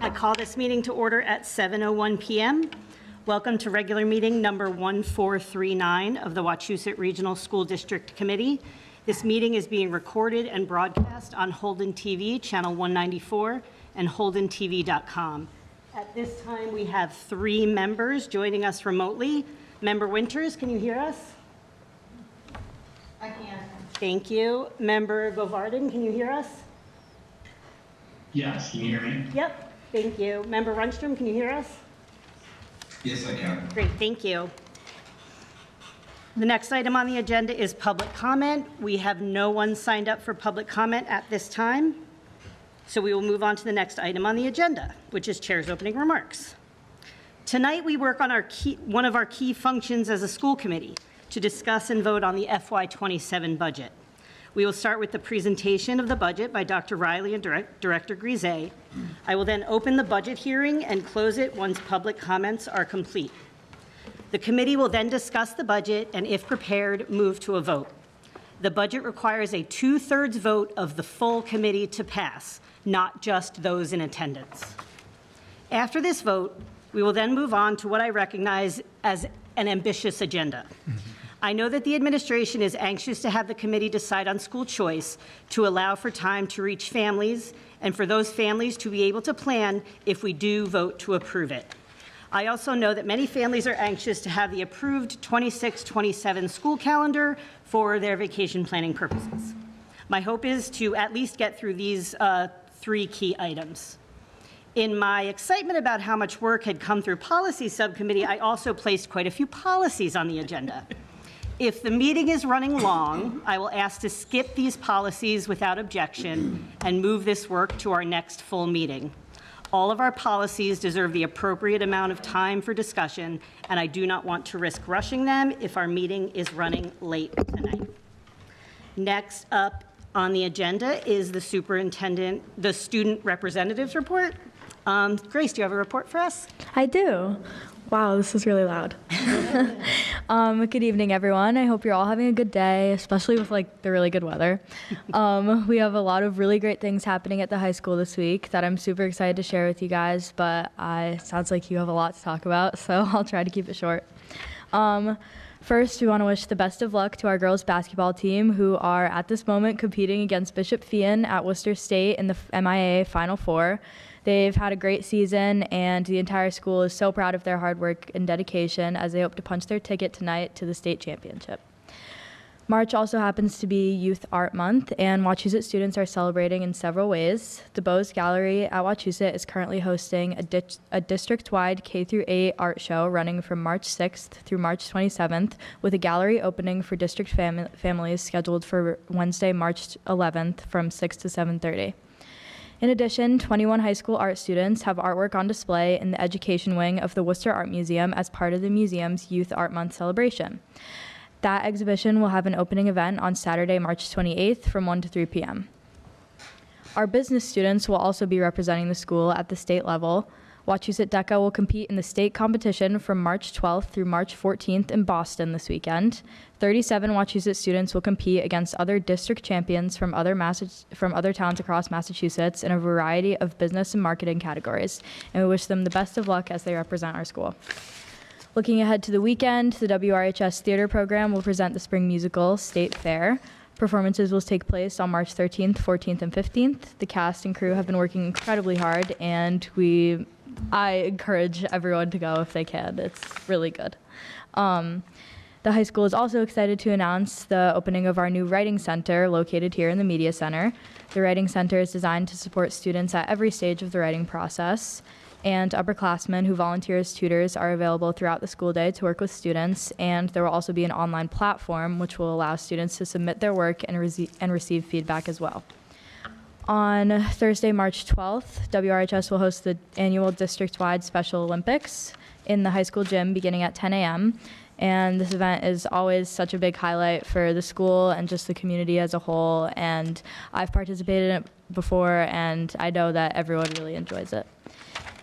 I call this meeting to order at 7:01 p.m. Welcome to regular meeting number 1439 of the Wachusett Regional School District Committee. This meeting is being recorded and broadcast on Holden TV, channel 194, and holdentv.com. At this time, we have 3 members joining us remotely. Member Winters, can you hear us? I can. Thank you. Member Govardhan, can you hear us? Yes, can you hear me? Yep, thank you. Member Runstrom, can you hear us? Yes, I can. Great, thank you. The next item on the agenda is public comment. We have no one signed up for public comment at this time. So we will move on to the next item on the agenda, which is Chair's opening remarks. Tonight, we work on one of our key functions as a school committee to discuss and vote on the FY27 budget. We will start with the presentation of the budget by Dr. Riley and Director Grise. I will then open the budget hearing and close it once public comments are complete. The committee will then discuss the budget and, if prepared, move to a vote. The budget requires a 2/3 vote of the full committee to pass, not just those in attendance. After this vote, we will then move on to what I recognize as an ambitious agenda. I know that the administration is anxious to have the committee decide on school choice to allow for time to reach families and for those families to be able to plan if we do vote to approve it. I also know that many families are anxious to have the approved 26-27 school calendar for their vacation planning purposes. My hope is to at least get through these 3 key items. In my excitement about how much work had come through policy subcommittee, I also placed quite a few policies on the agenda. If the meeting is running long, I will ask to skip these policies without objection and move this work to our next full meeting. All of our policies deserve the appropriate amount of time for discussion, and I do not want to risk rushing them if our meeting is running late tonight. Next up on the agenda is the student representatives report. Grace, do you have a report for us? I do. Wow, this is really loud. Good evening, everyone. I hope you're all having a good day, especially with the really good weather. We have a lot of really great things happening at the high school this week that I'm super excited to share with you guys, but it sounds like you have a lot to talk about, so I'll try to keep it short. First, we want to wish the best of luck to our girls basketball team, who are at this moment competing against Bishop Fian at Worcester State in the MIAA Final Four. They've had a great season, and the entire school is so proud of their hard work and dedication as they hope to punch their ticket tonight to the state championship. March also happens to be Youth Art Month, and Wachusett students are celebrating in several ways. The Bose Gallery at Wachusett is currently hosting a district-wide K-8 art show running from March 6th through March 27th, with a gallery opening for district families scheduled for Wednesday, March 11th from 6 to 7:30. In addition, 21 high school art students have artwork on display in the education wing of the Worcester Art Museum as part of the museum's Youth Art Month celebration. That exhibition will have an opening event on Saturday, March 28th from 1 to 3 p.m. Our business students will also be representing the school at the state level. Wachusett DECA will compete in the state competition from March 12th through March 14th in Boston this weekend. 37 Wachusett students will compete against other district champions from other towns across Massachusetts in a variety of business and marketing categories, and we wish them the best of luck as they represent our school. Looking ahead to the weekend, the WRHS Theater Program will present the spring musical, State Fair. Performances will take place on March 13th, 14th, and 15th. The cast and crew have been working incredibly hard, and I encourage everyone to go if they can. It's really good. The high school is also excited to announce the opening of our new Writing Center located here in the Media Center. The Writing Center is designed to support students at every stage of the writing process, and upperclassmen who volunteer as tutors are available throughout the school day to work with students, and there will also be an online platform which will allow students to submit their work and receive feedback as well. On Thursday, March 12th, WRHS will host the annual district-wide Special Olympics in the high school gym beginning at 10 a.m. And this event is always such a big highlight for the school and just the community as a whole. And I've participated in it before, and I know that everyone really enjoys it.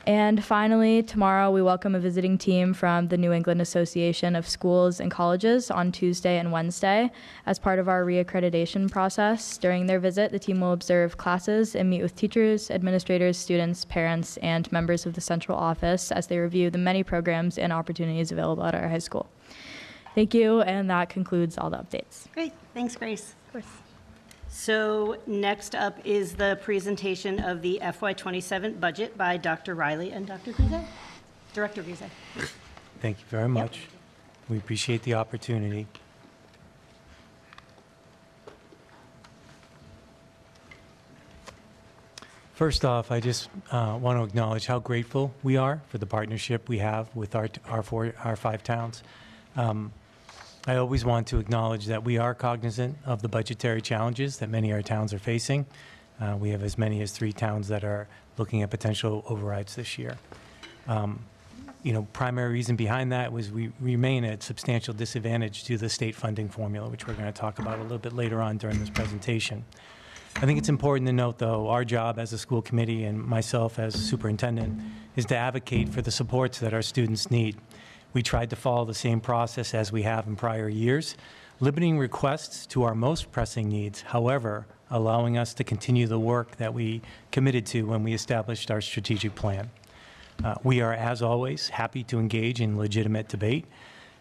And finally, tomorrow we welcome a visiting team from the New England Association of Schools and Colleges on Tuesday and Wednesday. As part of our reaccreditation process, during their visit, the team will observe classes and meet with teachers, administrators, students, parents, and members of the central office as they review the many programs and opportunities available at our high school. Thank you, and that concludes all the updates. Great, thanks, Grace. Of course. So next up is the presentation of the FY27 budget by Dr. Riley and Dr. Grise. Director Grise. Thank you very much. We appreciate the opportunity. First off, I just want to acknowledge how grateful we are for the partnership we have with our 5 towns. I always want to acknowledge that we are cognizant of the budgetary challenges that many of our towns are facing. We have as many as 3 towns that are looking at potential overrides this year. Primary reason behind that was we remain at substantial disadvantage to the state funding formula, which we're going to talk about a little bit later on during this presentation. I think it's important to note, though, our job as a school committee and myself as superintendent is to advocate for the supports that our students need. We tried to follow the same process as we have in prior years, limiting requests to our most pressing needs, however, allowing us to continue the work that we committed to when we established our strategic plan. We are, as always, happy to engage in legitimate debate.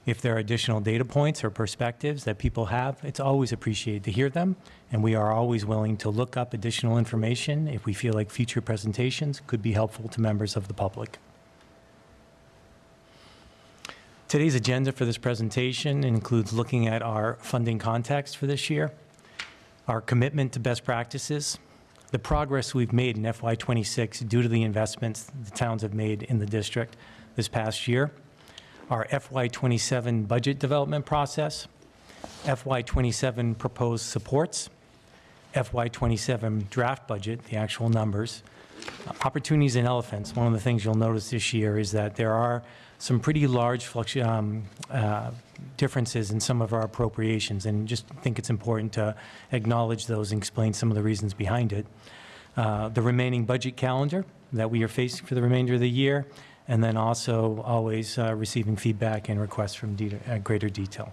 If there are additional data points or perspectives that people have, it's always appreciated to hear them, and we are always willing to look up additional information if we feel like future presentations could be helpful to members of the public. Today's agenda for this presentation includes looking at our funding context for this year, our commitment to best practices, the progress we've made in FY26 due to the investments the towns have made in the district this past year, our FY27 budget development process, FY27 proposed supports, FY27 draft budget, the actual numbers, opportunities and elephants. One of the things you'll notice this year is that there are some pretty large differences in some of our appropriations, and just think it's important to acknowledge those and explain some of the reasons behind it. The remaining budget calendar that we are facing for the remainder of the year, and then also always receiving feedback and requests from greater detail.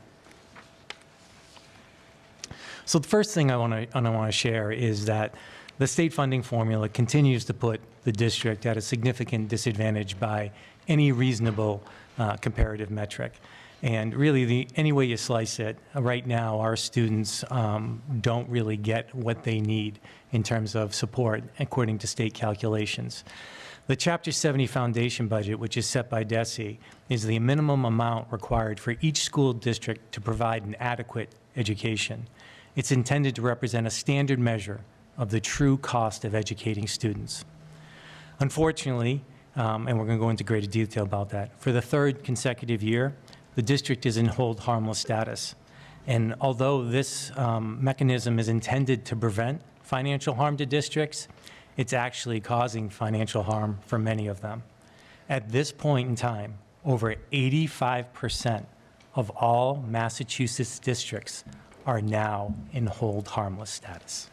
So the first thing I want to share is that the state funding formula continues to put the district at a significant disadvantage by any reasonable comparative metric. And really, any way you slice it, right now, our students don't really get what they need in terms of support, according to state calculations. The Chapter 70 foundation budget, which is set by DESE, is the minimum amount required for each school district to provide an adequate education. It's intended to represent a standard measure of the true cost of educating students. Unfortunately, and we're going to go into greater detail about that, for the 3rd consecutive year, the district is in hold harmless status. And although this mechanism is intended to prevent financial harm to districts, it's actually causing financial harm for many of them. At this point in time, over 85% of all Massachusetts districts are now in hold harmless status.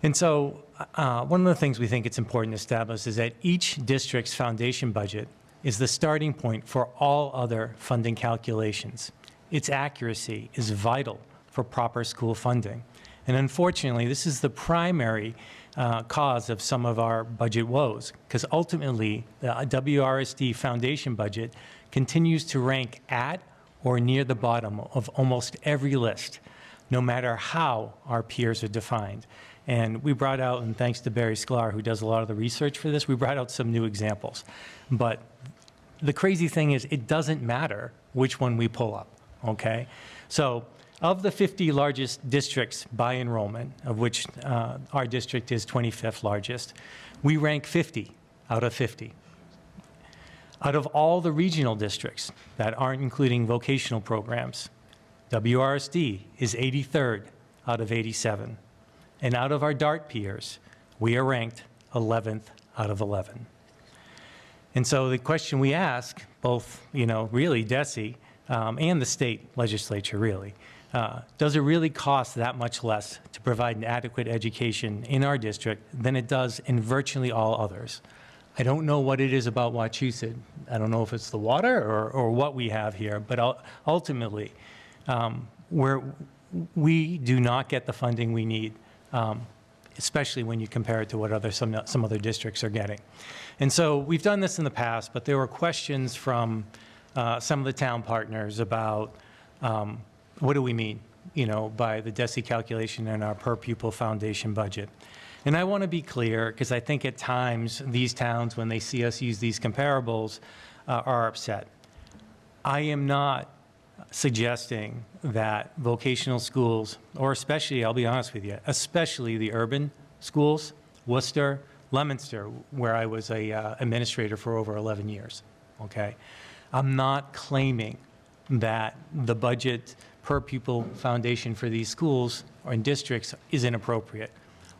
And so one of the things we think it's important to establish is that each district's foundation budget is the starting point for all other funding calculations. Its accuracy is vital for proper school funding. And unfortunately, this is the primary cause of some of our budget woes, because ultimately, the WRSD foundation budget continues to rank at or near the bottom of almost every list, no matter how our peers are defined. And we brought out, and thanks to Barry Sklar, who does a lot of the research for this, we brought out some new examples. But the crazy thing is, it doesn't matter which one we pull up, okay? So of the 50 largest districts by enrollment, of which our district is 25th largest, we rank 50 out of 50. Out of all the regional districts that aren't including vocational programs, WRSD is 83rd out of 87. And out of our DART peers, we are ranked 11th out of 11. And so the question we ask, both, really DESE, and the state legislature, really. Does it really cost that much less to provide an adequate education in our district than it does in virtually all others? I don't know what it is about Wachusett. I don't know if it's the water or what we have here, but ultimately, we do not get the funding we need, especially when you compare it to what some other districts are getting. And so we've done this in the past, but there were questions from some of the town partners about what do we mean, by the DESI calculation and our per pupil foundation budget. And I want to be clear, because I think at times these towns, when they see us use these comparables, are upset. I am not suggesting that vocational schools, or especially, I'll be honest with you, especially the urban schools, Worcester, Leominster, where I was a administrator for over 11 years, okay? I'm not claiming that the budget per pupil foundation for these schools or in districts is inappropriate.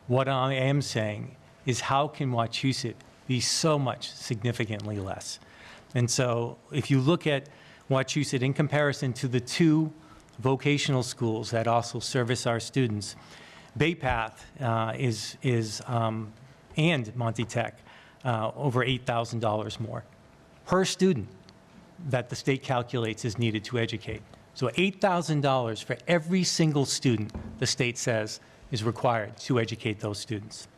What I am saying is how can Wachusett be so much significantly less? And so if you look at Wachusett in comparison to the two vocational schools that also service our students, Bay Path and Monty Tech, over $8,000 more per student that the state calculates is needed to educate. So $8,000 for every single student the state says is required to educate those students.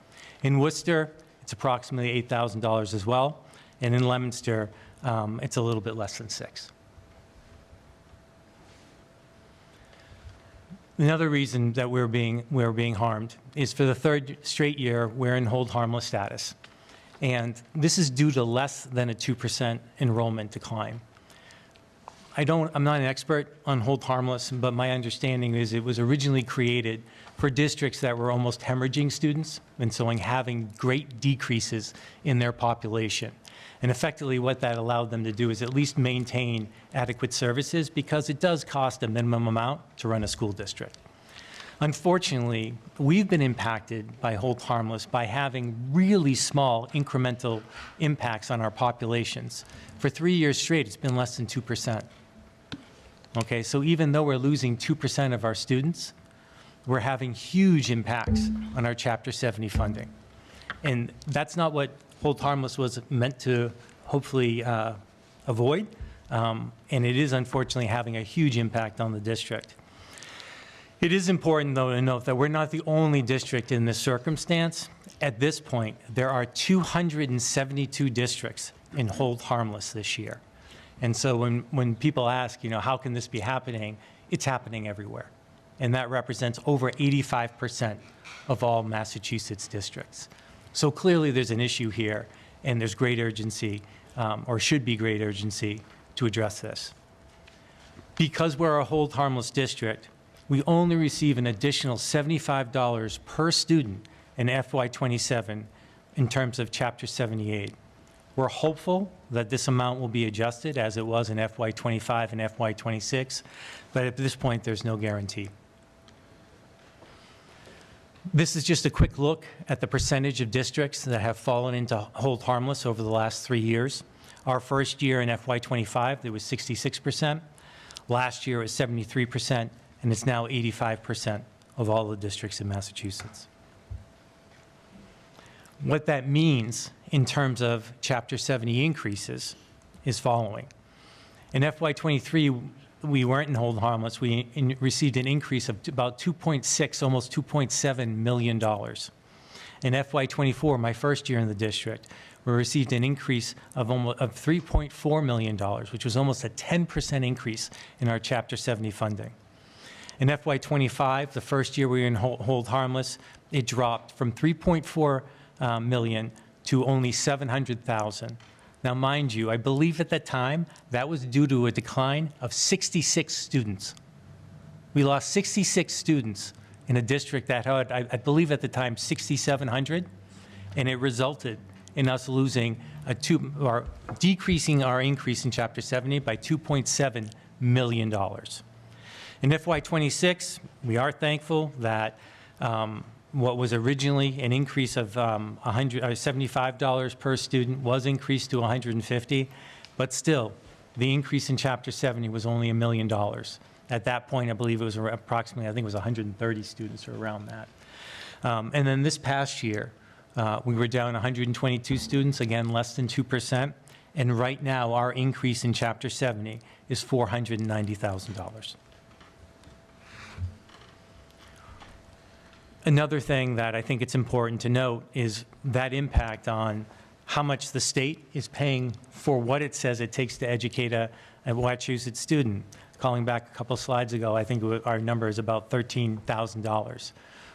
In Worcester, it's approximately $8,000 as well, and in Leominster, it's a little bit less than $6,000. Another reason that we're being harmed is for the third straight year, we're in hold harmless status. And this is due to less than a 2% enrollment decline. I'm not an expert on hold harmless, but my understanding is it was originally created for districts that were almost hemorrhaging students, and so having great decreases in their population. And effectively what that allowed them to do is at least maintain adequate services, because it does cost a minimum amount to run a school district. Unfortunately, we've been impacted by hold harmless by having really small incremental impacts on our populations. For 3 years straight, it's been less than 2%. Okay, so even though we're losing 2% of our students, we're having huge impacts on our Chapter 70 funding. And that's not what hold harmless was meant to hopefully avoid. And it is unfortunately having a huge impact on the district. It is important, though, to note that we're not the only district in this circumstance. At this point, there are 272 districts in hold harmless this year. And so when people ask, how can this be happening, it's happening everywhere. And that represents over 85% of all Massachusetts districts. So clearly there's an issue here, and there's great urgency, or should be great urgency, to address this. Because we're a hold harmless district, we only receive an additional $75 per student in FY27 in terms of Chapter 78. We're hopeful that this amount will be adjusted as it was in FY25 and FY26, but at this point, there's no guarantee. This is just a quick look at the percentage of districts that have fallen into hold harmless over the last 3 years. Our first year in FY25, there was 66%. Last year it was 73%, and it's now 85% of all the districts in Massachusetts. What that means in terms of Chapter 70 increases is following. In FY23, we weren't in hold harmless. We received an increase of about 2.6, almost $2.7 million. In FY24, my first year in the district, we received an increase of $3.4 million, which was almost a 10% increase in our Chapter 70 funding. In FY25, the first year we were in hold harmless, it dropped from $3.4 million to only $700,000. Now, mind you, I believe at that time that was due to a decline of 66 students. We lost 66 students in a district that had, I believe at the time, 6,700, and it resulted in us losing or decreasing our increase in Chapter 70 by $2.7 million. In FY26, we are thankful that what was originally an increase of $75 per student was increased to $150, but still, the increase in Chapter 70 was only $1 million. At that point, I believe it was approximately, I think it was 130 students or around that. And then this past year, we were down 122 students, again, less than 2%. And right now, our increase in Chapter 70 is $490,000. Another thing that I think it's important to note is that impact on how much the state is paying for what it says it takes to educate a Wachusett student. Calling back a couple slides ago, I think our number is about $13,000.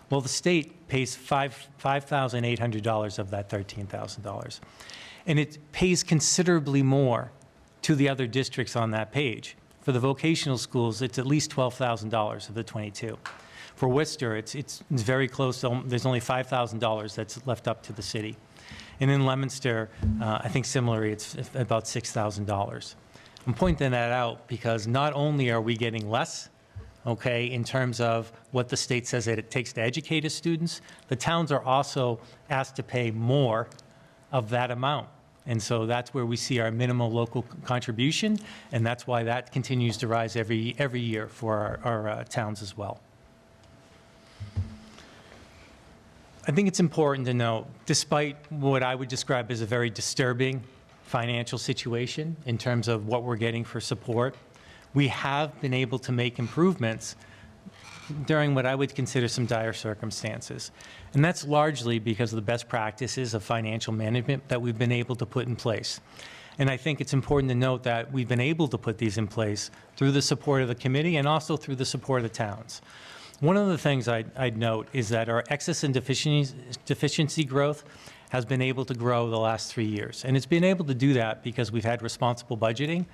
Well, the state pays $5,800 of that $13,000. And it pays considerably more to the other districts on that page. For the vocational schools, it's at least $12,000 of the 22. For Worcester, it's very close. There's only $5,000 that's left up to the city. And in Leominster, I think similarly, it's about $6,000. I'm pointing that out because not only are we getting less, okay, in terms of what the state says that it takes to educate its students, the towns are also asked to pay more of that amount. And so that's where we see our minimal local contribution, and that's why that continues to rise every year for our towns as well. I think it's important to note, despite what I would describe as a very disturbing financial situation in terms of what we're getting for support, we have been able to make improvements during what I would consider some dire circumstances. And that's largely because of the best practices of financial management that we've been able to put in place. And I think it's important to note that we've been able to put these in place through the support of the committee and also through the support of the towns. One of the things I'd note is that our excess and deficiency growth has been able to grow the last 3 years. And it's been able to do that because we've had responsible budgeting.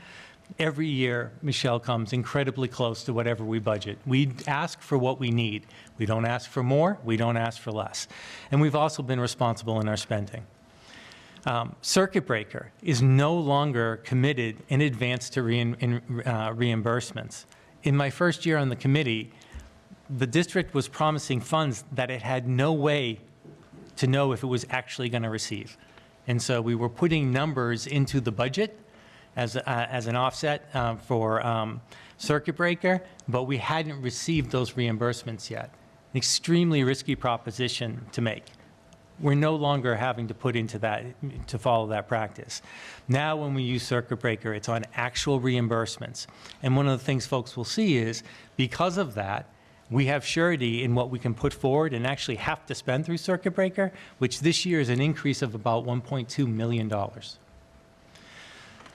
Every year, Michelle comes incredibly close to whatever we budget. We ask for what we need. We don't ask for more. We don't ask for less. And we've also been responsible in our spending. Circuit breaker is no longer committed in advance to reimbursements. In my first year on the committee, the district was promising funds that it had no way to know if it was actually going to receive. And so we were putting numbers into the budget as an offset for circuit breaker, but we hadn't received those reimbursements yet. An extremely risky proposition to make. We're no longer having to put into that, to follow that practice. Now when we use circuit breaker, it's on actual reimbursements. And one of the things folks will see is, because of that, we have surety in what we can put forward and actually have to spend through circuit breaker, which this year is an increase of about $1.2 million.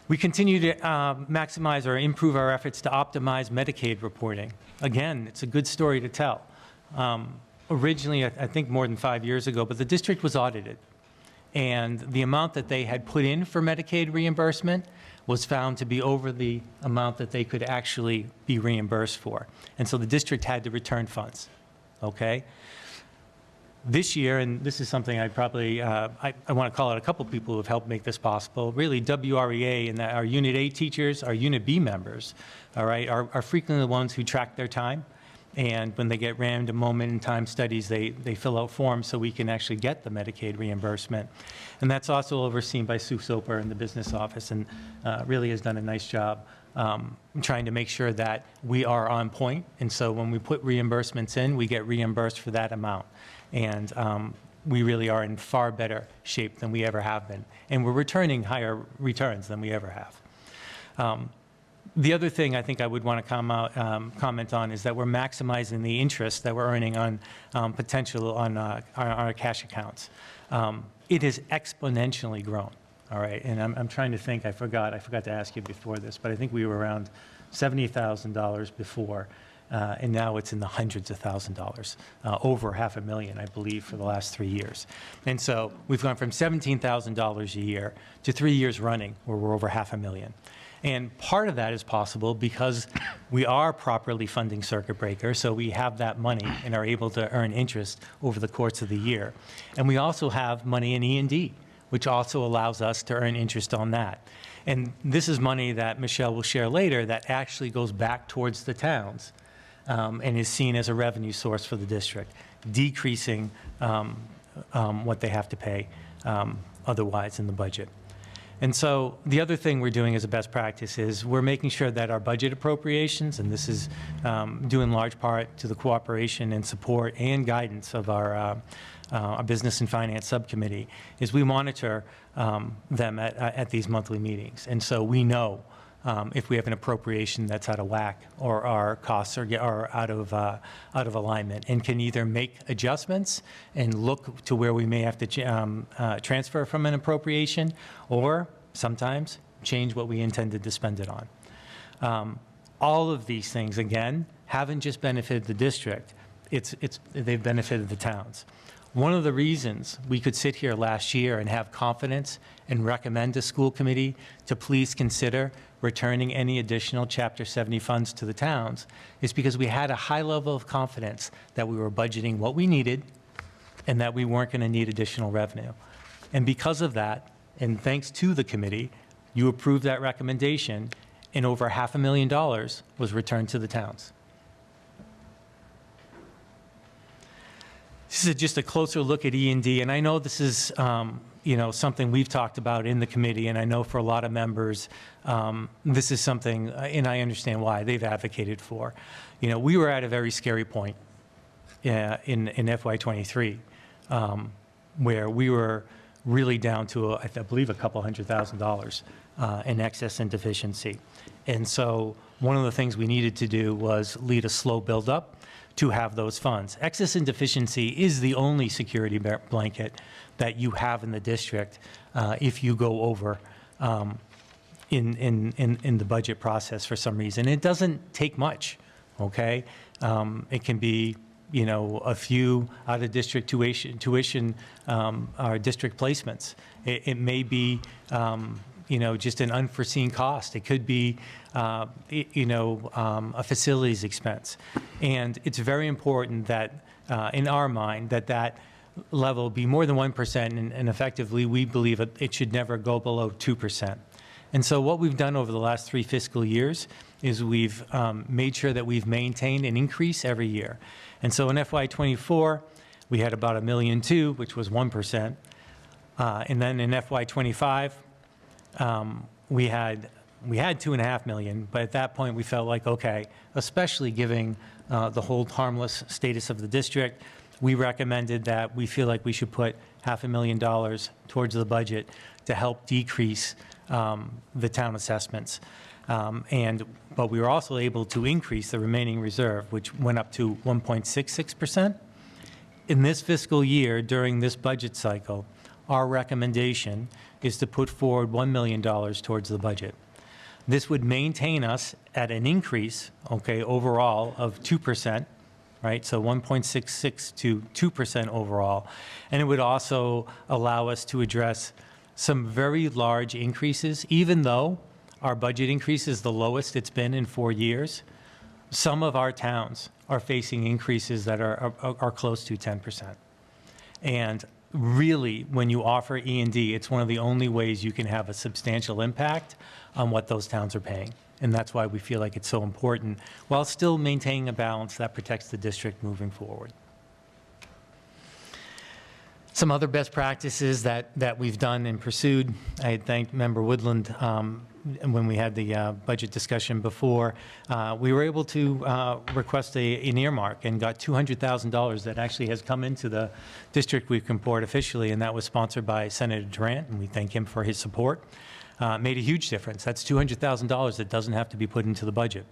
We continue to maximize or improve our efforts to optimize Medicaid reporting. Again, it's a good story to tell. Originally, I think more than 5 years ago, but the district was audited. And the amount that they had put in for Medicaid reimbursement was found to be over the amount that they could actually be reimbursed for. And so the district had to return funds, okay? This year, and this is something I probably, I want to call out a couple people who have helped make this possible. Really, WREA and our Unit A teachers, our Unit B members, all right, are frequently the ones who track their time. And when they get random moment in time studies, they fill out forms so we can actually get the Medicaid reimbursement. And that's also overseen by Sue Soper in the business office, and really has done a nice job trying to make sure that we are on point. And so when we put reimbursements in, we get reimbursed for that amount. And we really are in far better shape than we ever have been. And we're returning higher returns than we ever have. The other thing I think I would want to comment on is that we're maximizing the interest that we're earning on potential on our cash accounts. It has exponentially grown, all right? And I'm trying to think, I forgot to ask you before this, but I think we were around $70,000 before, and now it's in the hundreds of thousands of dollars, over $500,000, I believe, for the last 3 years. And so we've gone from $17,000 a year to 3 years running where we're over $500,000. And part of that is possible because we are properly funding circuit breaker, so we have that money and are able to earn interest over the course of the year. And we also have money in E&D, which also allows us to earn interest on that. And this is money that Michelle will share later that actually goes back towards the towns and is seen as a revenue source for the district, decreasing what they have to pay otherwise in the budget. And so the other thing we're doing as a best practice is we're making sure that our budget appropriations, and this is due in large part to the cooperation and support and guidance of our Business and Finance Subcommittee, is we monitor them at these monthly meetings. And so we know if we have an appropriation that's out of whack or our costs are out of alignment, and can either make adjustments and look to where we may have to transfer from an appropriation, or sometimes change what we intended to spend it on. All of these things, again, haven't just benefited the district, they've benefited the towns. One of the reasons we could sit here last year and have confidence and recommend to school committee to please consider returning any additional Chapter 70 funds to the towns is because we had a high level of confidence that we were budgeting what we needed and that we weren't going to need additional revenue. And because of that, and thanks to the committee, you approved that recommendation, and over $500,000 was returned to the towns. This is just a closer look at E&D, and I know this is something we've talked about in the committee, and I know for a lot of members, this is something, and I understand why, they've advocated for. We were at a very scary point in FY23, where we were really down to, I believe, a couple $100,000 in excess and deficiency. And so one of the things we needed to do was lead a slow buildup to have those funds. Excess and deficiency is the only security blanket that you have in the district if you go over in the budget process for some reason. It doesn't take much, okay? It can be, a few out-of-district tuition or district placements. It may be, just an unforeseen cost. It could be, a facilities expense. And it's very important that, in our mind, that level be more than 1%, and effectively, we believe it should never go below 2%. And so what we've done over the last 3 fiscal years is we've made sure that we've maintained an increase every year. And so in FY24, we had about $1.2 million, which was 1%. And then in FY25, we had $2.5 million, but at that point we felt like, okay, especially giving the hold harmless status of the district, we recommended that we feel like we should put $500,000 towards the budget to help decrease the town assessments. But we were also able to increase the remaining reserve, which went up to 1.66%. In this fiscal year, during this budget cycle, our recommendation is to put forward $1 million towards the budget. This would maintain us at an increase, okay, overall of 2%, right? So 1.66 to 2% overall. And it would also allow us to address some very large increases, even though our budget increase is the lowest it's been in 4 years. Some of our towns are facing increases that are close to 10%. And really, when you offer E&D, it's one of the only ways you can have a substantial impact on what those towns are paying. And that's why we feel like it's so important, while still maintaining a balance that protects the district moving forward. Some other best practices that we've done and pursued, I had thanked Member Woodland when we had the budget discussion before. We were able to request an earmark and got $200,000 that actually has come into the district week report officially, and that was sponsored by Senator Durant, and we thank him for his support. Made a huge difference. That's $200,000 that doesn't have to be put into the budget.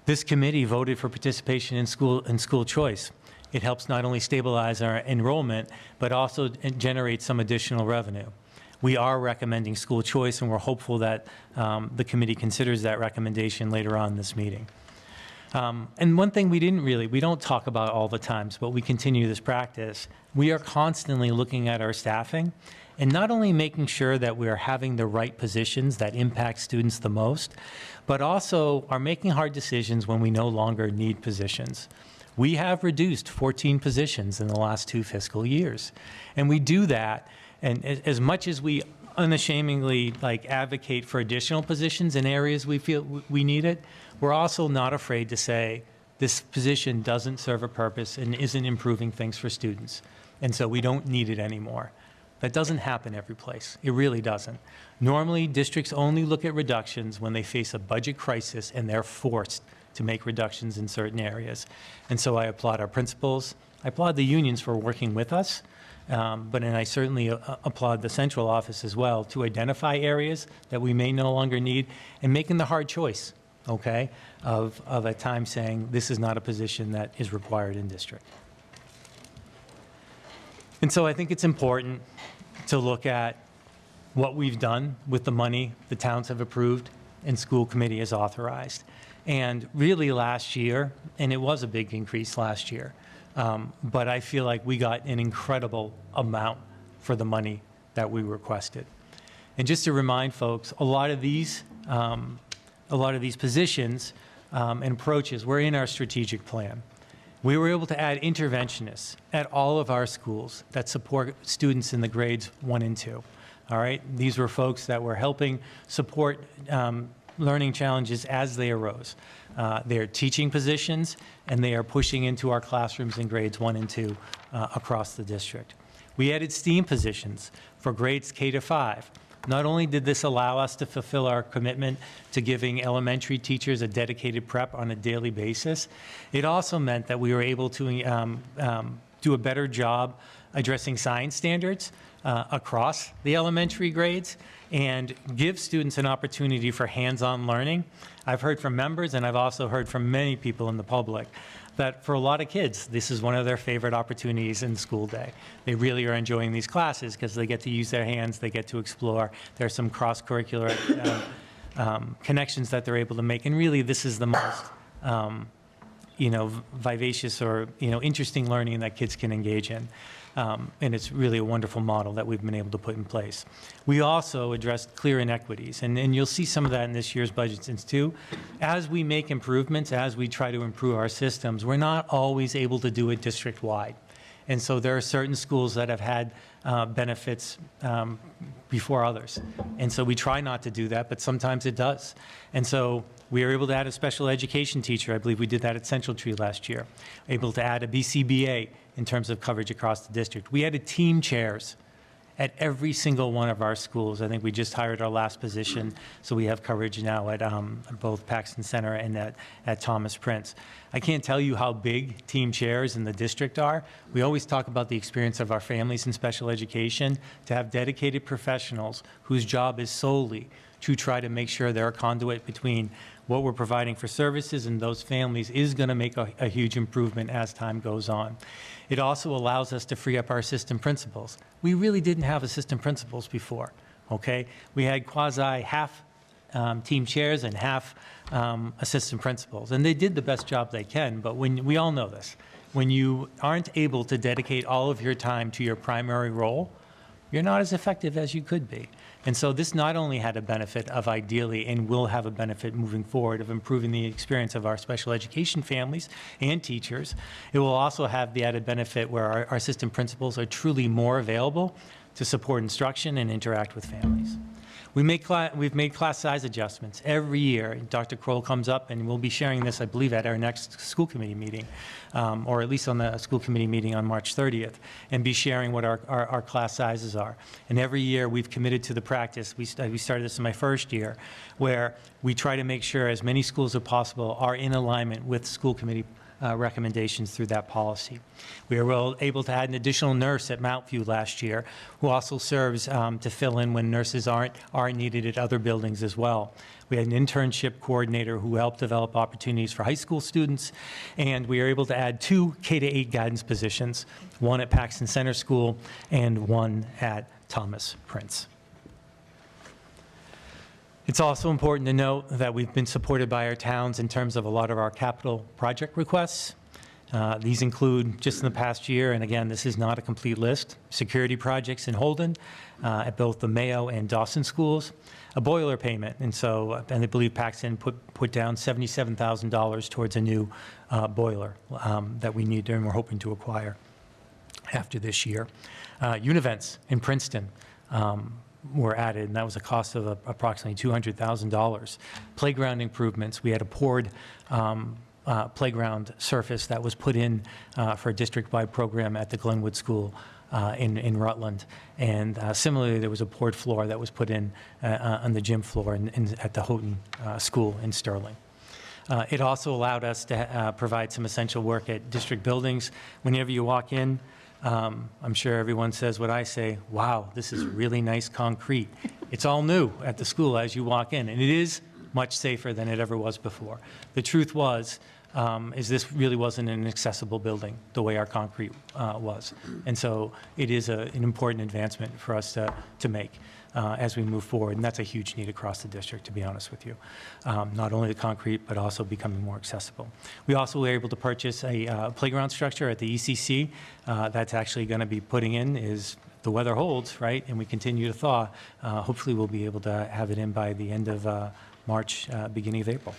This committee voted for participation in school choice. It helps not only stabilize our enrollment, but also generate some additional revenue. We are recommending school choice, and we're hopeful that the committee considers that recommendation later on in this meeting. And one thing we don't talk about all the times, but we continue this practice. We are constantly looking at our staffing and not only making sure that we are having the right positions that impact students the most, but also are making hard decisions when we no longer need positions. We have reduced 14 positions in the last 2 fiscal years. And we do that, and as much as we unashamedly advocate for additional positions in areas we feel we need it, we're also not afraid to say this position doesn't serve a purpose and isn't improving things for students. And so we don't need it anymore. That doesn't happen every place. It really doesn't. Normally, districts only look at reductions when they face a budget crisis and they're forced to make reductions in certain areas. And so I applaud our principals. I applaud the unions for working with us, and I certainly applaud the central office as well to identify areas that we may no longer need and making the hard choice, okay, of at times saying this is not a position that is required in district. And so I think it's important to look at what we've done with the money the towns have approved and school committee has authorized. And really last year, and it was a big increase last year, but I feel like we got an incredible amount for the money that we requested. And just to remind folks, a lot of these positions and approaches were in our strategic plan. We were able to add interventionists at all of our schools that support students in the grades 1 and 2. All right? These were folks that were helping support learning challenges as they arose. They are teaching positions, and they are pushing into our classrooms in grades 1 and 2 across the district. We added STEAM positions for grades K to 5. Not only did this allow us to fulfill our commitment to giving elementary teachers a dedicated prep on a daily basis, it also meant that we were able to do a better job addressing science standards across the elementary grades and give students an opportunity for hands-on learning. I've heard from members, and I've also heard from many people in the public, that for a lot of kids, this is one of their favorite opportunities in school day. They really are enjoying these classes because they get to use their hands, they get to explore. There's some cross-curricular connections that they're able to make, and really this is the most vivacious or interesting learning that kids can engage in. And it's really a wonderful model that we've been able to put in place. We also addressed clear inequities, and you'll see some of that in this year's budget since too. As we make improvements, as we try to improve our systems, we're not always able to do it district-wide. And so there are certain schools that have had benefits before others. And so we try not to do that, but sometimes it does. And so we were able to add a special education teacher. I believe we did that at Central Tree last year. Able to add a BCBA in terms of coverage across the district. We added team chairs at every single one of our schools. I think we just hired our last position, so we have coverage now at both Paxton Center and at Thomas Prince. I can't tell you how big team chairs in the district are. We always talk about the experience of our families in special education, to have dedicated professionals whose job is solely to try to make sure they're a conduit between what we're providing for services and those families is going to make a huge improvement as time goes on. It also allows us to free up our assistant principals. We really didn't have assistant principals before, okay? We had half team chairs and half assistant principals, and they did the best job they can, but we all know this. When you aren't able to dedicate all of your time to your primary role, you're not as effective as you could be. And so this not only had a benefit of ideally, and will have a benefit moving forward, of improving the experience of our special education families and teachers, it will also have the added benefit where our assistant principals are truly more available to support instruction and interact with families. We've made class size adjustments every year. Dr. Kroll comes up, and we'll be sharing this, I believe, at our next school committee meeting, or at least on the school committee meeting on March 30th, and be sharing what our class sizes are. And every year we've committed to the practice. We started this in my first year, where we try to make sure as many schools as possible are in alignment with school committee recommendations through that policy. We were able to add an additional nurse at Mount View last year, who also serves to fill in when nurses aren't needed at other buildings as well. We had an internship coordinator who helped develop opportunities for high school students, and we were able to add 2 K-8 guidance positions, one at Paxton Center School and one at Thomas Prince. It's also important to note that we've been supported by our towns in terms of a lot of our capital project requests. These include, just in the past year, and again, this is not a complete list, security projects in Holden at both the Mayo and Dawson schools, a boiler payment, and I believe Paxton put down $77,000 towards a new boiler that we need and we're hoping to acquire after this year. Univents in Princeton were added, and that was a cost of approximately $200,000. Playground improvements, we had a poured playground surface that was put in for a district-wide program at the Glenwood School in Rutland. And similarly, there was a poured floor that was put in on the gym floor at the Holden School in Sterling. It also allowed us to provide some essential work at district buildings. Whenever you walk in, I'm sure everyone says what I say, wow, this is really nice concrete. It's all new at the school as you walk in, and it is much safer than it ever was before. The truth was, is this really wasn't an accessible building the way our concrete was. And so it is an important advancement for us to make as we move forward, and that's a huge need across the district, to be honest with you. Not only the concrete, but also becoming more accessible. We also were able to purchase a playground structure at the ECC that's actually going to be putting in, is the weather holds, right, and we continue to thaw. Hopefully we'll be able to have it in by the end of March, beginning of April.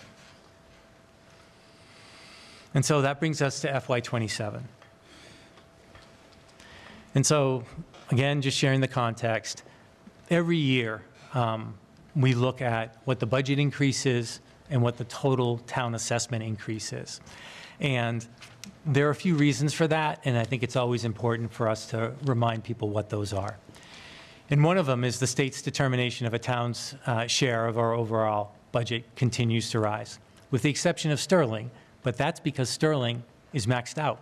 And so that brings us to FY27. And so, again, just sharing the context, every year we look at what the budget increase is and what the total town assessment increase is. And there are a few reasons for that, and I think it's always important for us to remind people what those are. And one of them is the state's determination of a town's share of our overall budget continues to rise, with the exception of Sterling, but that's because Sterling is maxed out.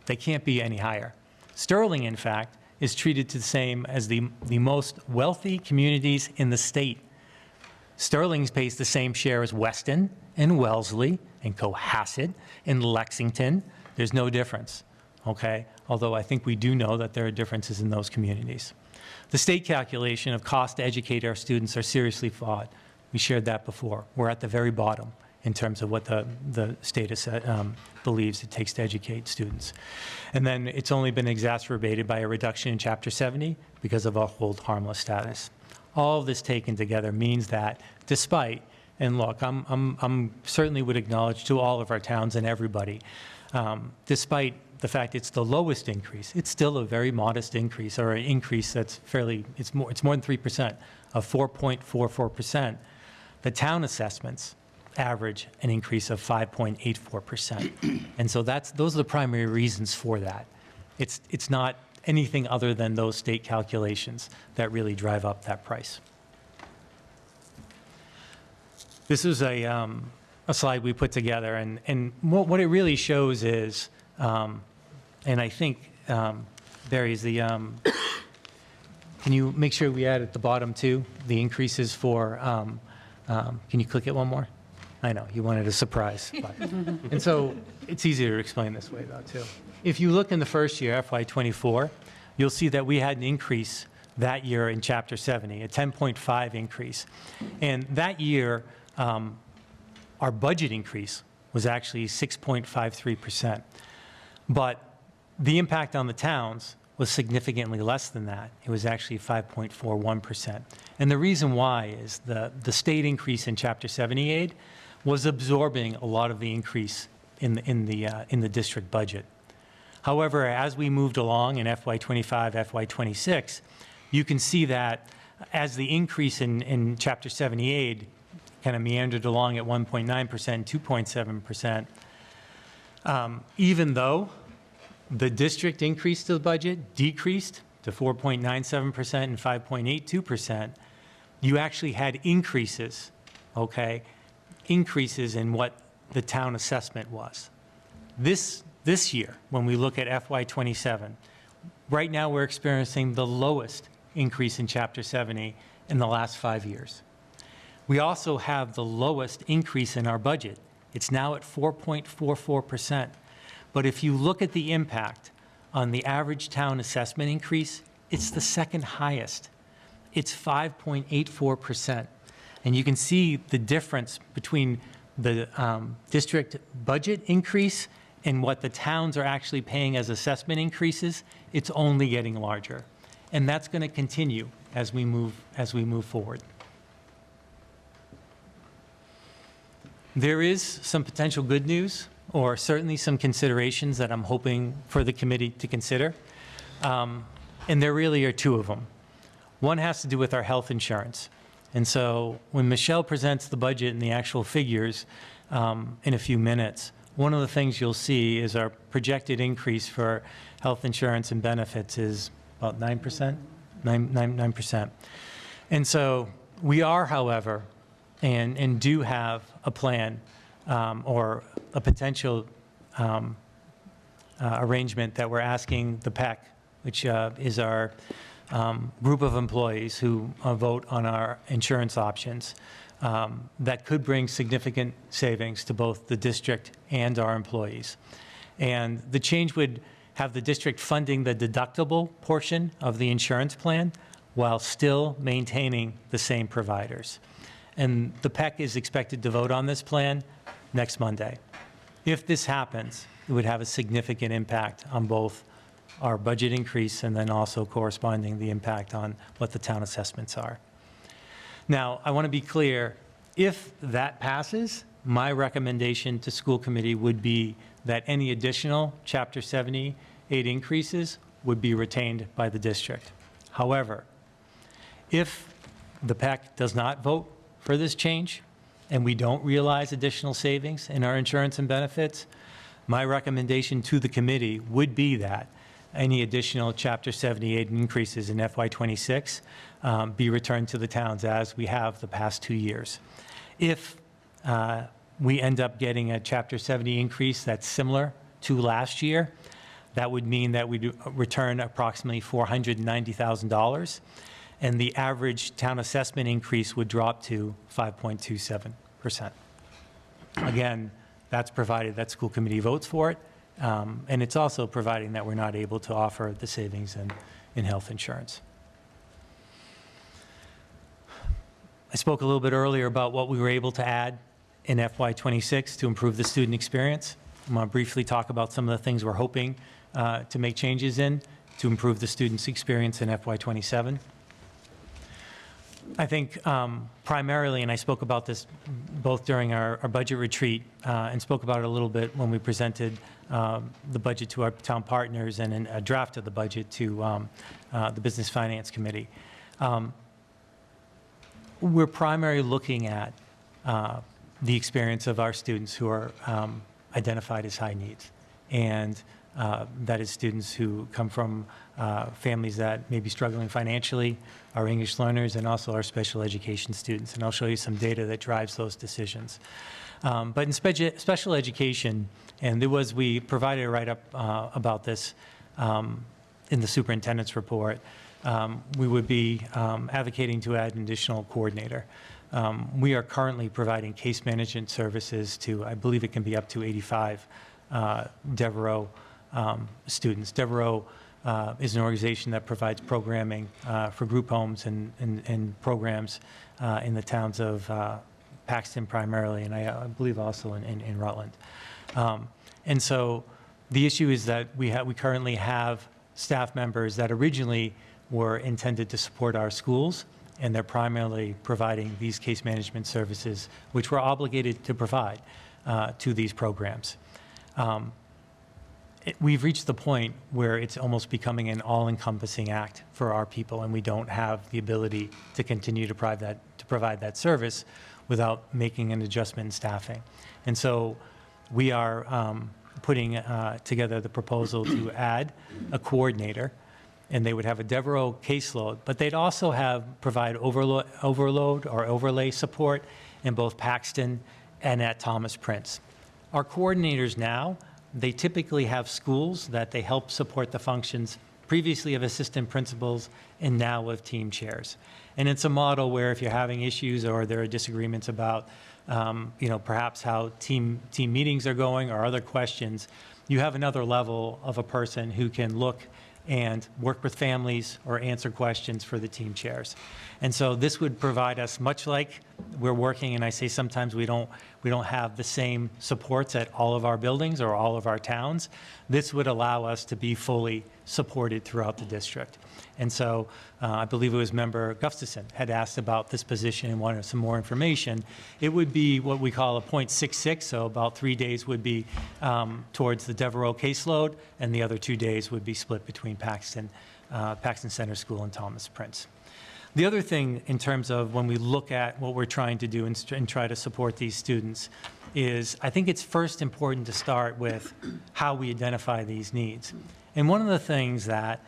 They can't be any higher. Sterling, in fact, is treated the same as the most wealthy communities in the state. Sterling pays the same share as Weston and Wellesley and Cohasset and Lexington. There's no difference, okay? Although I think we do know that there are differences in those communities. The state calculation of cost to educate our students are seriously flawed. We shared that before. We're at the very bottom in terms of what the state believes it takes to educate students. And then it's only been exacerbated by a reduction in Chapter 70 because of a hold harmless status. All of this taken together means that despite, and look, I'm certainly would acknowledge to all of our towns and everybody, despite the fact it's the lowest increase, it's still a very modest increase, or an increase that's fairly, it's more than 3%, of 4.44%. The town assessments average an increase of 5.84%. And so those are the primary reasons for that. It's not anything other than those state calculations that really drive up that price. This is a slide we put together, and what it really shows is, and I think, Barry, is the, can you make sure we add at the bottom too, the increases for, can you click it one more? I know, you wanted a surprise. And so it's easier to explain this way, though, too. If you look in the first year, FY24, you'll see that we had an increase that year in Chapter 70, a 10.5 increase. And that year, our budget increase was actually 6.53%. But the impact on the towns was significantly less than that. It was actually 5.41%. And the reason why is the state increase in Chapter 70 aid was absorbing a lot of the increase in the district budget. However, as we moved along in FY25, FY26, you can see that as the increase in Chapter 70 aid kind of meandered along at 1.9%, 2.7%, even though the district increase to the budget decreased to 4.97% and 5.82%, you actually had increases, okay? Increases in what the town assessment was. This year, when we look at FY27, right now we're experiencing the lowest increase in Chapter 70 in the last 5 years. We also have the lowest increase in our budget. It's now at 4.44%. But if you look at the impact on the average town assessment increase, it's the second highest. It's 5.84%. And you can see the difference between the district budget increase and what the towns are actually paying as assessment increases. It's only getting larger. And that's going to continue as we move forward. There is some potential good news, or certainly some considerations that I'm hoping for the committee to consider. And there really are two of them. One has to do with our health insurance. And so when Michelle presents the budget and the actual figures in a few minutes, one of the things you'll see is our projected increase for health insurance and benefits is about 9%, 9%. And so we are, however, and do have a plan or a potential arrangement that we're asking the PEC, which is our group of employees who vote on our insurance options, that could bring significant savings to both the district and our employees. And the change would have the district funding the deductible portion of the insurance plan while still maintaining the same providers. And the PEC is expected to vote on this plan next Monday. If this happens, it would have a significant impact on both our budget increase and then also corresponding the impact on what the town assessments are. Now, I want to be clear, if that passes, my recommendation to school committee would be that any additional Chapter 78 increases would be retained by the district. However, if the PEC does not vote for this change and we don't realize additional savings in our insurance and benefits, my recommendation to the committee would be that any additional Chapter 78 increases in FY26 be returned to the towns as we have the past 2 years. If we end up getting a Chapter 70 increase that's similar to last year, that would mean that we return approximately $490,000, and the average town assessment increase would drop to 5.27%. Again, that's provided that school committee votes for it, and it's also providing that we're not able to offer the savings in health insurance. I spoke a little bit earlier about what we were able to add in FY26 to improve the student experience. I'm going to briefly talk about some of the things we're hoping to make changes in to improve the students' experience in FY27. I think primarily, and I spoke about this both during our budget retreat and spoke about it a little bit when we presented the budget to our town partners and in a draft of the budget to the Business Finance Committee. We're primarily looking at the experience of our students who are identified as high needs. And that is students who come from families that may be struggling financially, our English learners, and also our special education students. And I'll show you some data that drives those decisions. But in special education, and we provided a write-up about this in the superintendent's report, we would be advocating to add an additional coordinator. We are currently providing case management services to, I believe it can be up to 85 Devereaux students. Devereaux is an organization that provides programming for group homes and programs in the towns of Paxton primarily, and I believe also in Rutland. And so the issue is that we currently have staff members that originally were intended to support our schools, and they're primarily providing these case management services, which we're obligated to provide to these programs. We've reached the point where it's almost becoming an all-encompassing act for our people, and we don't have the ability to continue to provide that service without making an adjustment in staffing. And so we are putting together the proposal to add a coordinator, and they would have a Devereaux caseload, but they'd also provide overload or overlay support in both Paxton and at Thomas Prince. Our coordinators now, they typically have schools that they help support the functions previously of assistant principals and now of team chairs. And it's a model where if you're having issues or there are disagreements about, perhaps how team meetings are going or other questions, you have another level of a person who can look and work with families or answer questions for the team chairs. And so this would provide us, much like we're working, and I say sometimes we don't have the same supports at all of our buildings or all of our towns. This would allow us to be fully supported throughout the district. And so I believe it was Member Gustafson had asked about this position and wanted some more information. It would be what we call a 0.66, so about 3 days would be towards the Devereaux caseload, and the other 2 days would be split between Paxton Center School and Thomas Prince. The other thing in terms of when we look at what we're trying to do and try to support these students is I think it's first important to start with how we identify these needs. And one of the things that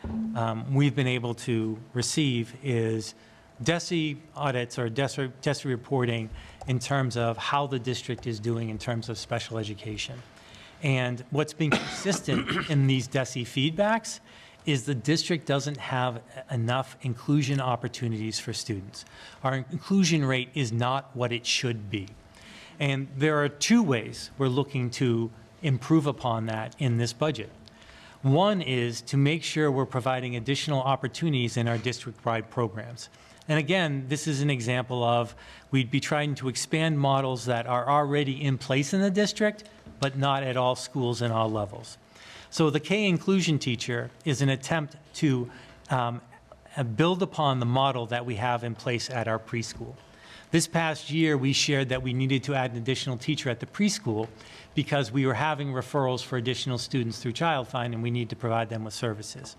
we've been able to receive is DESE audits or DESE reporting in terms of how the district is doing in terms of special education. And what's been consistent in these DESE feedbacks is the district doesn't have enough inclusion opportunities for students. Our inclusion rate is not what it should be. And there are two ways we're looking to improve upon that in this budget. One is to make sure we're providing additional opportunities in our district-wide programs. And again, this is an example of we'd be trying to expand models that are already in place in the district, but not at all schools and all levels. So the K inclusion teacher is an attempt to build upon the model that we have in place at our preschool. This past year, we shared that we needed to add an additional teacher at the preschool because we were having referrals for additional students through Child Find, and we need to provide them with services.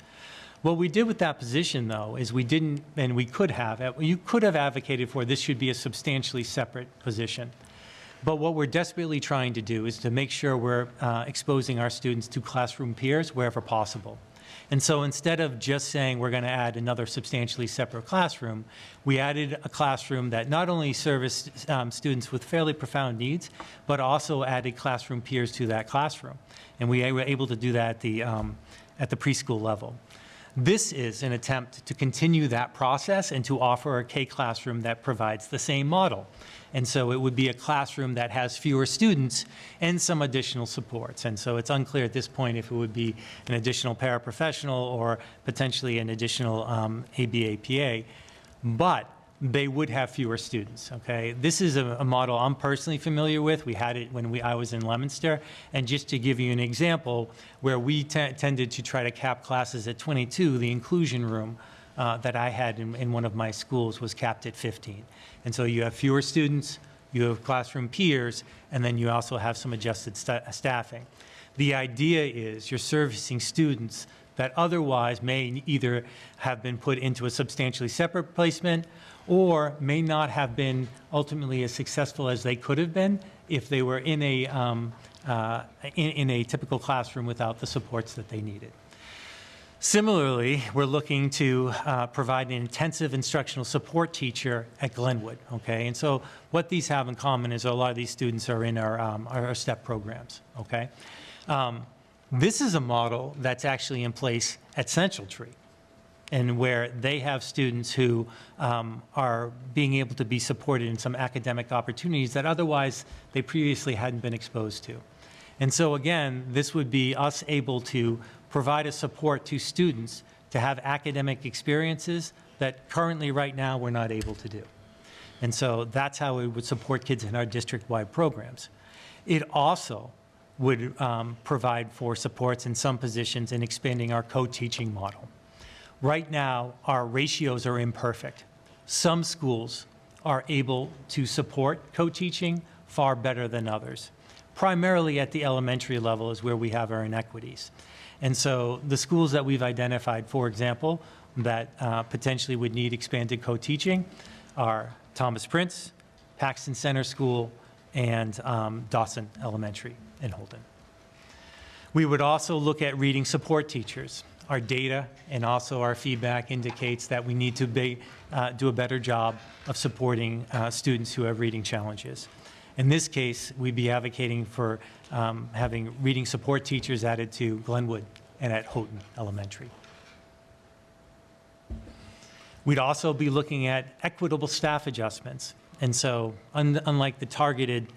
What we did with that position, though, is we didn't, and we could have, you could have advocated for this should be a substantially separate position. But what we're desperately trying to do is to make sure we're exposing our students to classroom peers wherever possible. And so instead of just saying we're going to add another substantially separate classroom, we added a classroom that not only serviced students with fairly profound needs, but also added classroom peers to that classroom. And we were able to do that at the preschool level. This is an attempt to continue that process and to offer a K classroom that provides the same model. And so it would be a classroom that has fewer students and some additional supports. And so it's unclear at this point if it would be an additional paraprofessional or potentially an additional ABA/PA, but they would have fewer students, okay? This is a model I'm personally familiar with. We had it when I was in Leominster. And just to give you an example, where we tended to try to cap classes at 22, the inclusion room that I had in one of my schools was capped at 15. And so you have fewer students, you have classroom peers, and then you also have some adjusted staffing. The idea is you're servicing students that otherwise may either have been put into a substantially separate placement or may not have been ultimately as successful as they could have been if they were in a typical classroom without the supports that they needed. Similarly, we're looking to provide an intensive instructional support teacher at Glenwood, okay? And so what these have in common is a lot of these students are in our STEP programs, okay? This is a model that's actually in place at Central Tree, and where they have students who are being able to be supported in some academic opportunities that otherwise they previously hadn't been exposed to. And so again, this would be us able to provide a support to students to have academic experiences that currently right now we're not able to do. And so that's how we would support kids in our district-wide programs. It also would provide for supports in some positions in expanding our co-teaching model. Right now, our ratios are imperfect. Some schools are able to support co-teaching far better than others. Primarily at the elementary level is where we have our inequities. And so the schools that we've identified, for example, that potentially would need expanded co-teaching are Thomas Prince, Paxton Center School, and Dawson Elementary in Holden. We would also look at reading support teachers. Our data and also our feedback indicates that we need to do a better job of supporting students who have reading challenges. In this case, we'd be advocating for having reading support teachers added to Glenwood and at Houghton Elementary. We'd also be looking at equitable staff adjustments. And so unlike the targeted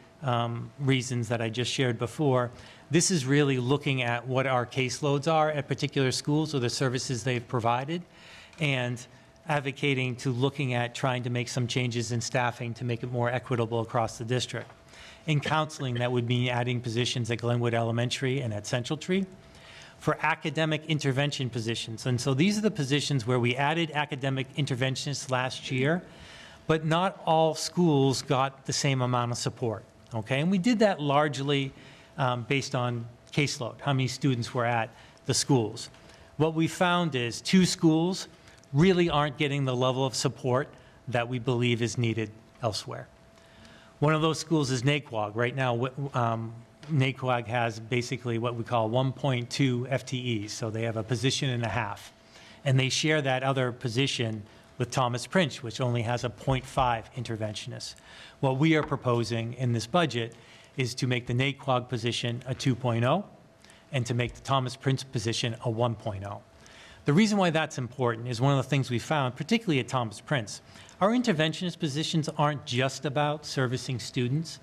reasons that I just shared before, this is really looking at what our caseloads are at particular schools or the services they've provided, and advocating to looking at trying to make some changes in staffing to make it more equitable across the district. In counseling, that would mean adding positions at Glenwood Elementary and at Central Tree. For academic intervention positions, and so these are the positions where we added academic interventionists last year, but not all schools got the same amount of support, okay? And we did that largely based on caseload, how many students were at the schools. What we found is 2 schools really aren't getting the level of support that we believe is needed elsewhere. One of those schools is Naquag. Right now, Naquag has basically what we call 1.2 FTEs, so they have a position and a half. And they share that other position with Thomas Prince, which only has a 0.5 interventionist. What we are proposing in this budget is to make the Naquag position a 2.0 and to make the Thomas Prince position a 1.0. The reason why that's important is one of the things we found, particularly at Thomas Prince. Our interventionist positions aren't just about servicing students.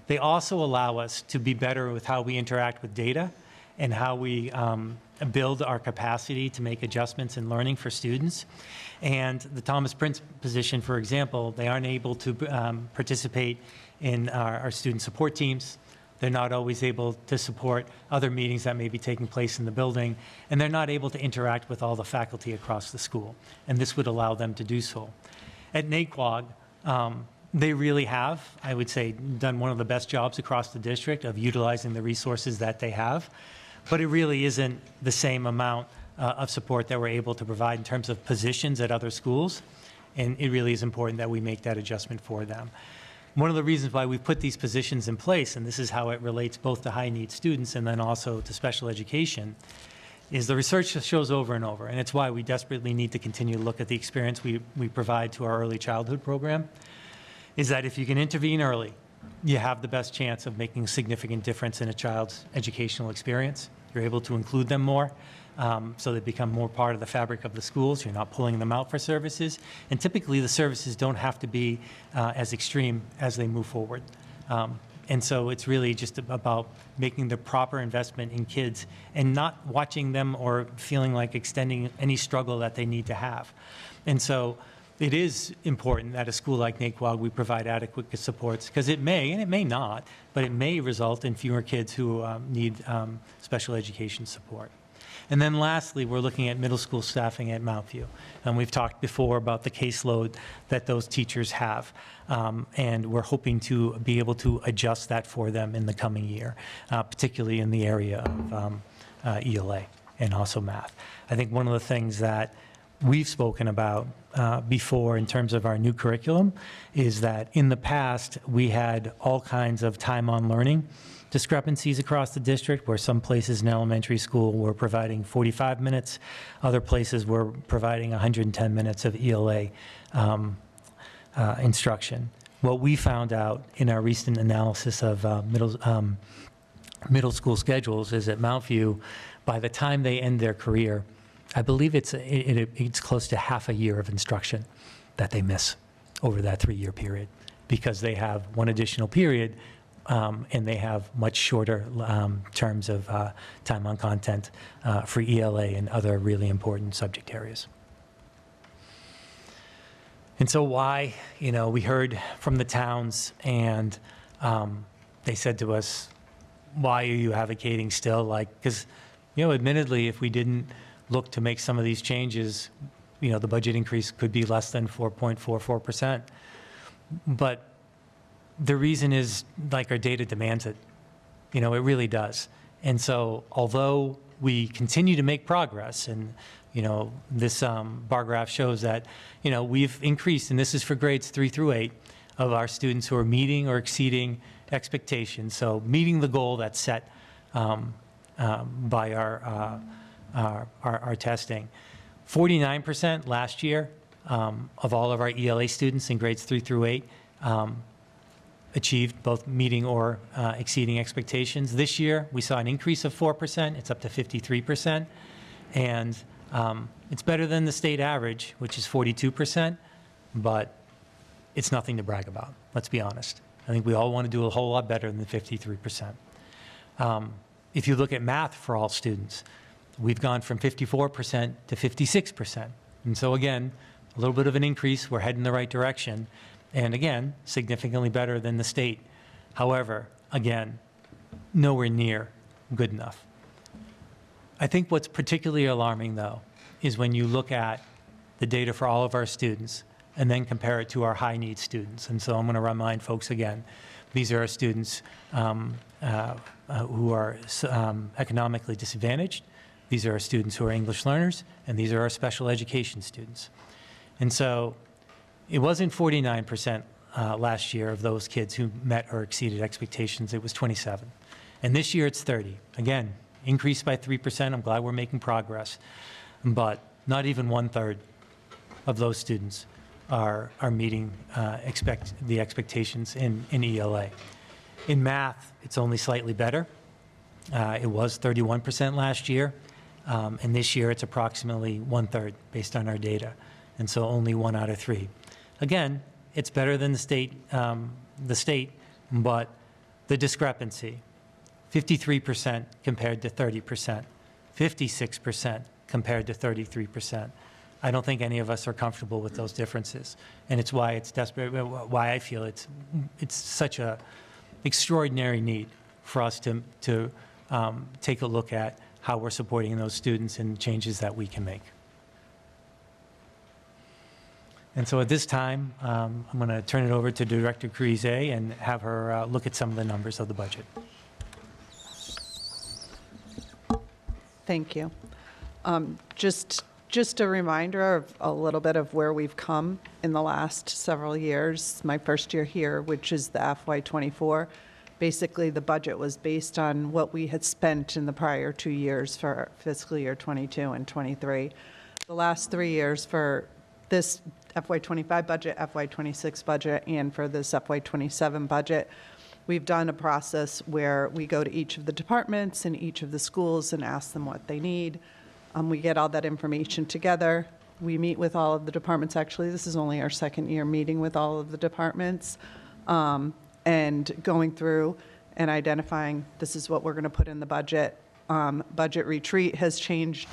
They also allow us to be better with how we interact with data and how we build our capacity to make adjustments in learning for students. And the Thomas Prince position, for example, they aren't able to participate in our student support teams. They're not always able to support other meetings that may be taking place in the building, and they're not able to interact with all the faculty across the school. And this would allow them to do so. At Naquag, they really have, I would say, done one of the best jobs across the district of utilizing the resources that they have. But it really isn't the same amount of support that we're able to provide in terms of positions at other schools. And it really is important that we make that adjustment for them. One of the reasons why we put these positions in place, and this is how it relates both to high-need students and then also to special education, is the research shows over and over, and it's why we desperately need to continue to look at the experience we provide to our early childhood program, is that if you can intervene early, you have the best chance of making a significant difference in a child's educational experience. You're able to include them more, so they become more part of the fabric of the schools. You're not pulling them out for services. And typically, the services don't have to be as extreme as they move forward. And so it's really just about making the proper investment in kids and not watching them or feeling like extending any struggle that they need to have. And so it is important that a school like Naquag, we provide adequate supports, because it may, and it may not, but it may result in fewer kids who need special education support. And then lastly, we're looking at middle school staffing at Mount View. And we've talked before about the caseload that those teachers have. And we're hoping to be able to adjust that for them in the coming year, particularly in the area of ELA and also math. I think one of the things that we've spoken about before in terms of our new curriculum is that in the past, we had all kinds of time on learning discrepancies across the district, where some places in elementary school were providing 45 minutes, other places were providing 110 minutes of ELA instruction. What we found out in our recent analysis of middle school schedules is at Mount View, by the time they end their career, I believe it's close to half a year of instruction that they miss over that 3-year period, because they have one additional period and they have much shorter terms of time on content for ELA and other really important subject areas. And so why, we heard from the towns, and they said to us, why are you advocating still? Because, admittedly, if we didn't look to make some of these changes, the budget increase could be less than 4.44%. But the reason is, our data demands it. It really does. And so although we continue to make progress, and, this bar graph shows that, we've increased, and this is for grades 3 through 8, of our students who are meeting or exceeding expectations. So meeting the goal that's set by our testing. 49% last year of all of our ELA students in grades 3 through 8 achieved both meeting or exceeding expectations. This year, we saw an increase of 4%. It's up to 53%. And it's better than the state average, which is 42%, but it's nothing to brag about, let's be honest. I think we all want to do a whole lot better than the 53%. If you look at math for all students, we've gone from 54% to 56%. And so again, a little bit of an increase. We're heading in the right direction. And again, significantly better than the state. However, again, nowhere near good enough. I think what's particularly alarming, though, is when you look at the data for all of our students and then compare it to our high-need students. And so I'm going to remind folks again, these are our students who are economically disadvantaged, These are our students who are English learners, and these are our special education students. And so it wasn't 49% last year of those kids who met or exceeded expectations. It was 27. And this year it's 30. Again, increased by 3%. I'm glad we're making progress. But not even 1/3 of those students are meeting the expectations in ELA. In math, it's only slightly better. It was 31% last year, and this year it's approximately 1/3 based on our data, and so only 1 out of 3. Again, it's better than the state, but the discrepancy, 53% compared to 30%, 56% compared to 33%. I don't think any of us are comfortable with those differences, and it's why it's desperate. Why I feel it's such a extraordinary need for us to take a look at how we're supporting those students and changes that we can make. And so at this time, I'm going to turn it over to Director Cruise and have her look at some of the numbers of the budget. Thank you. Just a reminder of a little bit of where we've come in the last several years. My first year here, which is the FY24, basically the budget was based on what we had spent in the prior 2 years for fiscal year 22 and 23. The last 3 years for this FY25 budget, FY26 budget, and for this FY27 budget, we've done a process where we go to each of the departments and each of the schools and ask them what they need. We get all that information together. We meet with all of the departments. Actually, this is only our second year meeting with all of the departments and going through and identifying this is what we're going to put in the budget. Budget retreat has changed,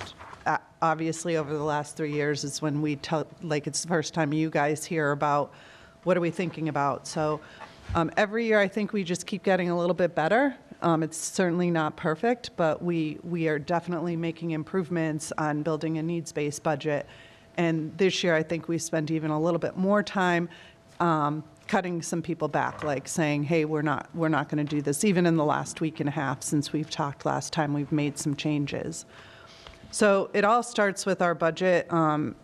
obviously, over the last 3 years. It's when we tell, like, it's the first time you guys hear about what are we thinking about. So every year, I think we just keep getting a little bit better. It's certainly not perfect, but we are definitely making improvements on building a needs-based budget. And this year, I think we spent even a little bit more time cutting some people back, like saying, hey, we're not going to do this. Even in the last week and a half since we've talked last time, we've made some changes. So it all starts with our budget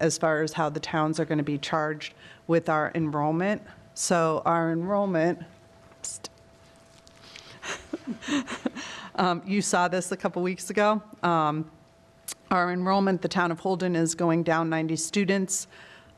as far as how the towns are going to be charged with our enrollment. So our enrollment, you saw this a couple weeks ago. Our enrollment, the town of Holden is going down 90 students.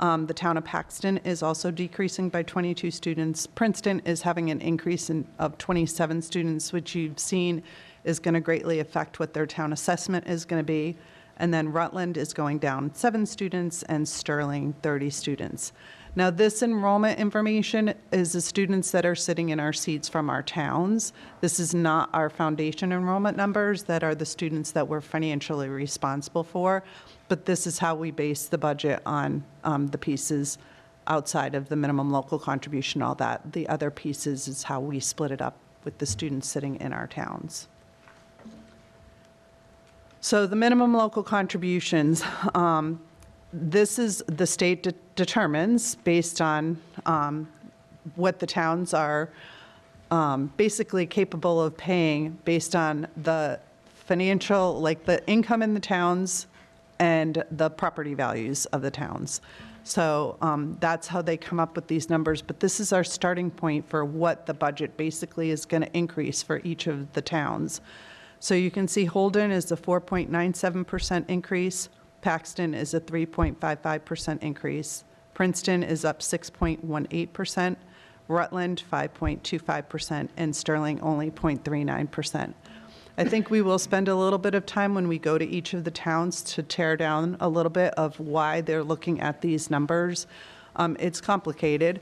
The town of Paxton is also decreasing by 22 students. Princeton is having an increase of 27 students, which you've seen is going to greatly affect what their town assessment is going to be. And then Rutland is going down 7 students and Sterling 30 students. Now, this enrollment information is the students that are sitting in our seats from our towns. This is not our foundation enrollment numbers that are the students that we're financially responsible for, but this is how we base the budget on the pieces outside of the minimum local contribution, all that. The other pieces is how we split it up with the students sitting in our towns. So the minimum local contributions, this is the state determines based on what the towns are basically capable of paying based on the financial, like the income in the towns and the property values of the towns. So that's how they come up with these numbers. But this is our starting point for what the budget basically is going to increase for each of the towns. So you can see Holden is a 4.97% increase. Paxton is a 3.55% increase. Princeton is up 6.18%. Rutland, 5.25%. And Sterling, only 0.39%. I think we will spend a little bit of time when we go to each of the towns to tear down a little bit of why they're looking at these numbers. It's complicated.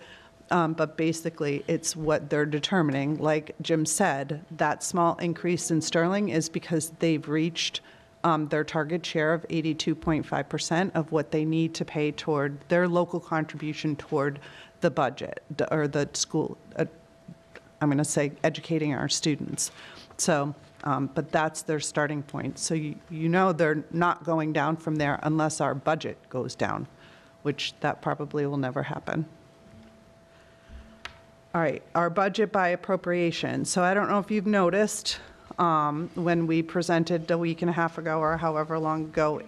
But basically, it's what they're determining. Like Jim said, that small increase in Sterling is because they've reached their target share of 82.5% of what they need to pay toward their local contribution toward the budget or the school, I'm going to say educating our students. So, but that's their starting point. So you know they're not going down from there unless our budget goes down, which that probably will never happen. All right, our budget by appropriation. So I don't know if you've noticed, when we presented a week and a half ago or however long ago,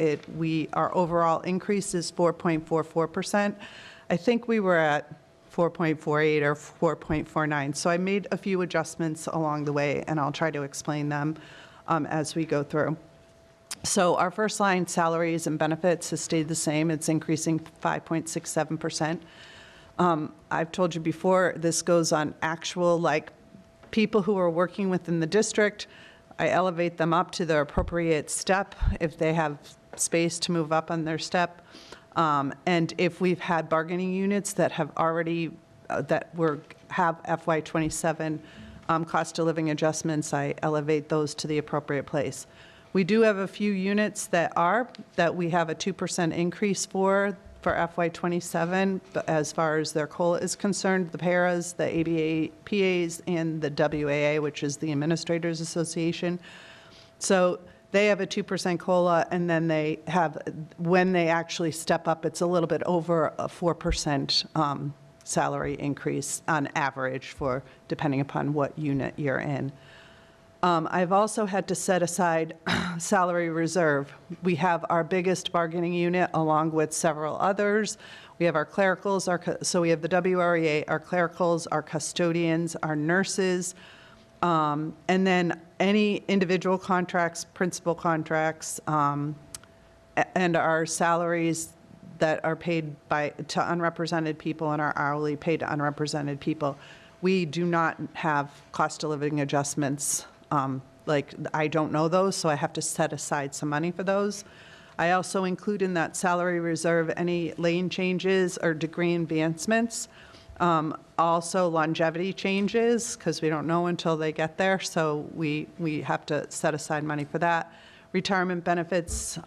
our overall increase is 4.44%. I think we were at 4.48 or 4.49. So I made a few adjustments along the way, and I'll try to explain them as we go through. So our first line, salaries and benefits, has stayed the same. It's increasing 5.67%. I've told you before, this goes on actual, like, people who are working within the district. I elevate them up to their appropriate step if they have space to move up on their step. And if we've had bargaining units that have already, have FY27 cost of living adjustments, I elevate those to the appropriate place. We do have a few units that we have a 2% increase for FY27, as far as their COLA is concerned, the paras, the ABA PAs, and the WAA, which is the Administrators Association. So they have a 2% COLA, and then they have, when they actually step up, it's a little bit over a 4% salary increase on average for, depending upon what unit you're in. I've also had to set aside salary reserve. We have our biggest bargaining unit along with several others. We have our clericals, so we have the WREA, our clericals, our custodians, our nurses, and then any individual contracts, principal contracts, and our salaries that are paid to unrepresented people and our hourly paid to unrepresented people. We do not have cost of living adjustments. Like, I don't know those, so I have to set aside some money for those. I also include in that salary reserve any lane changes or degree advancements. Also longevity changes, because we don't know until they get there, so we have to set aside money for that. Retirement benefits,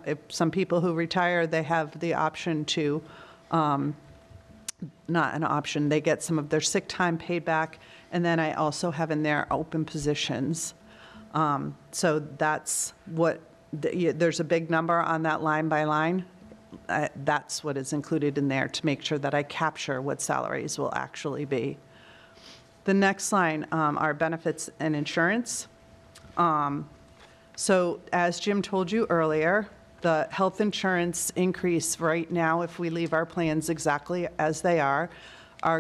if some people who retire, they have the option to, not an option, they get some of their sick time paid back. And then I also have in there open positions. So that's what, there's a big number on that line by line. That's what is included in there to make sure that I capture what salaries will actually be. The next line are benefits and insurance. So as Jim told you earlier, the health insurance increase right now, if we leave our plans exactly as they are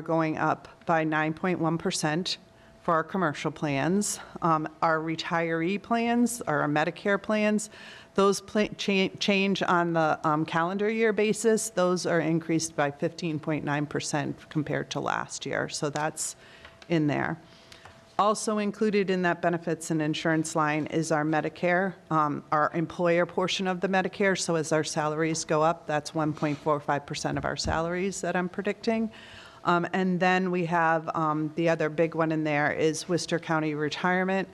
going up by 9.1% for our commercial plans. Our retiree plans, or our Medicare plans, those change on the calendar year basis. Those are increased by 15.9% compared to last year. So that's in there. Also included in that benefits and insurance line is our Medicare, our employer portion of the Medicare. So as our salaries go up, that's 1.45% of our salaries that I'm predicting. And then we have the other big one in there is Worcester County Retirement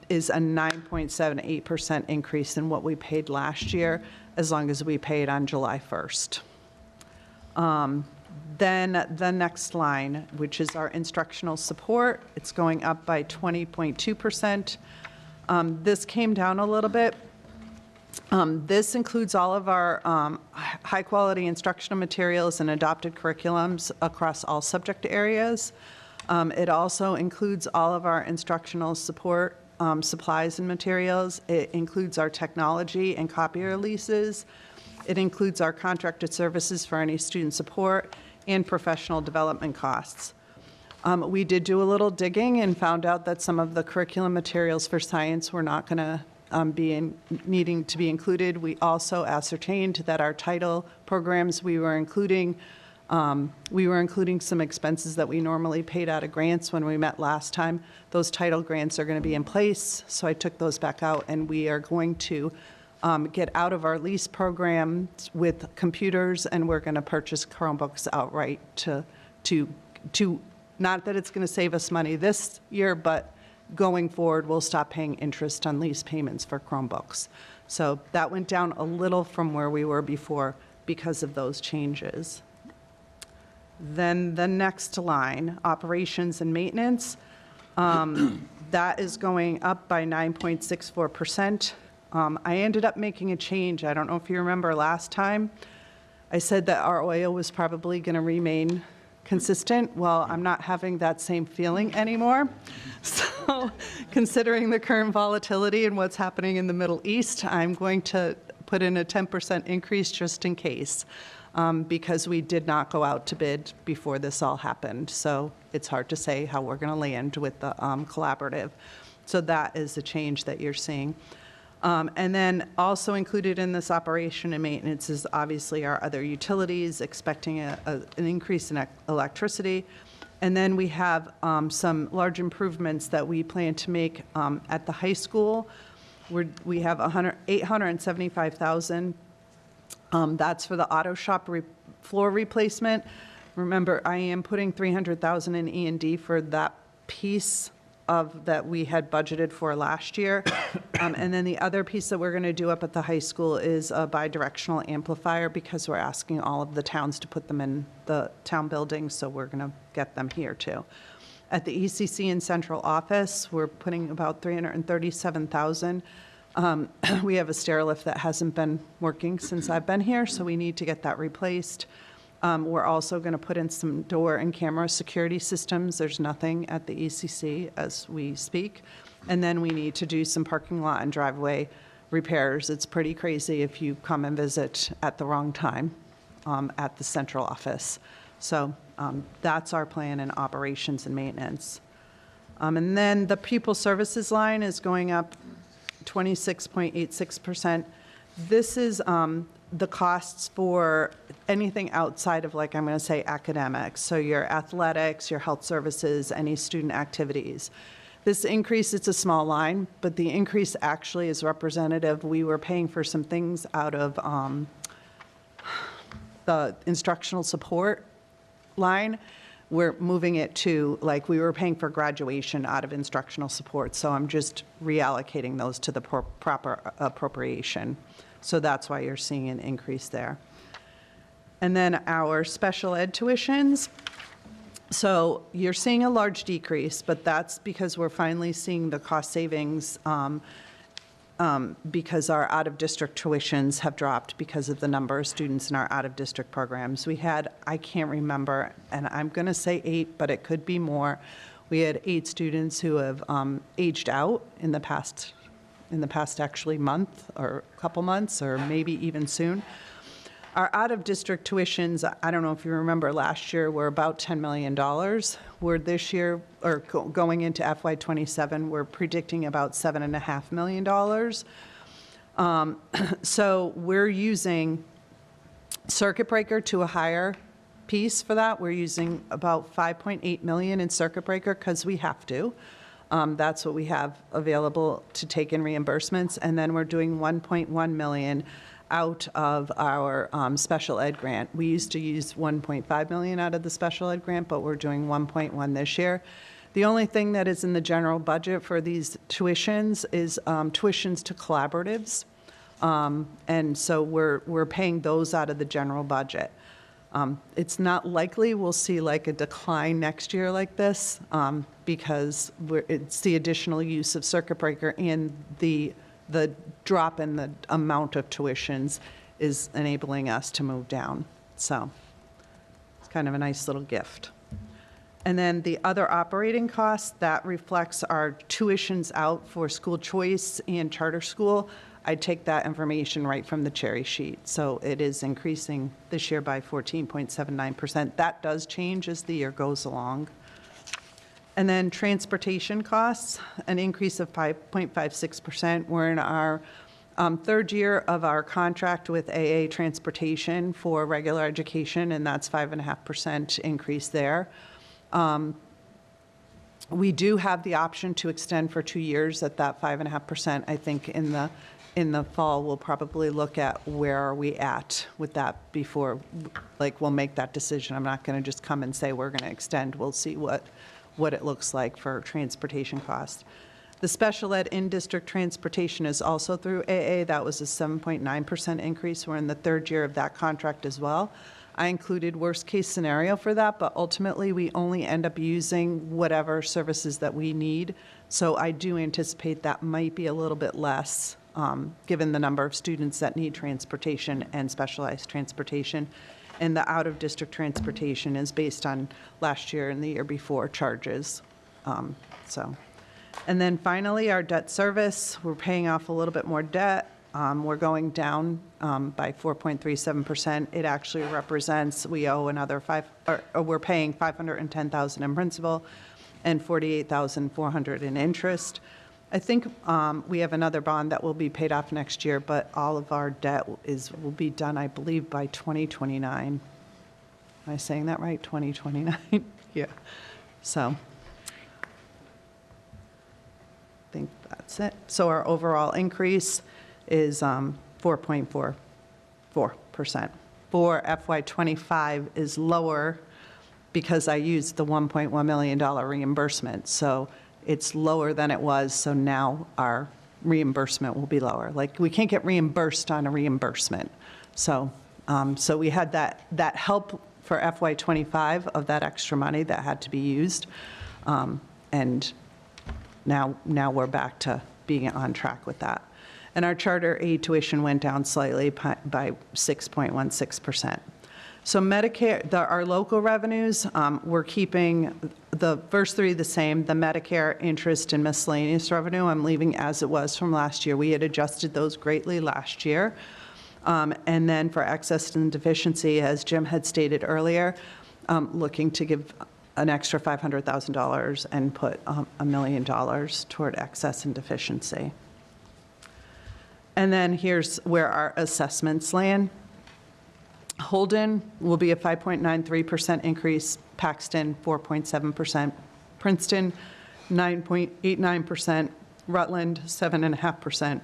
is a 9.78% increase in what we paid last year, as long as we paid on July 1st. Then the next line, which is our instructional support, it's going up by 20.2%. This came down a little bit. This includes all of our high-quality instructional materials and adopted curriculums across all subject areas. It also includes all of our instructional support supplies and materials. It includes our technology and copier leases. It includes our contracted services for any student support and professional development costs. We did do a little digging and found out that some of the curriculum materials for science were not going to needing to be included. We also ascertained that our title programs, we were including some expenses that we normally paid out of grants when we met last time. Those title grants are going to be in place, so I took those back out, and we are going to get out of our lease program with computers, and we're going to purchase Chromebooks outright to not that it's going to save us money this year, but going forward, we'll stop paying interest on lease payments for Chromebooks. So that went down a little from where we were before because of those changes. Then the next line, operations and maintenance, that is going up by 9.64%. I ended up making a change. I don't know if you remember last time. I said that our oil was probably going to remain consistent. Well, I'm not having that same feeling anymore. So considering the current volatility and what's happening in the Middle East, I'm going to put in a 10% increase just in case, because we did not go out to bid before this all happened. So it's hard to say how we're going to land with the collaborative. So that is the change that you're seeing. And then also included in this operation and maintenance is obviously our other utilities, expecting an increase in electricity. And then we have some large improvements that we plan to make at the high school. We have $875,000. That's for the auto shop floor replacement. Remember, I am putting $300,000 in E&D for that piece of that we had budgeted for last year. And then the other piece that we're going to do up at the high school is a bidirectional amplifier, because we're asking all of the towns to put them in the town buildings, so we're going to get them here too. At the ECC and central office, we're putting about $337,000. We have a stair lift that hasn't been working since I've been here, so we need to get that replaced. We're also going to put in some door and camera security systems. There's nothing at the ECC as we speak. And then we need to do some parking lot and driveway repairs. It's pretty crazy if you come and visit at the wrong time at the central office. So that's our plan in operations and maintenance. And then the pupil services line is going up 26.86%. This is the costs for anything outside of, like, I'm going to say academics. So your athletics, your health services, any student activities. This increase, it's a small line, but the increase actually is representative. We were paying for some things out of the instructional support line. We're moving it to, like, we were paying for graduation out of instructional support. So I'm just reallocating those to the proper appropriation. So that's why you're seeing an increase there. And then our special ed tuitions. So you're seeing a large decrease, but that's because we're finally seeing the cost savings because our out-of-district tuitions have dropped because of the number of students in our out-of-district programs. We had, I can't remember, and I'm going to say 8, but it could be more. We had 8 students who have aged out in the past actually month or couple months, or maybe even soon. Our out-of-district tuitions, I don't know if you remember, last year were about $10 million. We're this year, or going into FY27, we're predicting about $7.5 million. So we're using circuit breaker to a higher piece for that. We're using about $5.8 million in circuit breaker because we have to. That's what we have available to take in reimbursements. And then we're doing $1.1 million out of our special ed grant. We used to use $1.5 million out of the special ed grant, but we're doing 1.1 this year. The only thing that is in the general budget for these tuitions is tuitions to collaboratives. And so we're paying those out of the general budget. It's not likely we'll see like a decline next year like this because it's the additional use of circuit breaker, and the drop in the amount of tuitions is enabling us to move down. So it's kind of a nice little gift. And then the other operating costs, that reflects our tuitions out for school choice and charter school. I take that information right from the cherry sheet. So it is increasing this year by 14.79%. That does change as the year goes along. And then transportation costs, an increase of 5.56%. We're in our third year of our contract with AA Transportation for regular education, and that's 5.5% increase there. We do have the option to extend for 2 years at that 5.5%. I think in the fall, we'll probably look at where are we at with that before, like, we'll make that decision. I'm not going to just come and say we're going to extend. We'll see what it looks like for transportation costs. The special ed in-district transportation is also through AA. That was a 7.9% increase. We're in the third year of that contract as well. I included worst-case scenario for that, but ultimately, we only end up using whatever services that we need. So I do anticipate that might be a little bit less, given the number of students that need transportation and specialized transportation. And the out-of-district transportation is based on last year and the year before charges. So, and then finally, our debt service, we're paying off a little bit more debt. We're going down by 4.37%. It actually represents, we owe another we're paying $510,000 in principal and $48,400 in interest. I think we have another bond that will be paid off next year, but all of our debt will be done, I believe, by 2029. Am I saying that right? 2029? Yeah. So I think that's it. So our overall increase is 4.44%. For FY25 is lower because I used the $1.1 million reimbursement. So it's lower than it was, so now our reimbursement will be lower. Like, we can't get reimbursed on a reimbursement. So, so we had that help for FY25 of that extra money that had to be used. And now we're back to being on track with that. And our charter aid tuition went down slightly by 6.16%. So Medicare, our local revenues, we're keeping the first three the same. The Medicare, interest, and miscellaneous revenue, I'm leaving as it was from last year. We had adjusted those greatly last year. And then for excess and deficiency, as Jim had stated earlier, looking to give an extra $500,000 and put $1 million toward excess and deficiency. And then here's where our assessments land. Holden will be a 5.93% increase, Paxton 4.7%, Princeton 9.89%, Rutland 7.5%,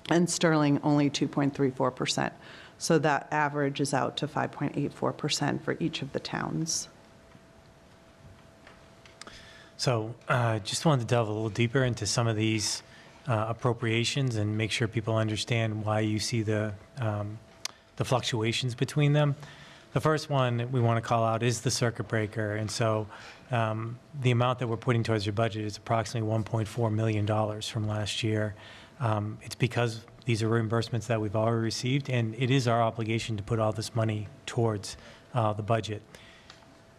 and Sterling only 2.34%. So that average is out to 5.84% for each of the towns. So just wanted to delve a little deeper into some of these appropriations and make sure people understand why you see the fluctuations between them. The first one we want to call out is the circuit breaker. And so the amount that we're putting towards your budget is approximately $1.4 million from last year. It's because these are reimbursements that we've already received, and it is our obligation to put all this money towards the budget.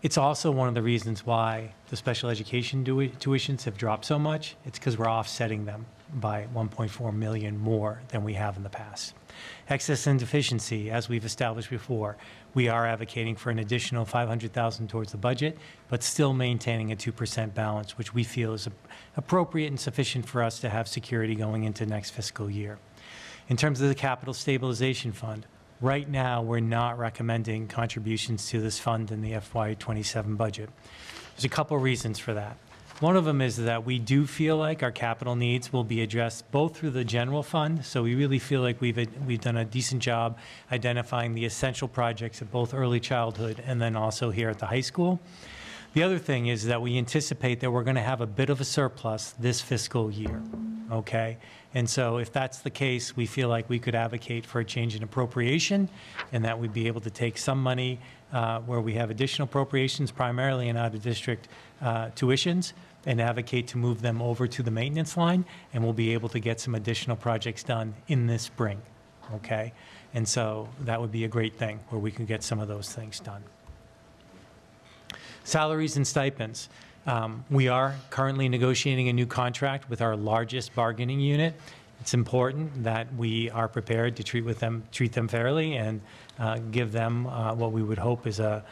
It's also one of the reasons why the special education tuitions have dropped so much. It's because we're offsetting them by 1.4 million more than we have in the past. Excess and deficiency, as we've established before, we are advocating for an additional $500,000 towards the budget, but still maintaining a 2% balance, which we feel is appropriate and sufficient for us to have security going into next fiscal year. In terms of the capital stabilization fund, right now we're not recommending contributions to this fund in the FY27 budget. There's a couple reasons for that. One of them is that we do feel like our capital needs will be addressed both through the general fund, so we really feel like we've done a decent job identifying the essential projects at both early childhood and then also here at the high school. The other thing is that we anticipate that we're going to have a bit of a surplus this fiscal year, okay? And so if that's the case, we feel like we could advocate for a change in appropriation and that we'd be able to take some money where we have additional appropriations, primarily in out-of-district tuitions, and advocate to move them over to the maintenance line, and we'll be able to get some additional projects done in this spring, okay? And so that would be a great thing, where we can get some of those things done. Salaries and stipends. We are currently negotiating a new contract with our largest bargaining unit. It's important that we are prepared to treat them fairly and give them what we would hope is a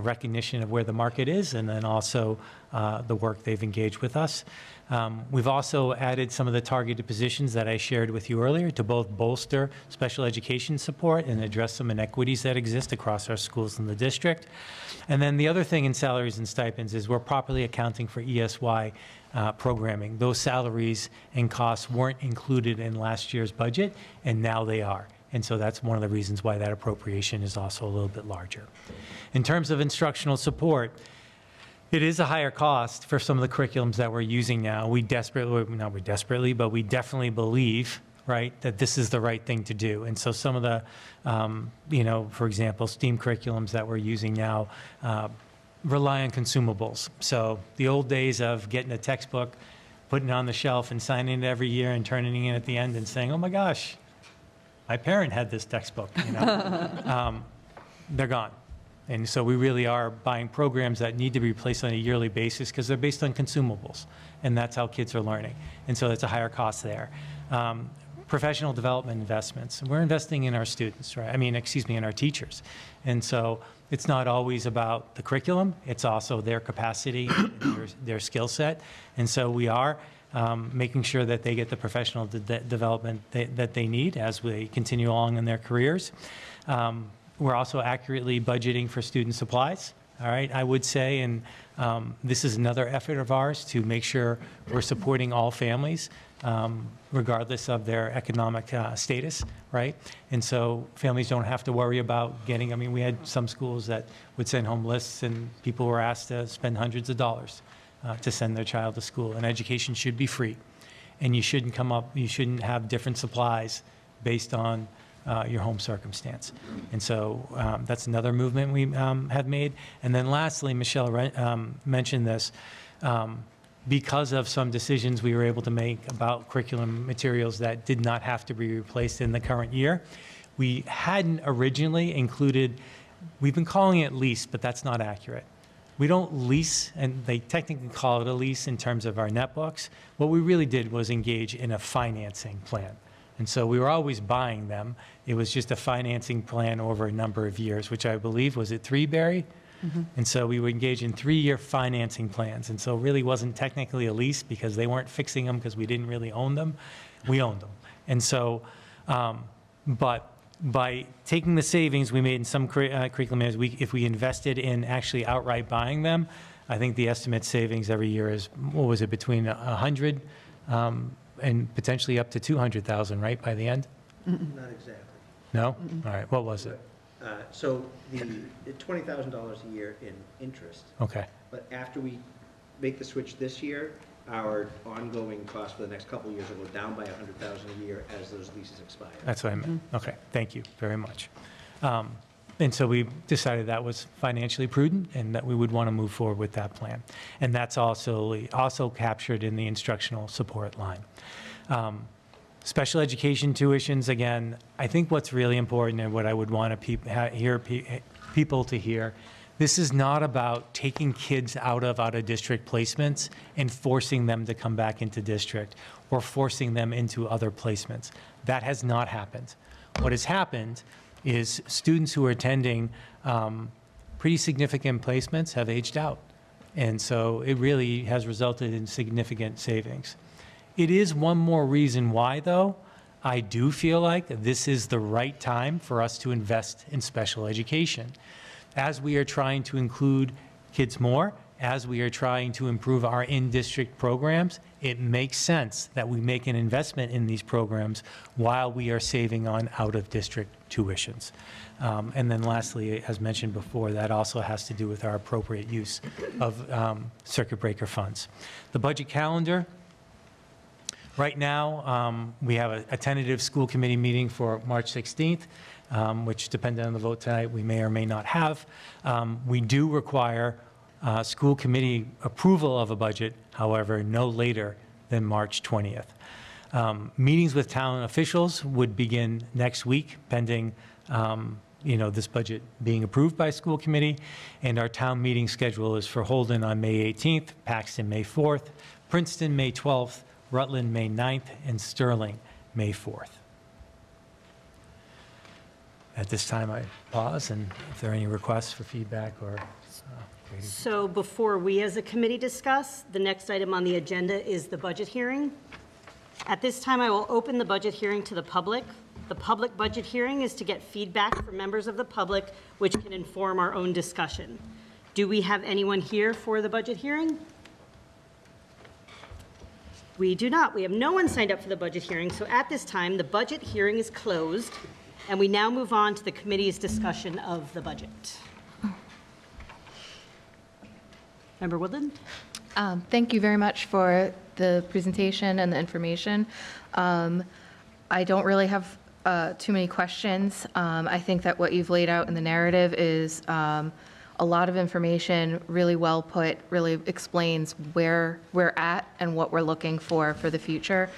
recognition of where the market is, and then also the work they've engaged with us. We've also added some of the targeted positions that I shared with you earlier to both bolster special education support and address some inequities that exist across our schools in the district. And then the other thing in salaries and stipends is we're properly accounting for ESY programming. Those salaries and costs weren't included in last year's budget, and now they are. And so that's one of the reasons why that appropriation is also a little bit larger. In terms of instructional support, it is a higher cost for some of the curriculums that we're using now. We definitely believe, right, that this is the right thing to do. And so some of the, for example, STEAM curriculums that we're using now rely on consumables. So the old days of getting a textbook, putting it on the shelf and signing it every year and turning it in at the end and saying, oh my gosh, my parent had this textbook, they're gone. And so we really are buying programs that need to be replaced on a yearly basis because they're based on consumables, and that's how kids are learning. And so it's a higher cost there. Professional development investments. We're investing in our students, right? I mean, excuse me, in our teachers. And so it's not always about the curriculum, it's also their capacity, their skill set. And so we are making sure that they get the professional development that they need as we continue along in their careers. We're also accurately budgeting for student supplies. All right, I would say, and this is another effort of ours to make sure we're supporting all families, regardless of their economic status, right? And so families don't have to worry about getting, I mean, we had some schools that would send home lists and people were asked to spend hundreds of dollars to send their child to school. And education should be free. And you shouldn't have different supplies based on your home circumstance. And so that's another movement we have made. And then lastly, Michelle mentioned this, because of some decisions we were able to make about curriculum materials that did not have to be replaced in the current year, we hadn't originally included, we've been calling it lease, but that's not accurate. We don't lease, and they technically call it a lease in terms of our netbooks. What we really did was engage in a financing plan. And so we were always buying them. It was just a financing plan over a number of years, which I believe, was it 3, Barry? Mm-hmm. And so we would engage in 3-year financing plans. And so it really wasn't technically a lease because they weren't fixing them because we didn't really own them. We owned them. And so, but by taking the savings we made in some curriculum areas, if we invested in actually outright buying them, I think the estimate savings every year is, what was it, between 100 and potentially up to 200,000, right, by the end? Not exactly. No? All right, what was it? So the $20,000 a year in interest, Okay, but after we make the switch this year, our ongoing cost for the next couple of years will go down by $100,000 a year as those leases expire. that's what I meant. Okay, thank you very much. And so we decided that was financially prudent and that we would want to move forward with that plan. And that's also captured in the instructional support line. Special education tuitions, again, I think what's really important and what I would want to people to hear, this is not about taking kids out of district placements and forcing them to come back into district or forcing them into other placements. That has not happened. What has happened is students who are attending pretty significant placements have aged out. And so it really has resulted in significant savings. It is one more reason why, though, I do feel like this is the right time for us to invest in special education. As we are trying to include kids more, as we are trying to improve our in-district programs, it makes sense that we make an investment in these programs while we are saving on out-of-district tuitions. And then lastly, as mentioned before, that also has to do with our appropriate use of circuit breaker funds. The budget calendar, right now, we have a tentative school committee meeting for March 16th, which, depending on the vote tonight, we may or may not have. We do require school committee approval of a budget, however, no later than March 20th. Meetings with town officials would begin next week, pending this budget being approved by school committee. And our town meeting schedule is for Holden on May 18th, Paxton May 4th, Princeton May 12th, Rutland May 9th, and Sterling May 4th. At this time, I pause, and if there are any requests for feedback or grading. So before we as a committee discuss, the next item on the agenda is the budget hearing. At this time, I will open the budget hearing to the public. The public budget hearing is to get feedback from members of the public, which can inform our own discussion. Do we have anyone here for the budget hearing? We do not. We have no one signed up for the budget hearing, so at this time, the budget hearing is closed, and we now move on to the committee's discussion of the budget. Member Woodland? Thank you very much for the presentation and the information. I don't really have too many questions. I think that what you've laid out in the narrative is a lot of information, really well put, really explains where we're at and what we're looking for the future.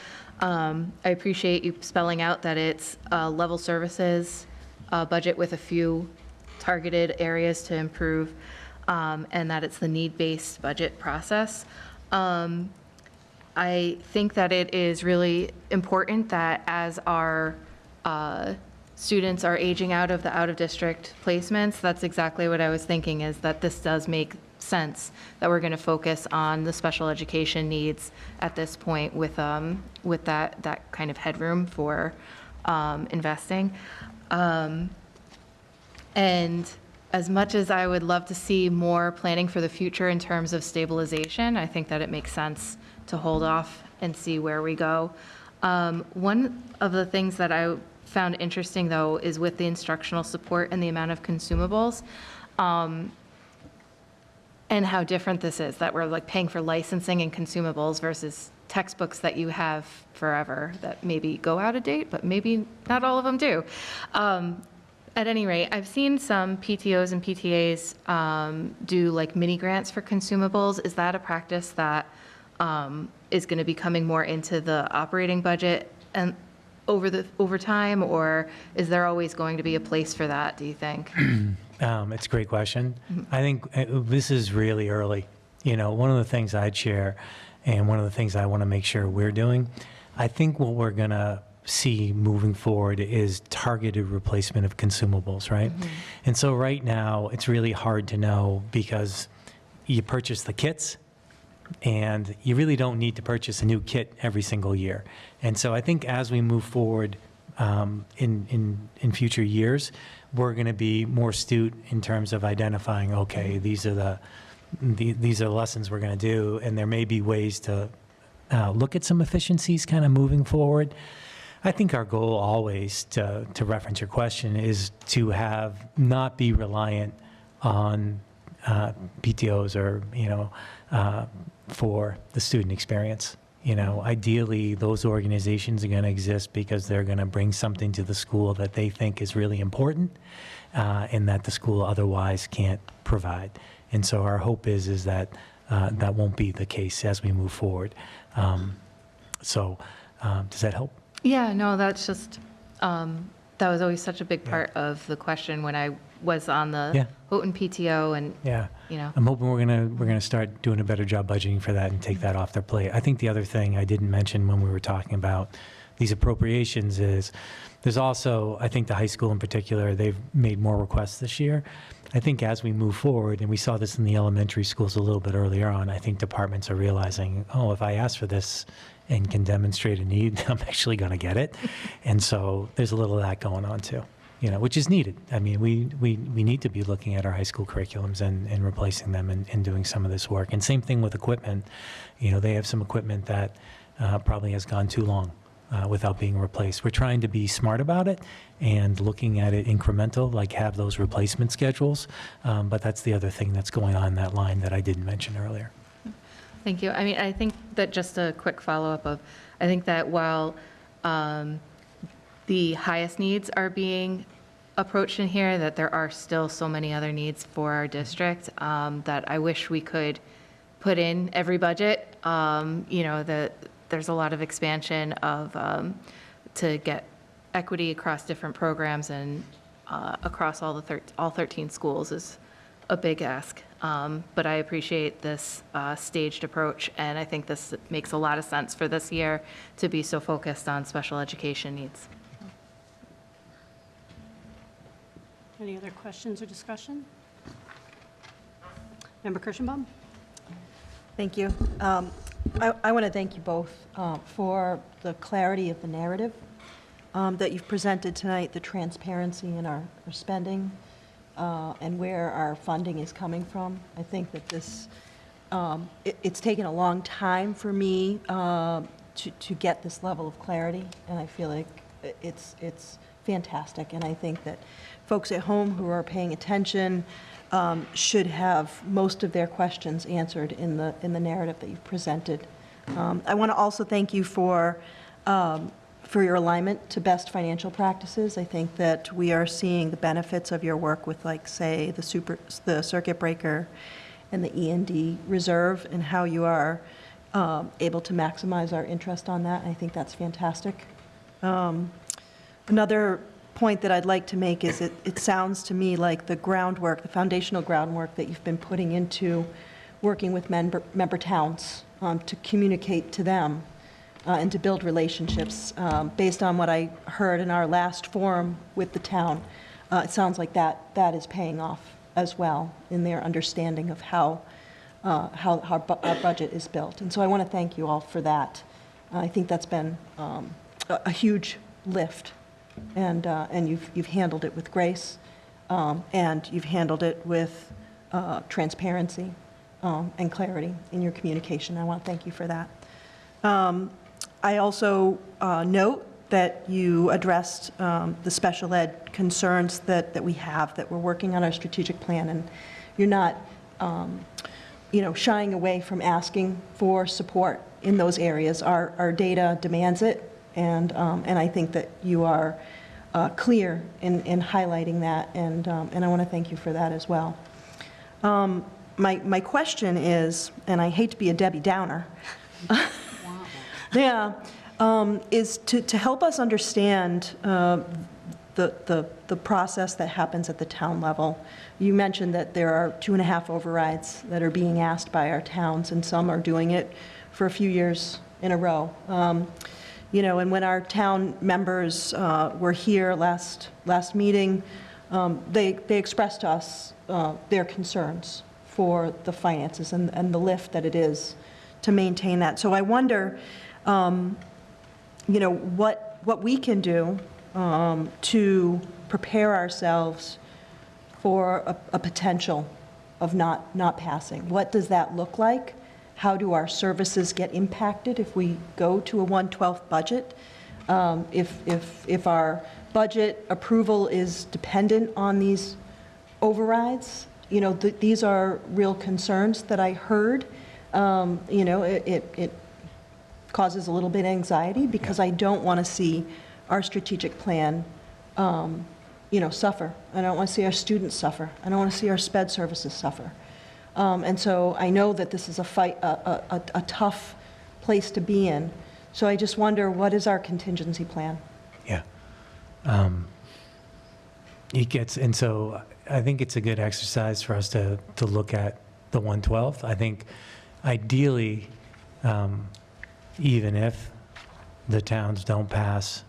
I appreciate you spelling out that it's a level services budget with a few targeted areas to improve, and that it's the need-based budget process. I think that it is really important that as our students are aging out of the out-of-district placements, that's exactly what I was thinking, is that this does make sense, that we're going to focus on the special education needs at this point with that kind of headroom for investing. And as much as I would love to see more planning for the future in terms of stabilization, I think that it makes sense to hold off and see where we go. One of the things that I found interesting, though, is with the instructional support and the amount of consumables, and how different this is, that we're like paying for licensing and consumables versus textbooks that you have forever that maybe go out of date, but maybe not all of them do. At any rate, I've seen some PTOs and PTAs do like mini grants for consumables. Is that a practice that is going to be coming more into the operating budget and over time, or is there always going to be a place for that, do you think? It's a great question. I think this is really early. You know, one of the things I'd share, and one of the things I want to make sure we're doing, I think what we're going to see moving forward is targeted replacement of consumables, right? And so right now, it's really hard to know because you purchase the kits, and you really don't need to purchase a new kit every single year. And so I think as we move forward in future years, we're going to be more astute in terms of identifying, okay, these are the lessons we're going to do, and there may be ways to look at some efficiencies kind of moving forward. I think our goal always, to reference your question, is to have not be reliant on PTOs or, for the student experience. Ideally, those organizations are going to exist because they're going to bring something to the school that they think is really important and that the school otherwise can't provide. And so our hope is that that won't be the case as we move forward. Does that help? Yeah, no, that's just, that was always such a big part of the question when I was on the Houghton PTO, and, I'm hoping we're gonna start doing a better job budgeting for that and take that off their plate. I think the other thing I didn't mention when we were talking about these appropriations is there's also, I think the high school in particular, they've made more requests this year. I think as we move forward, and we saw this in the elementary schools a little bit earlier on, I think departments are realizing, oh, if I ask for this and can demonstrate a need, I'm actually going to get it. And so there's a little of that going on too, which is needed. I mean, we need to be looking at our high school curriculums and replacing them and doing some of this work. And same thing with equipment. They have some equipment that probably has gone too long without being replaced. We're trying to be smart about it and looking at it incremental, like have those replacement schedules. But that's the other thing that's going on in that line that I didn't mention earlier. Thank you. I mean, I think that just a quick follow-up I think that while the highest needs are being approached in here, that there are still so many other needs for our district that I wish we could put in every budget. That there's a lot of expansion to get equity across different programs and across all 13 schools is a big ask. But I appreciate this staged approach, and I think this makes a lot of sense for this year to be so focused on special education needs. Any other questions or discussion? Member Kirschenbaum? Thank you. I want to thank you both for the clarity of the narrative that you've presented tonight, the transparency in our spending, and where our funding is coming from. I think that this, it's taken a long time for me to get this level of clarity, and I feel like it's fantastic. And I think that folks at home who are paying attention should have most of their questions answered in the narrative that you've presented. I want to also thank you for your alignment to best financial practices. I think that we are seeing the benefits of your work with, like, say, the circuit breaker and the E&D reserve, and how you are able to maximize our interest on that. I think that's fantastic. Another point that I'd like to make is it sounds to me like the groundwork, the foundational groundwork that you've been putting into working with member towns to communicate to them and to build relationships. Based on what I heard in our last forum with the town, it sounds like that is paying off as well in their understanding of how our budget is built. And so I want to thank you all for that. I think that's been a huge lift, and you've handled it with grace, and you've handled it with transparency and clarity in your communication. I want to thank you for that. I also note that you addressed the special ed concerns that we have, that we're working on our strategic plan, and you're not, shying away from asking for support in those areas. Our data demands it, and I think that you are clear in highlighting that, and I want to thank you for that as well. My question is, and I hate to be a Debbie Downer, yeah, is to help us understand the process that happens at the town level. You mentioned that there are 2.5 overrides that are being asked by our towns, and some are doing it for a few years in a row. And when our town members were here last meeting, they expressed to us their concerns for the finances and the lift that it is to maintain that. So I wonder, what we can do to prepare ourselves for a potential of not passing. What does that look like? How do our services get impacted if we go to a 1/12 budget? If our budget approval is dependent on these overrides, these are real concerns that I heard. It causes a little bit of anxiety because I don't want to see our strategic plan, suffer. I don't want to see our students suffer. I don't want to see our SPED services suffer. And so I know that this is a tough place to be in. So I just wonder, what is our contingency plan? Yeah. And so I think it's a good exercise for us to look at the 112. I think ideally, even if the towns don't pass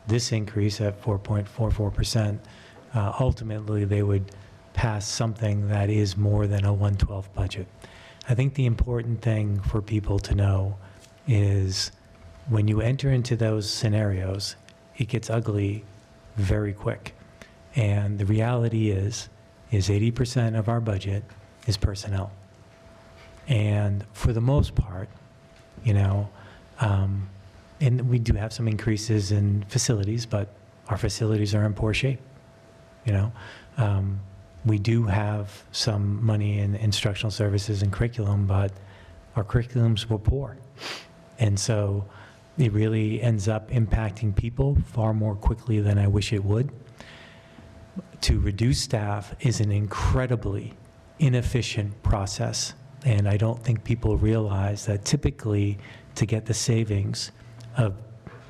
this increase at 4.44%, ultimately they would pass something that is more than a 1/12 budget. I think the important thing for people to know is when you enter into those scenarios, it gets ugly very quick. And the reality is 80% of our budget is personnel. And for the most part, and we do have some increases in facilities, but our facilities are in poor shape. We do have some money in instructional services and curriculum, but our curriculums were poor. And so it really ends up impacting people far more quickly than I wish it would. To reduce staff is an incredibly inefficient process, and I don't think people realize that typically to get the savings of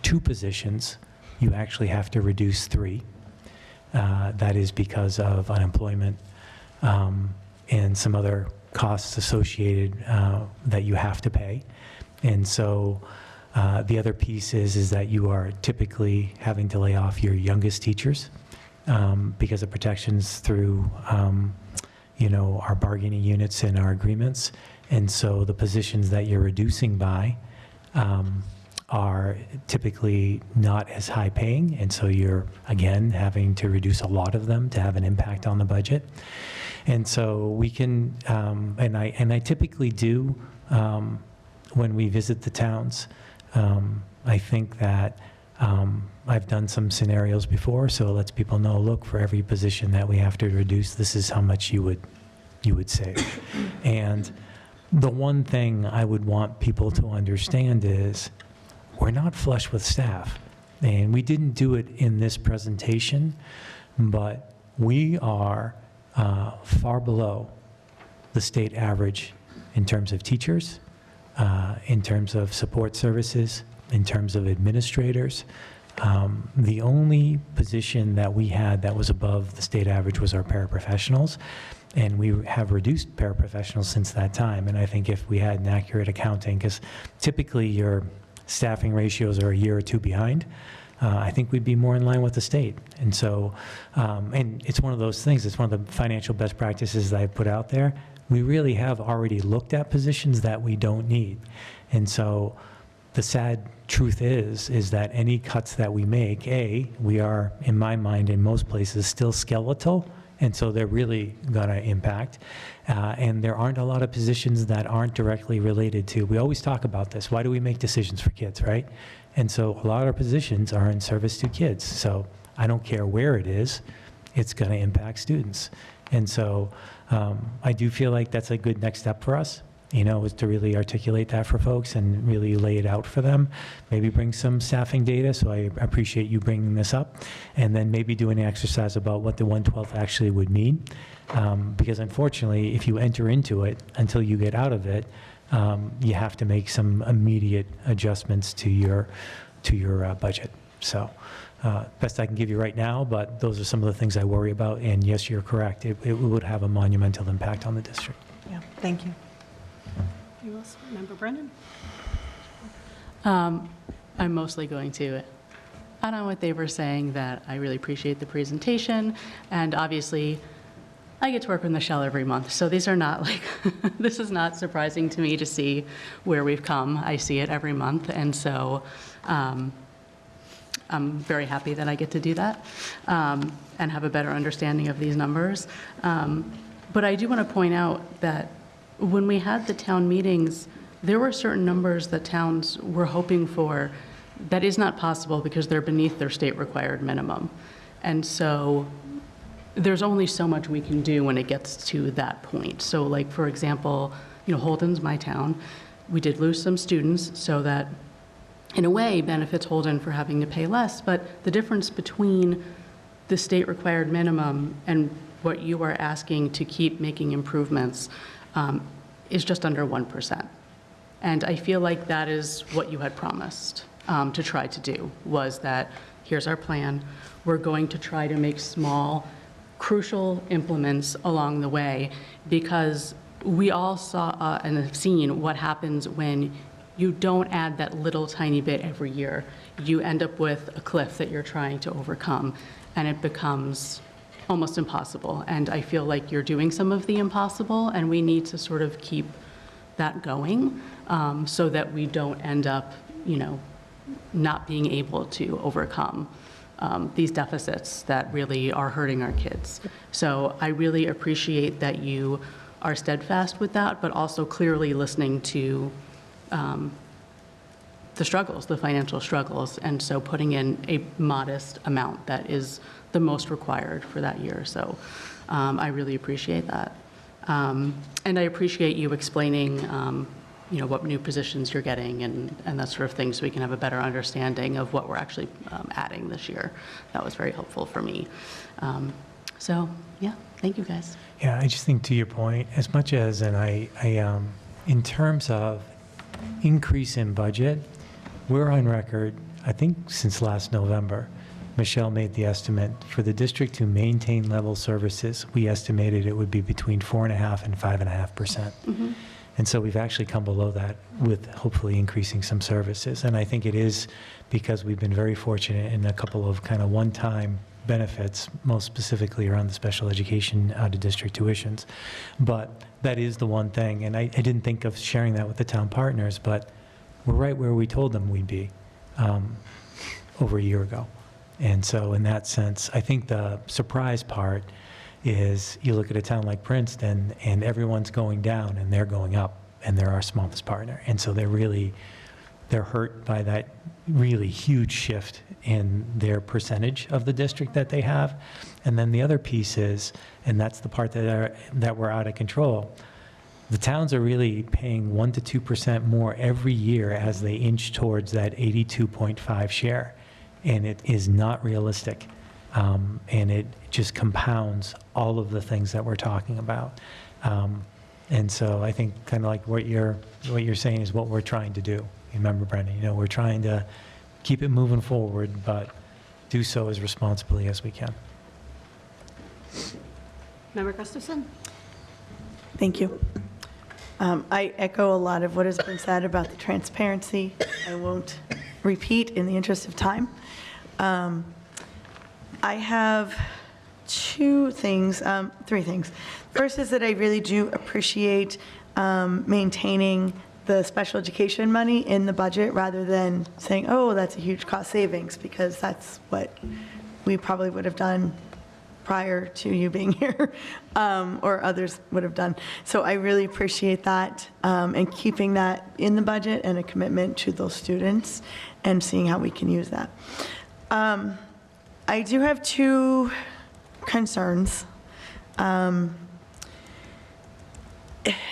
2 positions, you actually have to reduce 3. That is because of unemployment and some other costs associated that you have to pay. And so the other piece is that you are typically having to lay off your youngest teachers because of protections through our bargaining units and our agreements. And so the positions that you're reducing by are typically not as high paying, and so you're, again, having to reduce a lot of them to have an impact on the budget. And so we can, and I typically do, when we visit the towns, I think that I've done some scenarios before, so it lets people know, look, for every position that we have to reduce, this is how much you would save. And the one thing I would want people to understand is we're not flush with staff. And we didn't do it in this presentation, but we are far below the state average in terms of teachers, in terms of support services, in terms of administrators. The only position that we had that was above the state average was our paraprofessionals, and we have reduced paraprofessionals since that time. And I think if we had an accurate accounting, because typically your staffing ratios are a year or two behind, I think we'd be more in line with the state. And so, and it's one of those things, it's one of the financial best practices that I've put out there. We really have already looked at positions that we don't need. And so the sad truth is that any cuts that we make, we are, in my mind, in most places, still skeletal, and so they're really going to impact. And there aren't a lot of positions that aren't directly related to, we always talk about this, why do we make decisions for kids, right? And so a lot of our positions are in service to kids. So I don't care where it is, it's going to impact students. And so I do feel like that's a good next step for us, is to really articulate that for folks and really lay it out for them. Maybe bring some staffing data, so I appreciate you bringing this up. And then maybe do an exercise about what the 1/12 actually would mean. Because unfortunately, if you enter into it until you get out of it, you have to make some immediate adjustments to your budget. So best I can give you right now, but those are some of the things I worry about. And yes, you're correct. It would have a monumental impact on the district. Yeah, thank you. You else? Member Brennan? I'm mostly going to add on what they were saying, that I really appreciate the presentation, and obviously I get to work in the Shell every month, so these are not like, this is not surprising to me to see where we've come. I see it every month, and so I'm very happy that I get to do that and have a better understanding of these numbers. But I do want to point out that when we had the town meetings, there were certain numbers that towns were hoping for that is not possible because they're beneath their state required minimum. And so there's only so much we can do when it gets to that point. So like, for example, Holden's my town. We did lose some students, so that in a way benefits Holden for having to pay less, but the difference between the state required minimum and what you are asking to keep making improvements is just under 1%. And I feel like that is what you had promised to try to do, was that here's our plan. We're going to try to make small, crucial implements along the way, because we all saw and have seen what happens when you don't add that little tiny bit every year. You end up with a cliff that you're trying to overcome, and it becomes almost impossible. And I feel like you're doing some of the impossible, and we need to sort of keep that going so that we don't end up, not being able to overcome these deficits that really are hurting our kids. So I really appreciate that you are steadfast with that, but also clearly listening to the struggles, the financial struggles, and so putting in a modest amount that is the most required for that year. So I really appreciate that. And I appreciate you explaining, what new positions you're getting and that sort of thing, so we can have a better understanding of what we're actually adding this year. That was very helpful for me. So yeah, thank you guys. Yeah, I just think to your point, as much as, and I in terms of increase in budget, we're on record, I think since last November, Michelle made the estimate for the district to maintain level services. We estimated it would be between 4.5% and 5.5%. And so we've actually come below that with hopefully increasing some services. And I think it is because we've been very fortunate in a couple of kind of one-time benefits, most specifically around the special education out-of-district tuitions. But that is the one thing, and I didn't think of sharing that with the town partners, but we're right where we told them we'd be over a year ago. And so in that sense, I think the surprise part is you look at a town like Princeton and everyone's going down and they're going up, and they're our smallest partner. And so they're hurt by that really huge shift in their percentage of the district that they have. And then the other piece is, and that's the part that we're out of control, the towns are really paying 1% to 2% more every year as they inch towards that 82.5 share. And it is not realistic. And it just compounds all of the things that we're talking about. And so I think kind of like what you're saying is what we're trying to do. Remember, Brendan, we're trying to keep it moving forward, but do so as responsibly as we can. Member Gustafson? Thank you. I echo a lot of what has been said about the transparency. I won't repeat in the interest of time. I have three things. First is that I really do appreciate maintaining the special education money in the budget rather than saying, oh, that's a huge cost savings, because that's what we probably would have done prior to you being here, or others would have done. So I really appreciate that, and keeping that in the budget and a commitment to those students and seeing how we can use that. I do have two concerns, and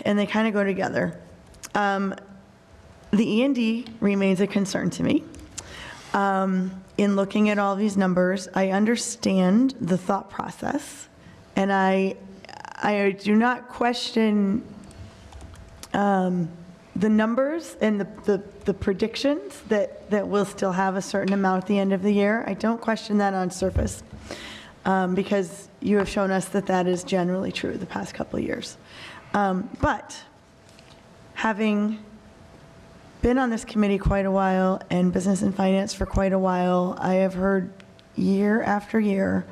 they kind of go together. The E&D remains a concern to me. In looking at all these numbers, I understand the thought process, and I do not question the numbers and the predictions that we'll still have a certain amount at the end of the year. I don't question that on surface, because you have shown us that that is generally true the past couple of years. But having been on this committee quite a while and business and finance for quite a while, I have heard year after year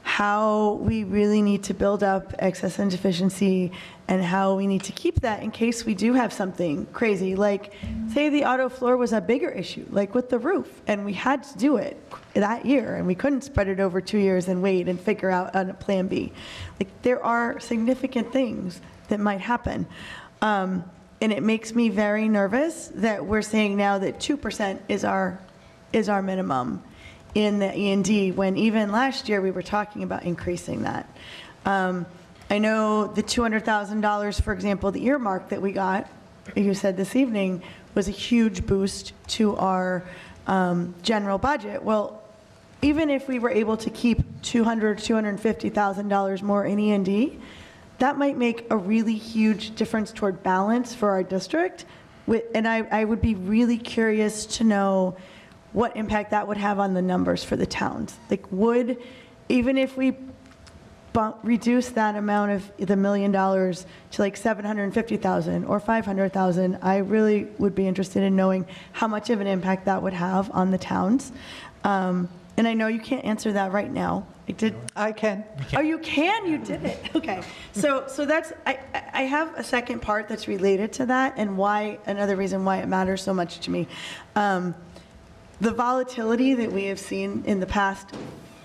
how we really need to build up excess and deficiency, and how we need to keep that in case we do have something crazy. Like, say the auto floor was a bigger issue, like with the roof, and we had to do it that year, and we couldn't spread it over 2 years and wait and figure out a plan B. Like, there are significant things that might happen. And it makes me very nervous that we're saying now that 2% is our minimum in the E&D, when even last year we were talking about increasing that. I know the $200,000, for example, the earmark that we got, you said this evening, was a huge boost to our general budget. Well, even if we were able to keep $250,000 more in E&D, that might make a really huge difference toward balance for our district. And I would be really curious to know what impact that would have on the numbers for the towns. Like, even if we reduce that amount of the $1 million to like $750,000 or $500,000, I really would be interested in knowing how much of an impact that would have on the towns. And I know you can't answer that right now. I can. Oh, you can? You did it. Okay. So that's, I have a second part that's related to that, and another reason why it matters so much to me. The volatility that we have seen in the past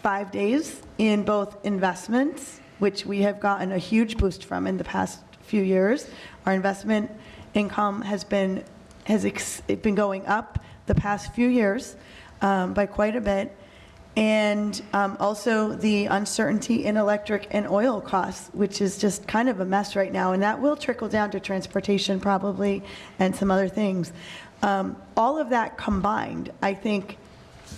5 days in both investments, which we have gotten a huge boost from in the past few years. Our investment income has been going up the past few years by quite a bit. And also the uncertainty in electric and oil costs, which is just kind of a mess right now. And that will trickle down to transportation probably, and some other things. All of that combined, I think,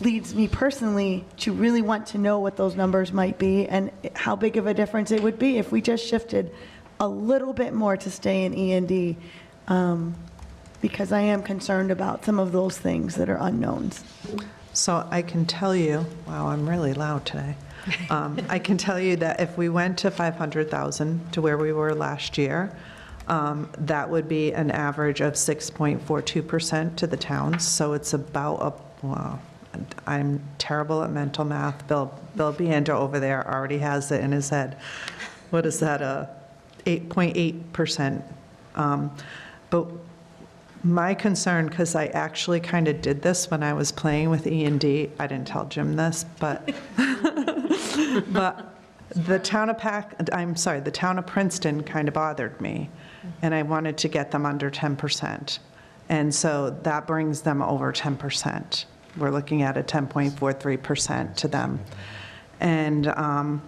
leads me personally to really want to know what those numbers might be and how big of a difference it would be if we just shifted a little bit more to stay in E&D, because I am concerned about some of those things that are unknowns. So I can tell you, wow, I'm really loud today. I can tell you that if we went to 500,000 to where we were last year, that would be an average of 6.42% to the towns. So it's about I'm terrible at mental math. Bill Bianco over there already has it in his head. What is that, 8.8%? But my concern, because I actually kind of did this when I was playing with E&D, I didn't tell Jim this, but the town of Princeton kind of bothered me, and I wanted to get them under 10%. And so that brings them over 10%. We're looking at a 10.43% to them. And,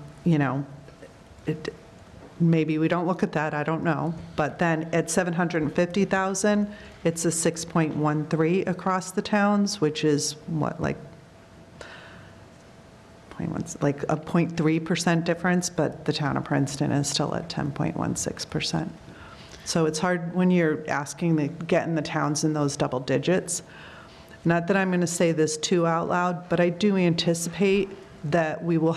maybe we don't look at that, I don't know. But then at 750,000, it's a 6.13 across the towns, which is what, like a 0.3% difference, but the town of Princeton is still at 10.16%. So it's hard when you're getting the towns in those double digits. not that I'm going to say this too out loud, but I do anticipate that we will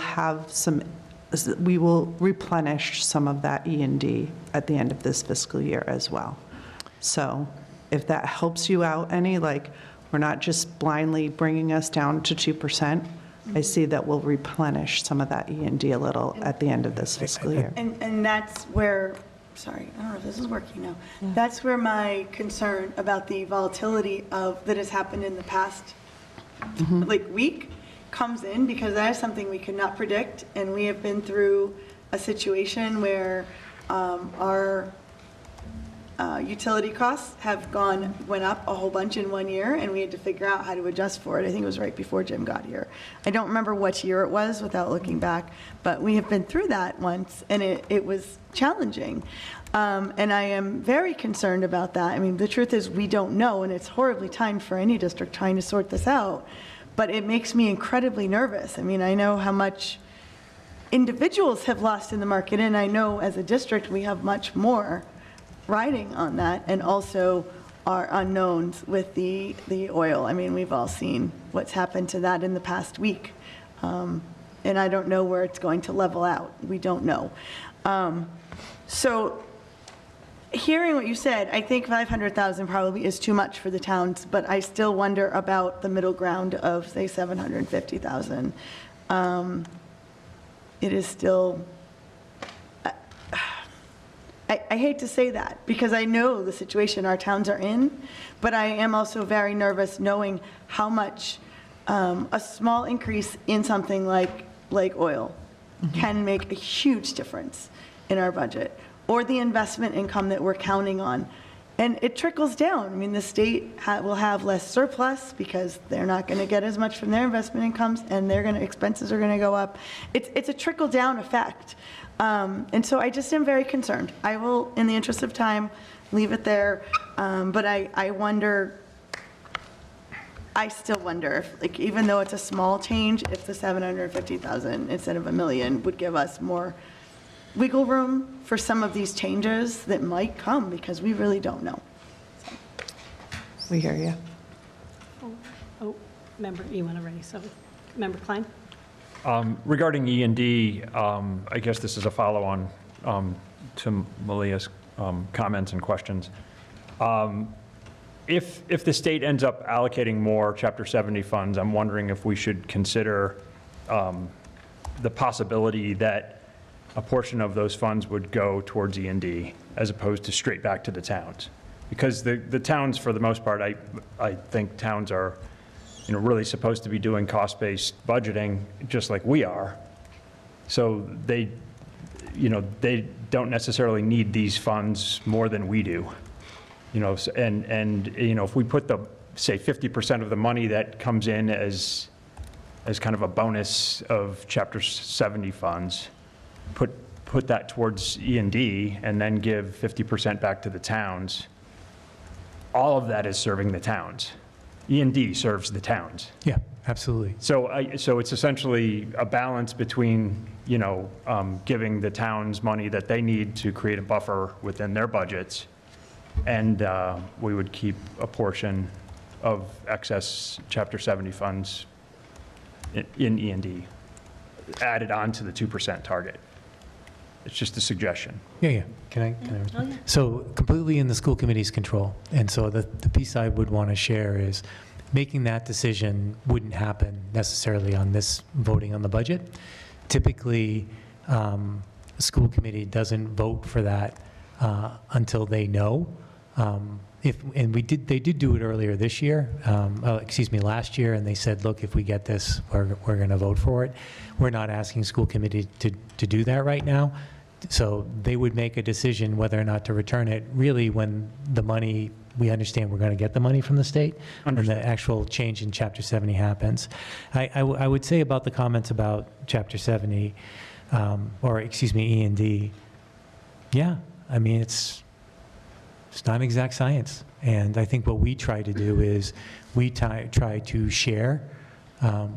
replenish some of that E&D at the end of this fiscal year as well. So if that helps you out any, like, we're not just blindly bringing us down to 2%, I see that we'll replenish some of that E&D a little at the end of this fiscal year. And that's where, sorry, I don't know if this is working now. That's where my concern about the volatility that has happened in the past, like, week comes in, because that is something we could not predict. And we have been through a situation where our utility costs went up a whole bunch in 1 year, and we had to figure out how to adjust for it. I think it was right before Jim got here. I don't remember which year it was without looking back, but we have been through that once, and it was challenging. And I am very concerned about that. I mean, the truth is, we don't know, and it's horribly timed for any district trying to sort this out, but it makes me incredibly nervous. I mean, I know how much individuals have lost in the market, and I know as a district, we have much more riding on that, and also our unknowns with the oil. I mean, we've all seen what's happened to that in the past week. And I don't know where it's going to level out. We don't know. So hearing what you said, I think 500,000 probably is too much for the towns, but I still wonder about the middle ground of, say, 750,000. It is still, I hate to say that, because I know the situation our towns are in, but I am also very nervous knowing how much a small increase in something like oil can make a huge difference in our budget, or the investment income that we're counting on. And it trickles down. I mean, the state will have less surplus because they're not going to get as much from their investment incomes, and expenses are going to go up. It's a trickle-down effect. And so I just am very concerned. I will, in the interest of time, leave it there. But I wonder, I still wonder if, like, even though it's a small change, if the 750,000 instead of $1 million would give us more wiggle room for some of these changes that might come, because we really don't know. We hear you. Oh, member, you want to raise something? Member Klein? Regarding E&D, I guess this is a follow-on to Malia's comments and questions. If the state ends up allocating more Chapter 70 funds, I'm wondering if we should consider the possibility that a portion of those funds would go towards E&D as opposed to straight back to the towns. Because the towns, for the most part, I think towns are really supposed to be doing cost-based budgeting just like we are. So they don't necessarily need these funds more than we do. If we put say 50% of the money that comes in as kind of a bonus of Chapter 70 funds, put that towards E&D, and then give 50% back to the towns, all of that is serving the towns. E&D serves the towns. Yeah, absolutely. So it's essentially a balance between, giving the towns money that they need to create a buffer within their budgets, and we would keep a portion of excess Chapter 70 funds in E&D, added on to the 2% target. It's just a suggestion. Yeah. Can I respond? Yeah. So completely in the school committee's control. And so the piece I would want to share is making that decision wouldn't happen necessarily on this voting on the budget. Typically, the school committee doesn't vote for that until they know. They did do it earlier this year, last year, and they said, look, if we get this, we're going to vote for it. We're not asking school committee to do that right now. So they would make a decision whether or not to return it really when the money, we understand we're going to get the money from the state, and the actual change in Chapter 70 happens. I would say about the comments about Chapter 70, E&D, yeah, I mean, it's not exact science. And I think what we try to do is we try to share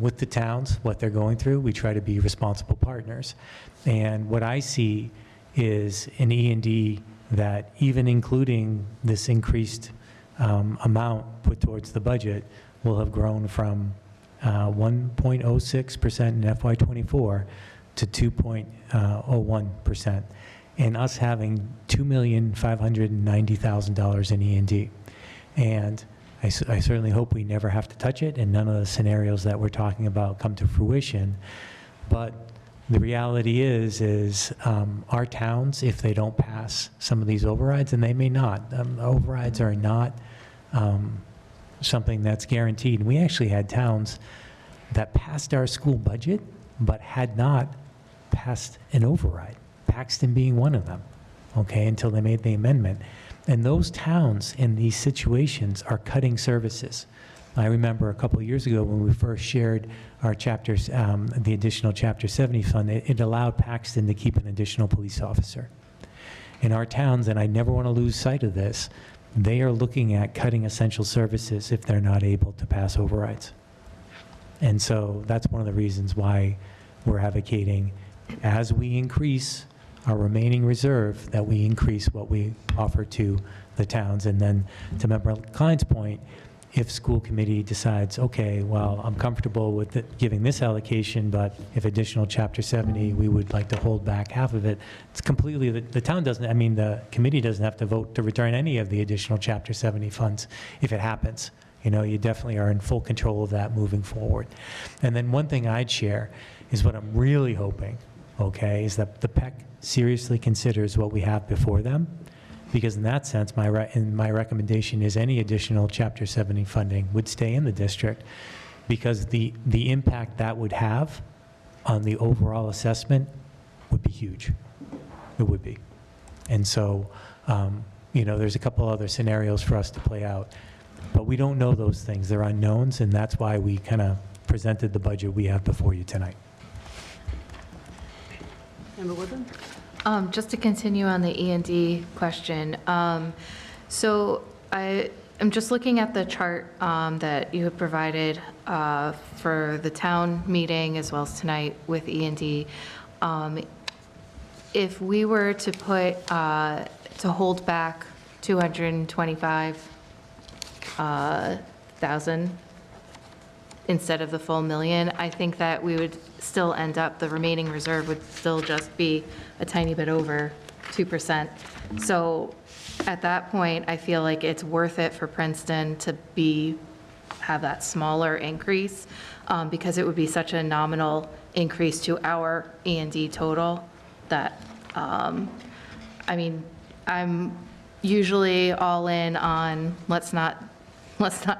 with the towns what they're going through. We try to be responsible partners. And what I see is an E&D that, even including this increased amount put towards the budget, will have grown from 1.06% in FY24 to 2.01%, and us having $2,590,000 in E&D. And I certainly hope we never have to touch it, and none of the scenarios that we're talking about come to fruition. But the reality is our towns, if they don't pass some of these overrides, and they may not, overrides are not something that's guaranteed. We actually had towns that passed our school budget, but had not passed an override, Paxton being one of them, okay, until they made the amendment. And those towns in these situations are cutting services. I remember a couple of years ago when we first shared our chapters, the additional Chapter 70 fund, it allowed Paxton to keep an additional police officer. In our towns, and I never want to lose sight of this, they are looking at cutting essential services if they're not able to pass overrides. And so that's one of the reasons why we're advocating, as we increase our remaining reserve, that we increase what we offer to the towns. And then to Member Klein's point, if school committee decides, okay, well, I'm comfortable with giving this allocation, but if additional Chapter 70, we would like to hold back half of it, it's completely, the town doesn't, I mean, the committee doesn't have to vote to return any of the additional Chapter 70 funds if it happens. You know, you definitely are in full control of that moving forward. And then one thing I'd share is what I'm really hoping, okay, is that the PEC seriously considers what we have before them. Because in that sense, my recommendation is any additional Chapter 70 funding would stay in the district, because the impact that would have on the overall assessment would be huge. It would be. And so, you know, there's a couple other scenarios for us to play out, but we don't know those things. They're unknowns, and that's why we kind of presented the budget we have before you tonight. Member Woodland? Just to continue on the E&D question, so I am just looking at the chart that you have provided for the town meeting as well as tonight with E&D. If we were to put, to hold back 225,000 instead of the full million, I think that we would still end up, the remaining reserve would still just be a tiny bit over 2%. So at that point, I feel like it's worth it for Princeton to have that smaller increase, because it would be such a nominal increase to our E&D total that, I mean, I'm usually all in on let's not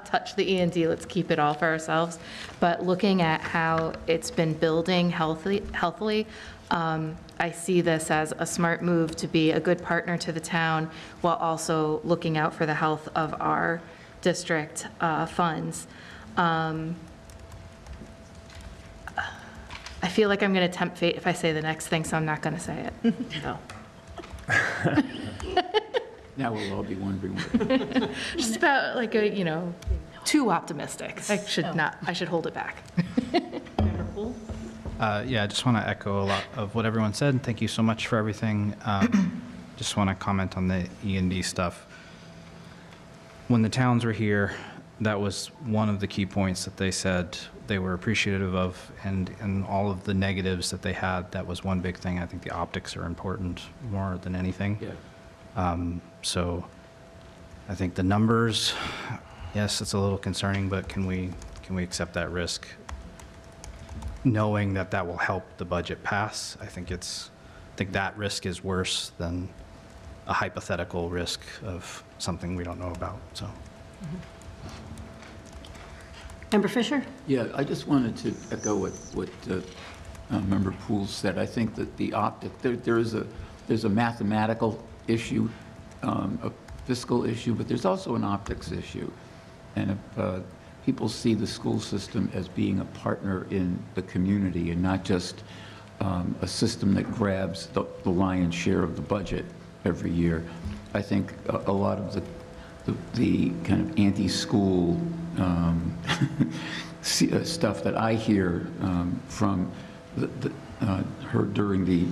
touch the E&D, let's keep it all for ourselves. But looking at how it's been building healthily, I see this as a smart move to be a good partner to the town while also looking out for the health of our district funds. I feel like I'm going to tempt fate if I say the next thing, so I'm not going to say it. So. Now we'll all be wondering. Just about like a, you know, too optimistic. I should hold it back. Member Poole? Yeah, I just want to echo a lot of what everyone said. Thank you so much for everything. Just want to comment on the E&D stuff. When the towns were here, that was one of the key points that they said they were appreciative of, and all of the negatives that they had, that was one big thing. I think the optics are important more than anything. Yeah. So I think the numbers, yes, it's a little concerning, but can we accept that risk, knowing that that will help the budget pass? I think that risk is worse than a hypothetical risk of something we don't know about. So. Member Fisher? Yeah, I just wanted to echo what Member Poole said. I think that the optic, there's a mathematical issue, a fiscal issue, but there's also an optics issue. And if people see the school system as being a partner in the community and not just a system that grabs the lion's share of the budget every year, I think a lot of the kind of anti-school stuff that I hear from her during the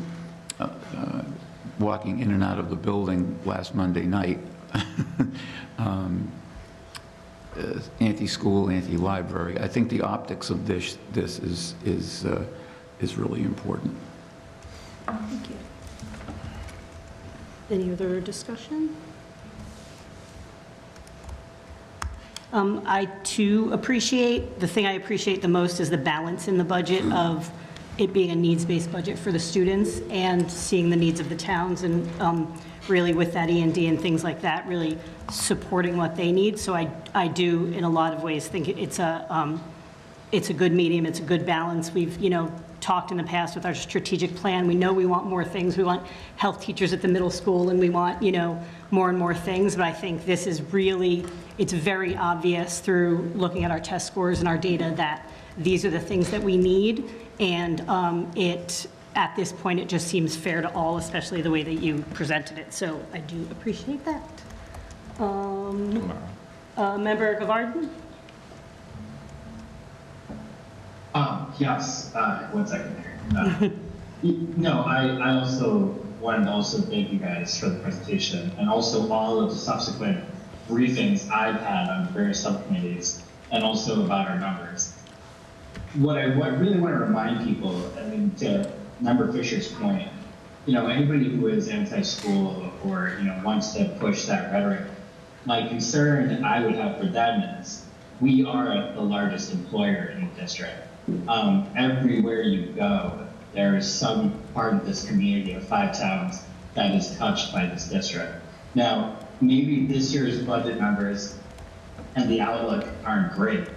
walking in and out of the building last Monday night anti-school, anti-library. I think the optics of this is really important. Thank you. Any other discussion? I too appreciate, the thing I appreciate the most is the balance in the budget of it being a needs-based budget for the students and seeing the needs of the towns and really with that E&D and things like that, really supporting what they need. So I do, in a lot of ways, think it's a good medium, it's a good balance. We've, talked in the past with our strategic plan. We know we want more things. We want health teachers at the middle school, and we want, more and more things. But I think this is really, it's very obvious through looking at our test scores and our data that these are the things that we need. And at this point, it just seems fair to all, especially the way that you presented it. So I do appreciate that. Member Gavarden? Yes, 1 second there. No, I also wanted to also thank you guys for the presentation and also all of the subsequent briefings I've had on various subcommittees and also about our numbers. What I really want to remind people, to Member Fisher's point, anybody who is anti-school or, wants to push that rhetoric, my concern I would have for them is we are the largest employer in the district. Everywhere you go, there is some part of this community of 5 towns that is touched by this district. Now, maybe this year's budget numbers and the outlook aren't great,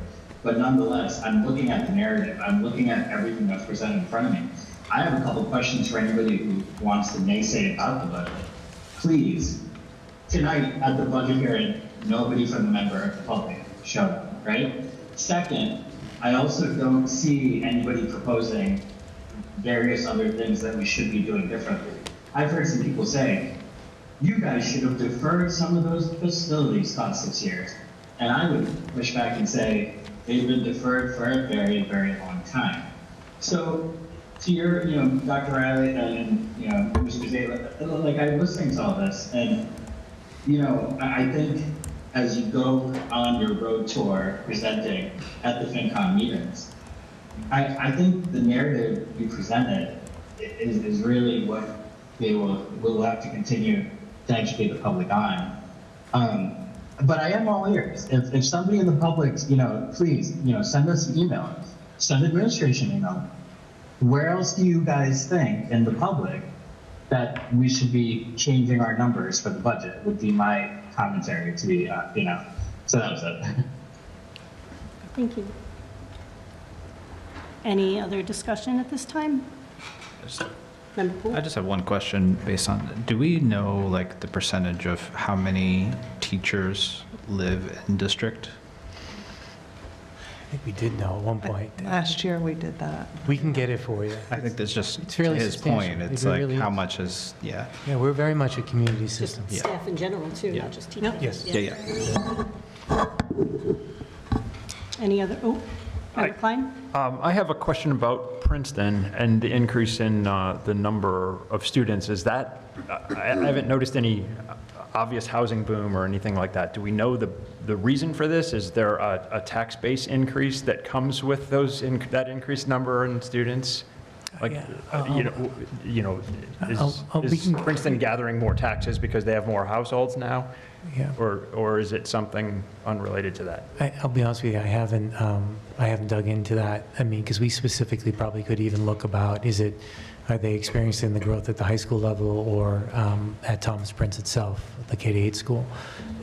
but nonetheless, I'm looking at the narrative. I'm looking at everything that's presented in front of me. I have a couple questions for anybody who wants to naysay about the budget. Please, tonight at the budget hearing, nobody from the member of the public showed up, right? Second, I also don't see anybody proposing various other things that we should be doing differently. I've heard some people say, you guys should have deferred some of those facilities costs 6 years. And I would push back and say, they've been deferred for a very, very long time. So to your, Dr. Riley and, Mr. Zayla, like I'm listening to all this and, I think as you go on your road tour presenting at the FinCom meetings, I think the narrative you presented is really what they will have to continue to educate the public on. But I am all ears. If somebody in the public, please, send us an email, send administration email. Where else do you guys think in the public that we should be changing our numbers for the budget would be my commentary to be, so that was it. Thank you. Any other discussion at this time? Member Poole? I just have one question based on, do we know like the percentage of how many teachers live in district? I think we did know at one point. Last year, we did that. We can get it for you. I think that's just It's to fairly his substantial. point. It's It like really how is. much is, yeah. Yeah, we're very much a community Just system. staff in general too, not just teachers. Yes. Yeah. Any other, Member Klein? I have a question about Princeton and the increase in the number of students. Is that, I haven't noticed any obvious housing boom or anything like that. Do we know the reason for this? Is there a tax base increase that comes with that increased number in students? Like, is Princeton gathering more taxes because they have more households now? Yeah. Or is it something unrelated to that? I'll be honest with you, I haven't dug into that. Because we specifically probably could even look about, are they experiencing the growth at the high school level or at Thomas Prince itself, the K-8 school?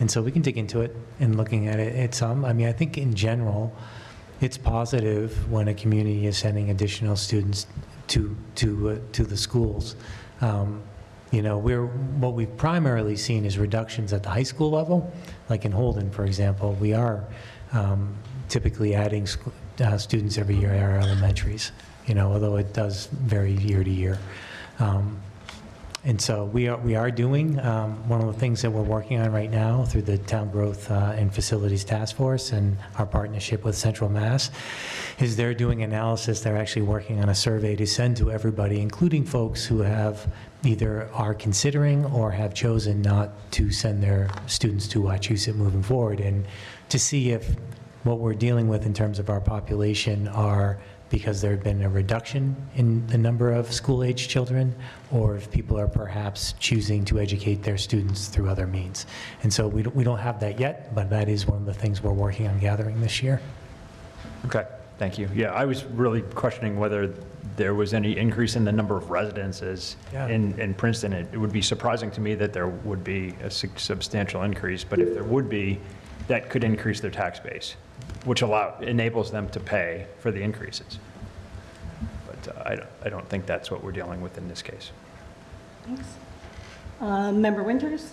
And so we can dig into it and looking at it. I think in general, it's positive when a community is sending additional students to the schools. What we've primarily seen is reductions at the high school level. Like in Holden, for example, we are typically adding students every year at our elementaries, although it does vary year to year. And so we are doing, one of the things that we're working on right now through the Town Growth and Facilities Task Force and our partnership with Central Mass, is they're doing analysis. They're actually working on a survey to send to everybody, including folks who have either are considering or have chosen not to send their students to Wachusett moving forward, and to see if what we're dealing with in terms of our population are because there had been a reduction in the number of school-age children, or if people are perhaps choosing to educate their students through other means. And so we don't have that yet, but that is one of the things we're working on gathering this year. Okay, thank you. Yeah, I was really questioning whether there was any increase in the number of residences in Princeton. It would be surprising to me that there would be a substantial increase, but if there would be, that could increase their tax base, which enables them to pay for the increases. But I don't think that's what we're dealing with in this case. Thanks. Member Winters?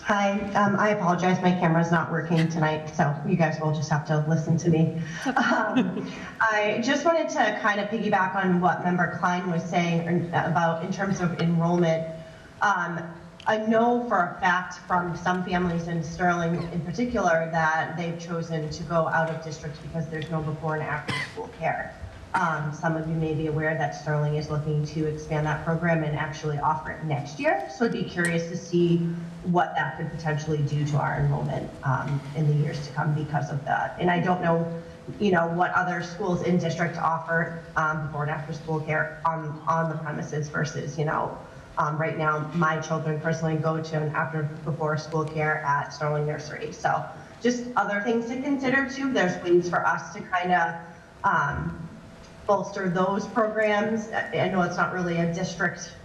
Hi, I apologize, my camera's not working tonight, so you guys will just have to listen to me. I just wanted to kind of piggyback on what Member Klein was saying about in terms of enrollment. I know for a fact from some families in Sterling in particular that they've chosen to go out of district because there's no before and after school care. Some of you may be aware that Sterling is looking to expand that program and actually offer it next year. So I'd be curious to see what that could potentially do to our enrollment in the years to come because of that. And I don't know, what other schools in district offer before and after school care on the premises versus, right now, my children personally go to an before school care at Sterling Nursery. So just other things to consider too. There's ways for us to kind of bolster those programs. I know it's not really a district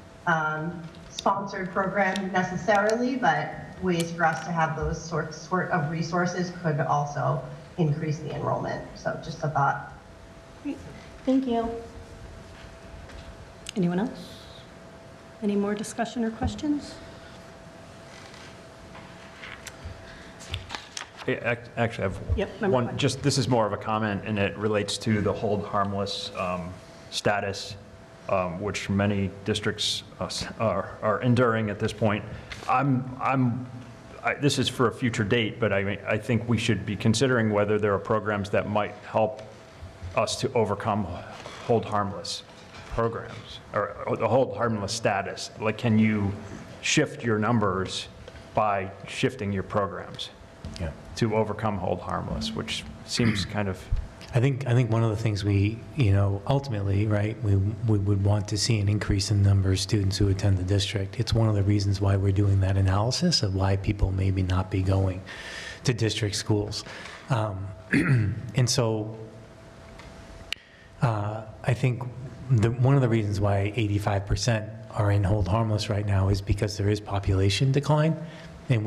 sponsored program necessarily, but ways for us to have those sort of resources could also increase the enrollment. So just a thought. Great. Thank you. Anyone else? Any more discussion or questions? Actually, I have Yep, one, this is more of a comment, and it relates to the hold harmless status, which many districts are enduring at this point. This is for a future date, but I think we should be considering whether there are programs that might help us to overcome hold harmless programs, or the hold harmless status. Like, can you shift your numbers by shifting your programs to overcome hold harmless, which seems kind of... I think one of the things we, ultimately, right, we would want to see an increase in the number of students who attend the district. It's one of the reasons why we're doing that analysis of why people maybe not be going to district schools. And so I think one of the reasons why 85% are in hold harmless right now is because there is population decline. And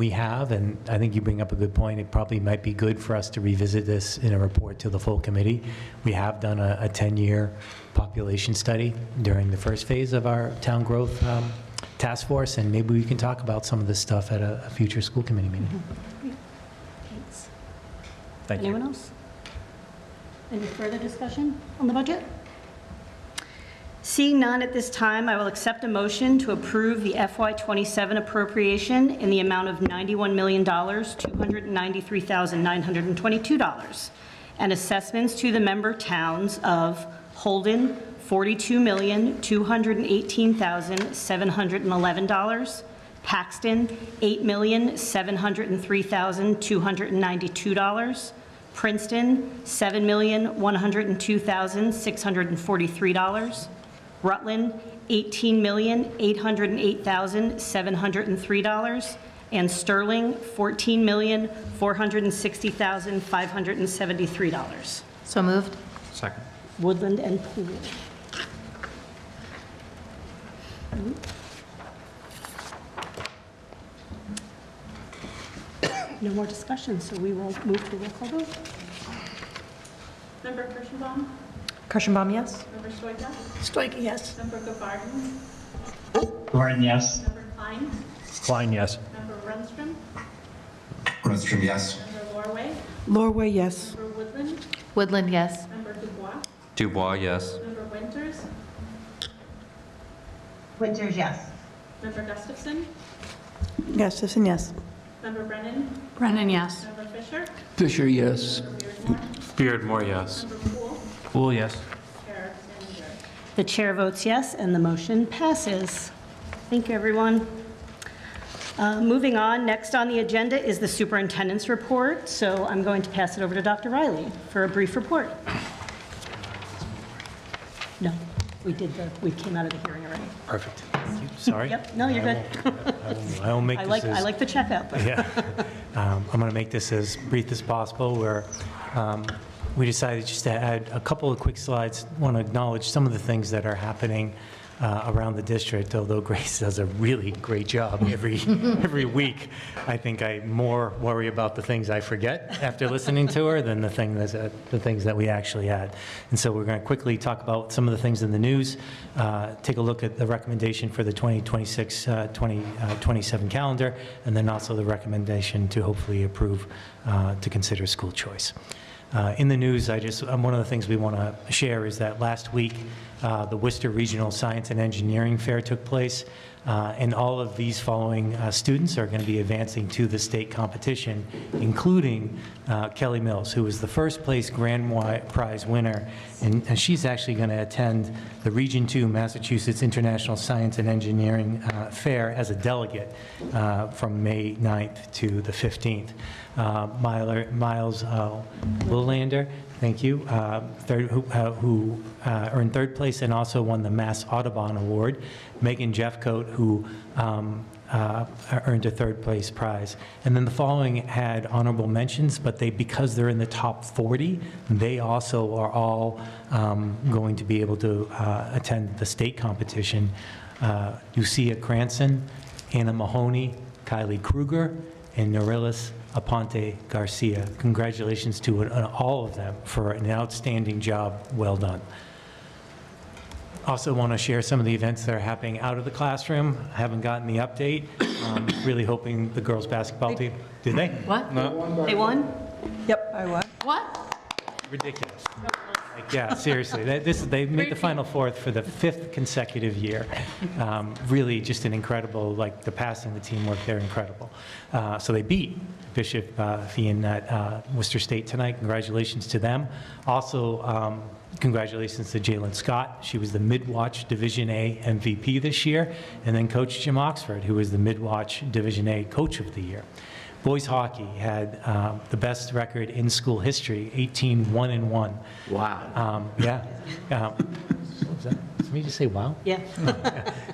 I think you bring up a good point, it probably might be good for us to revisit this in a report to the full committee. We have done a 10-year population study during the first phase of our town growth task force, and maybe we can talk about some of this stuff at a future school committee meeting. Thanks. Thank you. Anyone else? Any further discussion on the budget? Seeing none at this time, I will accept a motion to approve the FY27 appropriation in the amount of $91,293,922 and assessments to the member towns of Holden, $42,218,711, Paxton, $8,703,292, Princeton, $7,102,643, Rutland, $18,808,703, and Sterling, $14,460,573. So moved. Second. Woodland and Poole. No more discussion, so we will move to a roll call vote. Member Kirschenbaum? Kirschenbaum, yes? Member Stoika? Stoika, yes. Member Gavarden? Gordon, yes. Member Klein? Klein, yes. Member Rundstrom? Rundstrom, yes. Member Lorway? Lorway, yes. Member Woodland? Woodland, yes. Member Dubois? Dubois, yes. Member Winters? Winters, yes. Member Gustafson? Gustafson, yes. Member Brennan? Brennan, yes. Member Fisher? Fisher, yes. Beardmore, yes. Member Poole? Pool, yes. Chair Alexander Garrett. The chair votes yes, and the motion passes. Thank you, everyone. Moving on, next on the agenda is the superintendent's report, so I'm going to pass it over to Dr. Riley for a brief report. No, we came out of the hearing already. Perfect. Thank you. Sorry. Yep, no, you're good. I will make I this like the checkout, but. Yeah. I'm going to make this as brief as possible, where we decided just to add a couple of quick slides. I want to acknowledge some of the things that are happening around the district, although Grace does a really great job every week. I think I more worry about the things I forget after listening to her than the things that we actually had. And so we're going to quickly talk about some of the things in the news, take a look at the recommendation for the 2026-2027 calendar, and then also the recommendation to hopefully approve to consider school choice. In the news, one of the things we want to share is that last week, the Worcester Regional Science and Engineering Fair took place, and all of these following students are going to be advancing to the state competition, including Kelly Mills, who was the first place grand prize winner, and she's actually going to attend the Region 2 Massachusetts International Science and Engineering Fair as a delegate from May 9th to the 15th. Miles Lillander, thank you, who earned third place and also won the Mass Audubon Award. Megan Jeffcoat, who earned a third place prize. And then the following had honorable mentions, but because they're in the top 40, they also are all going to be able to attend the state competition. Lucia Cranston, Anna Mahoney, Kylie Kruger, and Norelis Aponte Garcia. Congratulations to all of them for an outstanding job. Well done. Also want to share some of the events that are happening out of the classroom. I haven't gotten the update. Really hoping the girls' basketball team, did they? What? No. They won? Yep, I won. What? Ridiculous. Yeah, seriously. They made the Final Four for the 5th consecutive year. Really just an incredible, the passing, the teamwork, they're incredible. So they beat Bishop Fian at Worcester State tonight. Congratulations to them. Also, congratulations to Jalen Scott. She was the Mid-Watch Division A MVP this year. And then Coach Jim Oxford, who was the Mid-Watch Division A Coach of the Year. Boys hockey had the best record in school history, 18-1-1. Wow. Yeah. What was that? Did me just say wow? Yeah.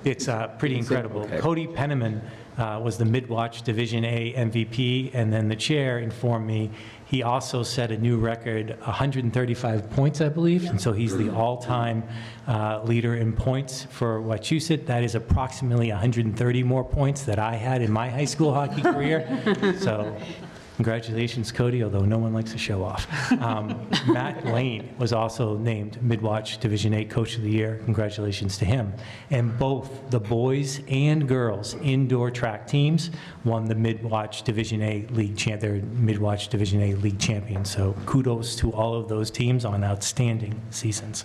It's pretty incredible. Okay. Cody Penniman was the Mid-Watch Division A MVP, and then the chair informed me he also set a new record, 135 points, I believe, and so he's the all-time leader in points for Wachusett. That is approximately 130 more points that I had in my high school hockey career. So congratulations, Cody, although no one likes to show off. Matt Lane was also named Mid-Watch Division A Coach of the Year. Congratulations to him. And both the boys and girls indoor track teams won the Mid-Watch Division A League they're Mid-Watch Division A League champions. So kudos to all of those teams on outstanding seasons.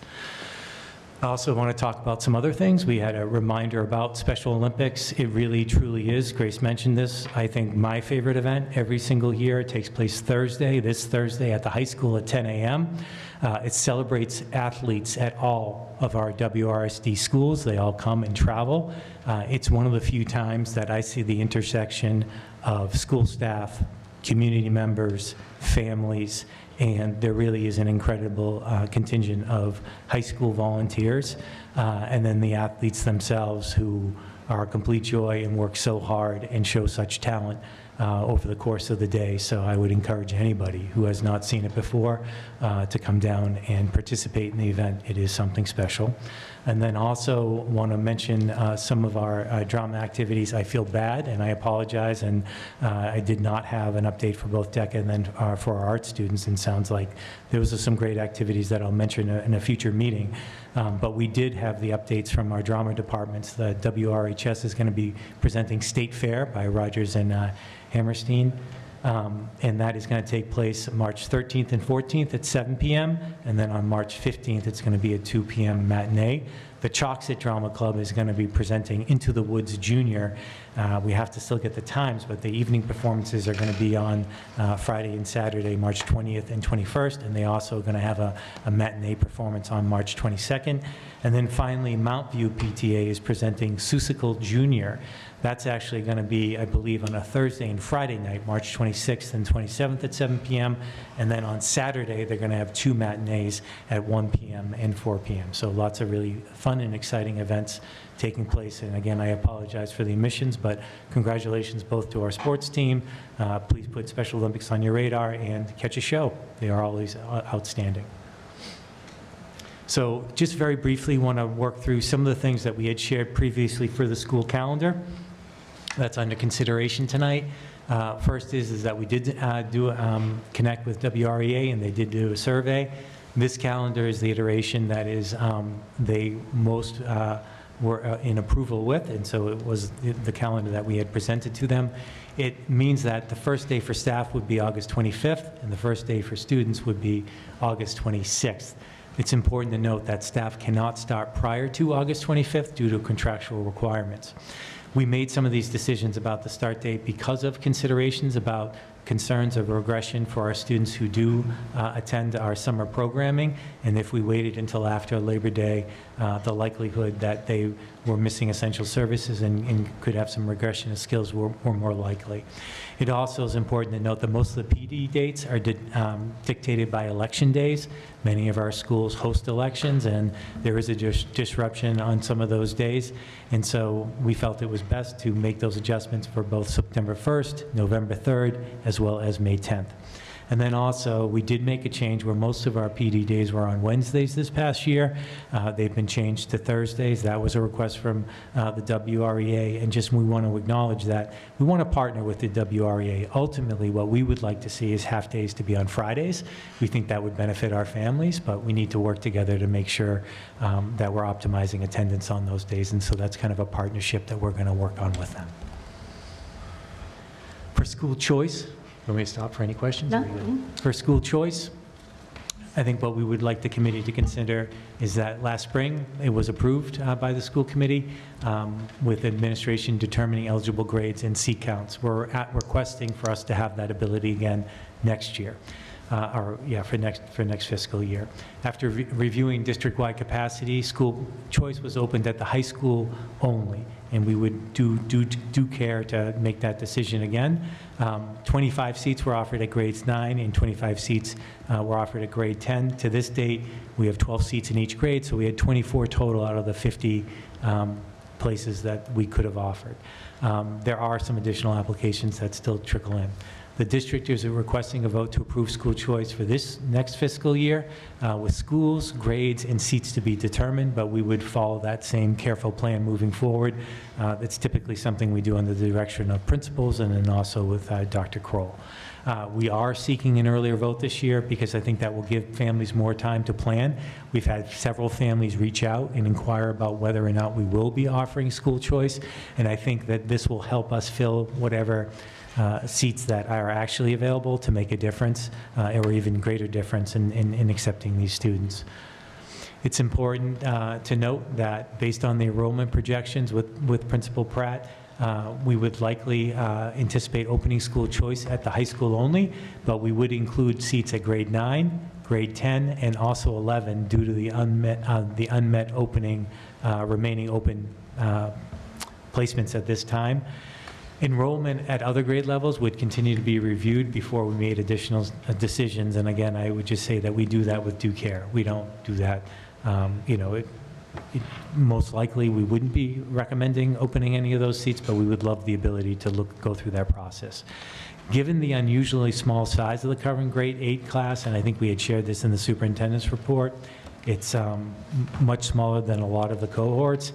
I also want to talk about some other things. We had a reminder about Special Olympics. It really, truly is. Grace mentioned this. I think my favorite event every single year. It takes place this Thursday at the high school at 10 a.m. It celebrates athletes at all of our WRSD schools. They all come and travel. It's one of the few times that I see the intersection of school staff, community members, families, and there really is an incredible contingent of high school volunteers, and then the athletes themselves who are a complete joy and work so hard and show such talent over the course of the day. So I would encourage anybody who has not seen it before to come down and participate in the event. It is something special. And then also want to mention some of our drama activities. I feel bad and I apologize, and I did not have an update for both DECA and then for our art students, and sounds like those are some great activities that I'll mention in a future meeting. But we did have the updates from our drama departments. The WRHS is going to be presenting State Fair by Rogers and Hammerstein. And that is going to take place March 13th and 14th at 7 p.m. And then on March 15th, it's going to be a 2 p.m. matinee. The Wachusett Drama Club is going to be presenting Into the Woods Junior. We have to still get the times, but the evening performances are going to be on Friday and Saturday, March 20th and 21st, and they also are going to have a matinee performance on March 22nd. And then finally, Mount View PTA is presenting Seussical Junior. That's actually going to be, I believe, on a Thursday and Friday night, March 26th and 27th at 7 p.m. And then on Saturday, they're going to have 2 matinees at 1 p.m. and 4 p.m. So lots of really fun and exciting events taking place. And again, I apologize for the omissions, but congratulations both to our sports team. Please put Special Olympics on your radar and catch a show. They are always outstanding. So just very briefly, want to work through some of the things that we had shared previously for the school calendar. That's under consideration tonight. First is that we did connect with WREA, and they did do a survey. This calendar is the iteration that is they most were in approval with, and so it was the calendar that we had presented to them. It means that the first day for staff would be August 25th, and the first day for students would be August 26th. It's important to note that staff cannot start prior to August 25th due to contractual requirements. We made some of these decisions about the start date because of considerations about concerns of regression for our students who do attend our summer programming, and if we waited until after Labor Day, the likelihood that they were missing essential services and could have some regression of skills were more likely. It also is important to note that most of the PD dates are dictated by election days. Many of our schools host elections, and there is a disruption on some of those days, and so we felt it was best to make those adjustments for both September 1st, November 3rd, as well as May 10th. And then also, we did make a change where most of our PD days were on Wednesdays this past year. They've been changed to Thursdays. That was a request from the WREA, and just we want to acknowledge that we want to partner with the WREA. Ultimately, what we would like to see is half days to be on Fridays. We think that would benefit our families, but we need to work together to make sure that we're optimizing attendance on those days, and so that's kind of a partnership that we're going to work on with them. For school choice, want me to stop for any questions? No. For school choice, I think what we would like the committee to consider is that last spring, it was approved by the school committee with administration determining eligible grades and seat counts. We're requesting for us to have that ability again next year. For next fiscal year. After reviewing district-wide capacity, school choice was opened at the high school only, and we would do care to make that decision again. 25 seats were offered at grades 9, and 25 seats were offered at grade 10. To this date, we have 12 seats in each grade, so we had 24 total out of the 50 places that we could have offered. There are some additional applications that still trickle in. The district is requesting a vote to approve school choice for this next fiscal year with schools, grades, and seats to be determined, but we would follow that same careful plan moving forward. It's typically something we do under the direction of principals and then also with Dr. Kroll. We are seeking an earlier vote this year because I think that will give families more time to plan. We've had several families reach out and inquire about whether or not we will be offering school choice, and I think that this will help us fill whatever seats that are actually available to make a difference or even greater difference in accepting these students. It's important to note that based on the enrollment projections with Principal Pratt, we would likely anticipate opening school choice at the high school only, but we would include seats at grade 9, grade 10, and also 11 due to the unmet opening, remaining open placements at this time. Enrollment at other grade levels would continue to be reviewed before we made additional decisions, and again, I would just say that we do that with due care. We don't do that, most likely we wouldn't be recommending opening any of those seats, but we would love the ability to go through that process. Given the unusually small size of the current grade 8 class, and I think we had shared this in the superintendent's report, it's much smaller than a lot of the cohorts.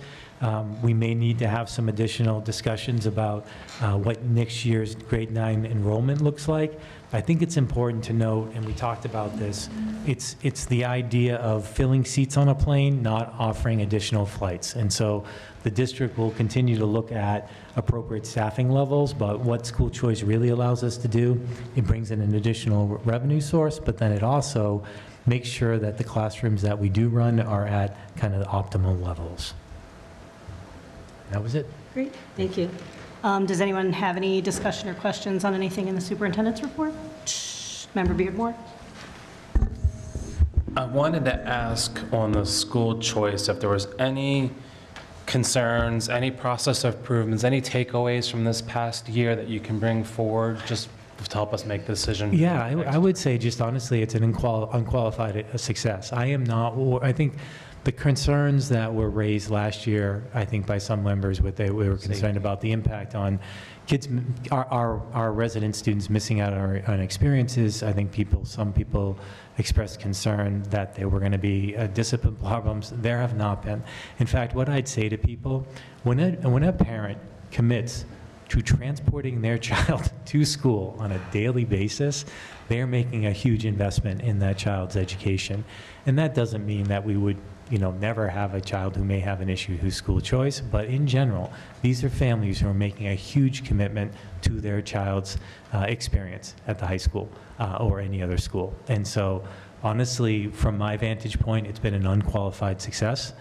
We may need to have some additional discussions about what next year's grade 9 enrollment looks like. I think it's important to note, and we talked about this, it's the idea of filling seats on a plane, not offering additional flights. And so the district will continue to look at appropriate staffing levels, but what school choice really allows us to do, it brings in an additional revenue source, but then it also make sure that the classrooms that we do run are at kind of the optimal levels. That was it. Great, thank you. Does anyone have any discussion or questions on anything in the superintendent's report? Member Beardmore? I wanted to ask on the school choice if there was any concerns, any process improvements, any takeaways from this past year that you can bring forward just to help us make the decision? Yeah, I would say just honestly, it's an unqualified success. I think the concerns that were raised last year, I think by some members, they were concerned about the impact on kids, our resident students missing out on experiences. I think some people expressed concern that there were going to be discipline problems. There have not been. In fact, what I'd say to people, when a parent commits to transporting their child to school on a daily basis, they're making a huge investment in that child's education. And that doesn't mean that we would never have a child who may have an issue who's school choice, but in general, these are families who are making a huge commitment to their child's experience at the high school or any other school. And so, honestly, from my vantage point, it's been an unqualified success.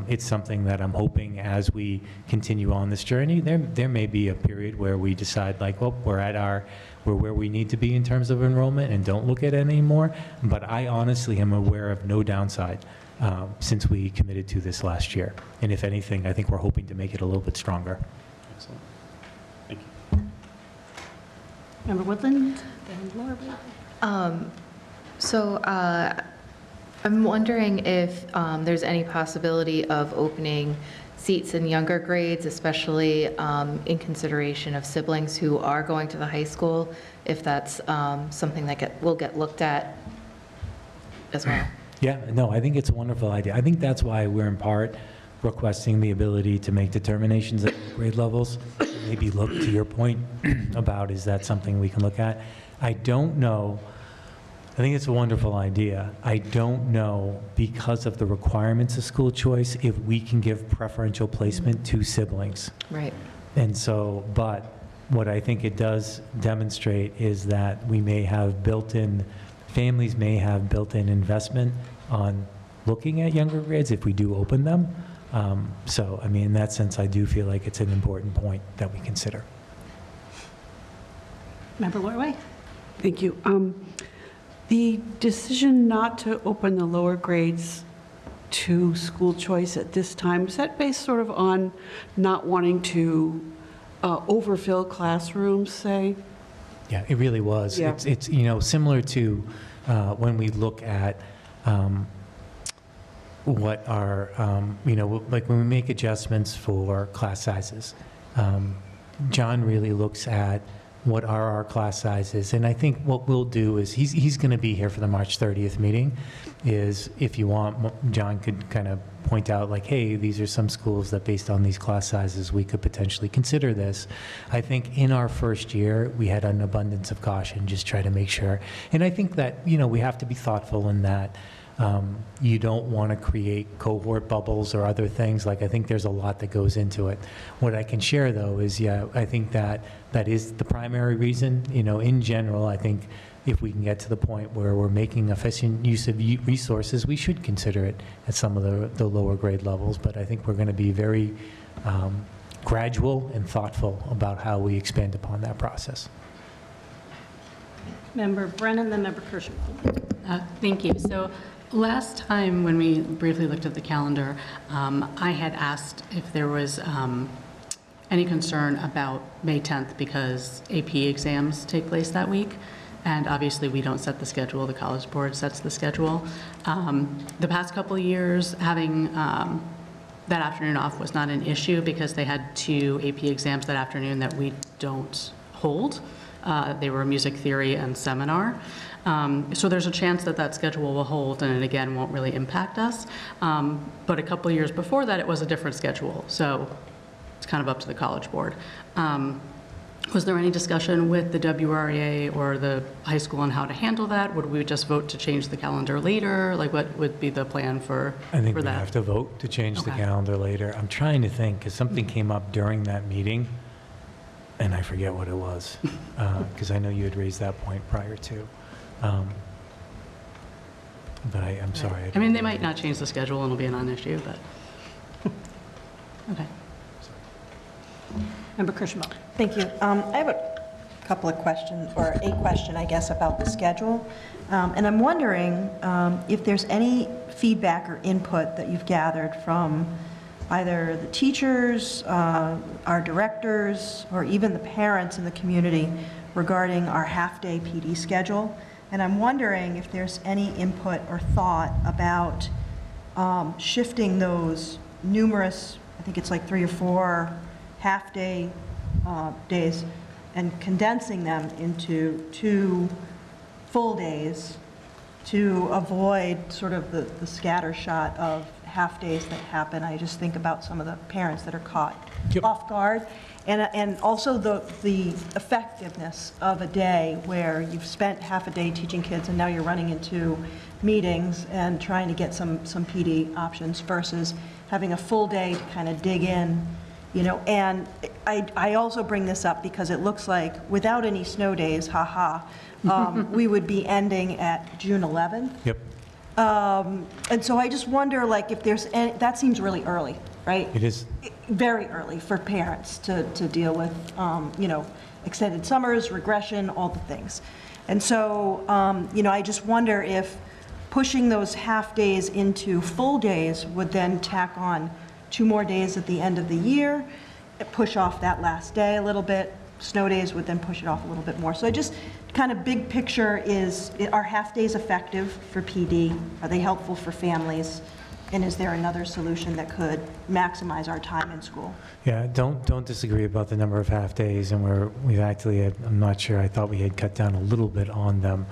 It's something that I'm hoping as we continue on this journey, there may be a period where we decide we're where we need to be in terms of enrollment and don't look at it anymore. But I honestly am aware of no downside since we committed to this last year. And if anything, I think we're hoping to make it a little bit stronger. Excellent. Thank you. Member Woodland? And Laura? I'm wondering if there's any possibility of opening seats in younger grades, especially in consideration of siblings who are going to the high school, if that's something that will get looked at as well. Yeah, no, I think it's a wonderful idea. I think that's why we're in part requesting the ability to make determinations at grade levels. Maybe look to your point about, is that something we can look at? I don't know. I think it's a wonderful idea. I don't know, because of the requirements of school choice, if we can give preferential placement to siblings. Right. And so, but what I think it does demonstrate is that families may have built-in investment on looking at younger grades if we do open them. So, I mean, in that sense, I do feel like it's an important point that we consider. Member Lorway? Thank you. The decision not to open the lower grades to school choice at this time, is that based sort of on not wanting to overfill classrooms, say? Yeah, it really was. Yeah. It's similar to when we look at what our, like when we make adjustments for class sizes. John really looks at what are our class sizes, and I think what we'll do is, he's going to be here for the March 30th meeting, is if you want, John could kind of point out like, hey, these are some schools that based on these class sizes, we could potentially consider this. I think in our first year, we had an abundance of caution, just try to make sure. And I think that, we have to be thoughtful in that you don't want to create cohort bubbles or other things. Like, I think there's a lot that goes into it. What I can share, though, is, I think that is the primary reason. In general, I think if we can get to the point where we're making efficient use of resources, we should consider it at some of the lower grade levels. But I think we're going to be very gradual and thoughtful about how we expand upon that process. Member Brennan, then Member Kershaw. Thank you. So last time when we briefly looked at the calendar, I had asked if there was any concern about May 10th because AP exams take place that week. And obviously, we don't set the schedule. The College Board sets the schedule. The past couple of years, having that afternoon off was not an issue because they had 2 AP exams that afternoon that we don't hold. They were music theory and seminar. So there's a chance that schedule will hold, and it again won't really impact us. But a couple of years before that, it was a different schedule. So it's kind of up to the College Board. Was there any discussion with the WREA or the high school on how to handle that? Would we just vote to change the calendar later? Like, what would be the plan for that? I think we have to vote to change the calendar later. I'm trying to think, because something came up during that meeting, and I forget what it was, because I know you had raised that point prior to. but I'm sorry. I mean, they might not change the schedule and it'll be a non-issue, but, okay. Member Kirschenbaum. Thank you. I have a couple of questions, or a question, I guess, about the schedule. And I'm wondering if there's any feedback or input that you've gathered from either the teachers, our directors, or even the parents in the community regarding our half-day PD schedule. And I'm wondering if there's any input or thought about shifting those numerous, I think it's like 3 or 4 half-day days, and condensing them into 2 full days to avoid sort of the scattershot of half-days that happen. I just think about some of the parents that are caught off guard, and also the effectiveness of a day where you've spent half a day teaching kids and now you're running into meetings and trying to get some PD options versus having a full day to kind of dig in. You know, and I also bring this up because it looks like without any snow days, we would be ending at June 11th. Yep. And so I just wonder, like, if there's any, that seems really early, right? It is. Very early for parents to deal with, you know, extended summers, regression, all the things. And so, you know, I just wonder if pushing those half days into full days would then tack on 2 more days at the end of the year, push off that last day a little bit. Snow days would then push it off a little bit more. So I just kind of big picture is, are half days effective for PD? Are they helpful for families? And is there another solution that could maximize our time in school? Yeah, don't disagree about the number of half days, and we've actually, I'm not sure, I thought we had cut down a little bit on them,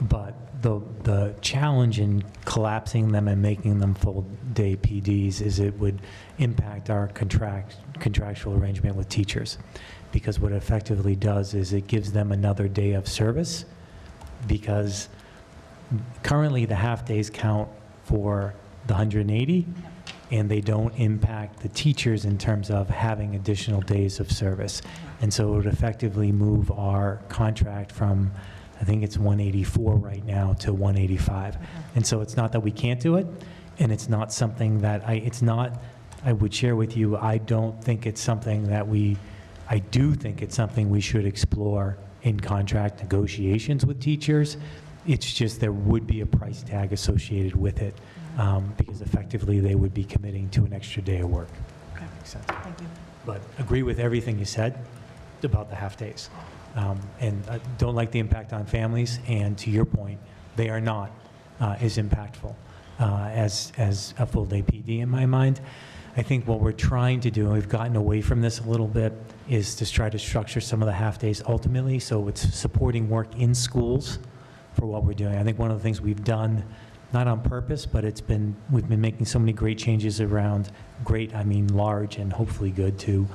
but the challenge in collapsing them and making them full-day PDs is it would impact our contractual arrangement with teachers, because what it effectively does is it gives them another day of service, because currently the half-days count for the 180, and they don't impact the teachers in terms of having additional days of service. And so it would effectively move our contract from, I think it's 184 right now, to 185. And so it's not that we can't do it, and it's not something that I would share with you, I don't think it's something that I do think it's something we should explore in contract negotiations with teachers. It's just there would be a price tag associated with it, because effectively they would be committing to an extra day of work. Okay. Makes sense. Thank you. But agree with everything you said about the half-days. And I don't like the impact on families, and to your point, they are not as impactful as a full-day PD in my mind. I think what we're trying to do, and we've gotten away from this a little bit, is to try to structure some of the half-days ultimately so it's supporting work in schools for what we're doing. I think one of the things we've done, not on purpose, but we've been making so many great changes around, great, I mean large and hopefully good, to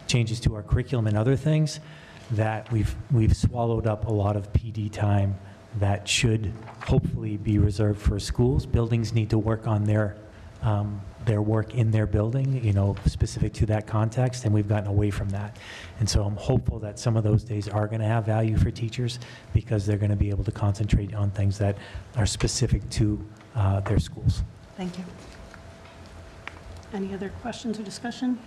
changes to our curriculum and other things, that we've swallowed up a lot of PD time that should hopefully be reserved for schools. Buildings need to work on their work in their building, you know, specific to that context, and we've gotten away from that. And so I'm hopeful that some of those days are going to have value for teachers, because they're going to be able to concentrate on things that are specific to their schools. Thank you. Any other questions or discussion?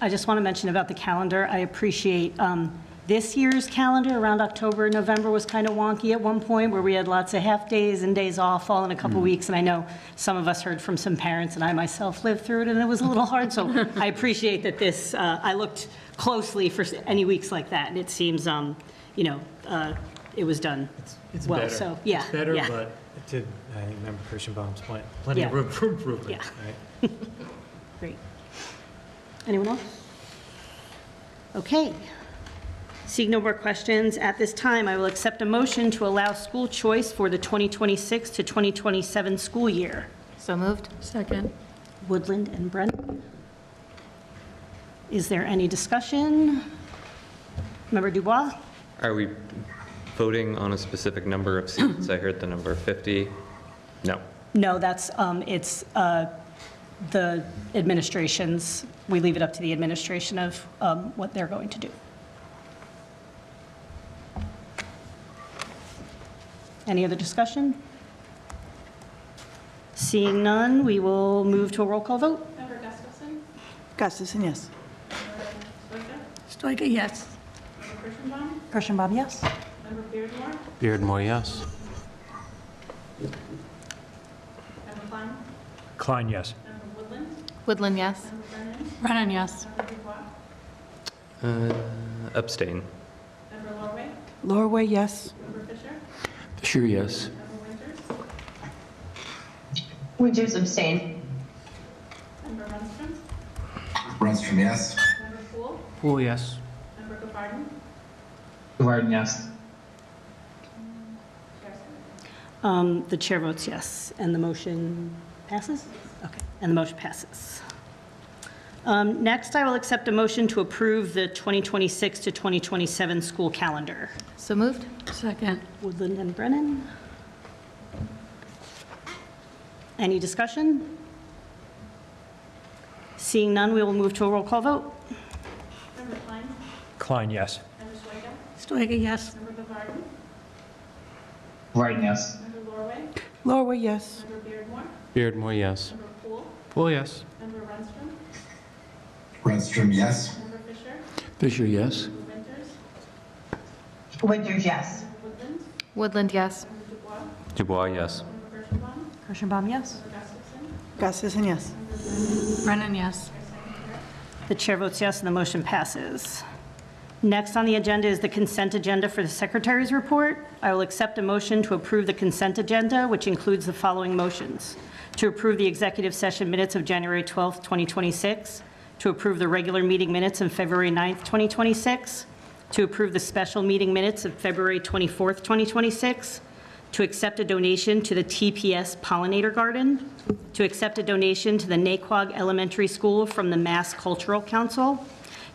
I just want to mention about the calendar. I appreciate this year's calendar around October, November was kind of wonky at one point, where we had lots of half days and days off all in a couple weeks. And I know some of us heard from some parents, and I myself lived through it, and it was a little hard. So I appreciate that this, I looked closely for any weeks like that, and it seems, you know, it was done It's well. better. So, yeah. It's better, yeah. but I remember Kirschenbaum's point, plenty of Yeah. room for improvement. Yeah. Right? Great. Anyone else? Okay. Seeing no more questions, at this time, I will accept a motion to allow school choice for the 2026 to 2027 school year. So moved. Second. Woodland and Brennan. Is there any discussion? Member Dubois? Are we voting on a specific number of seats? I heard the number 50. No. No, that's, it's the administration's, we leave it up to the administration of what they're going to do. Any other discussion? Seeing none, we will move to a roll call vote. Member Gustafson? Gustafson, yes. Member Stoika, Stoika? yes. Member Kirschenbaum? Kirschenbaum, yes? Member Beardmore? Beardmore, yes. Member Klein? Klein, yes. Member Woodland? Woodland, yes. Member Brennan? Brennan, yes. Member Dubois? Abstain. Member Lorway? Lorway, yes. Member Fisher? Fisher, yes. Member Winters? Winters abstain. Member Runstrom? Brunstrom, yes. Member Poole? Poole, yes. Member Gavarden? Gavarden, yes. The chair votes yes, and the motion passes? Okay, and the motion passes. Next, I will accept a motion to approve the 2026 to 2027 school calendar. So moved? Second. Woodland and Brennan. Any discussion? Seeing none, we will move to a roll call vote. Member Klein? Klein, yes. Member Stoika? Stoika, yes. Member Gavarden? Gavarden, yes. Member Lorway? Lorway, yes. Member Beardmore? Beardmore, yes. Member Poole? Poole, yes. Member Runstrom? Brunstrom, yes. Member Fisher? Fisher, yes. Member Winters? Winters, yes. Member Woodland? Woodland, yes. Member Dubois? Dubois, yes. Member Kirschenbaum? Kirschenbaum, yes? Member Gustafson? Gustafson, yes. Brennan, yes. The chair votes yes, and the motion passes. Next on the agenda is the consent agenda for the secretary's report. I will accept a motion to approve the consent agenda, which includes the following motions: to approve the executive session minutes of January 12th, 2026, to approve the regular meeting minutes of February 9th, 2026, to approve the special meeting minutes of February 24th, 2026, to accept a donation to the TPS Pollinator Garden, to accept a donation to the Naquag Elementary School from the Mass Cultural Council,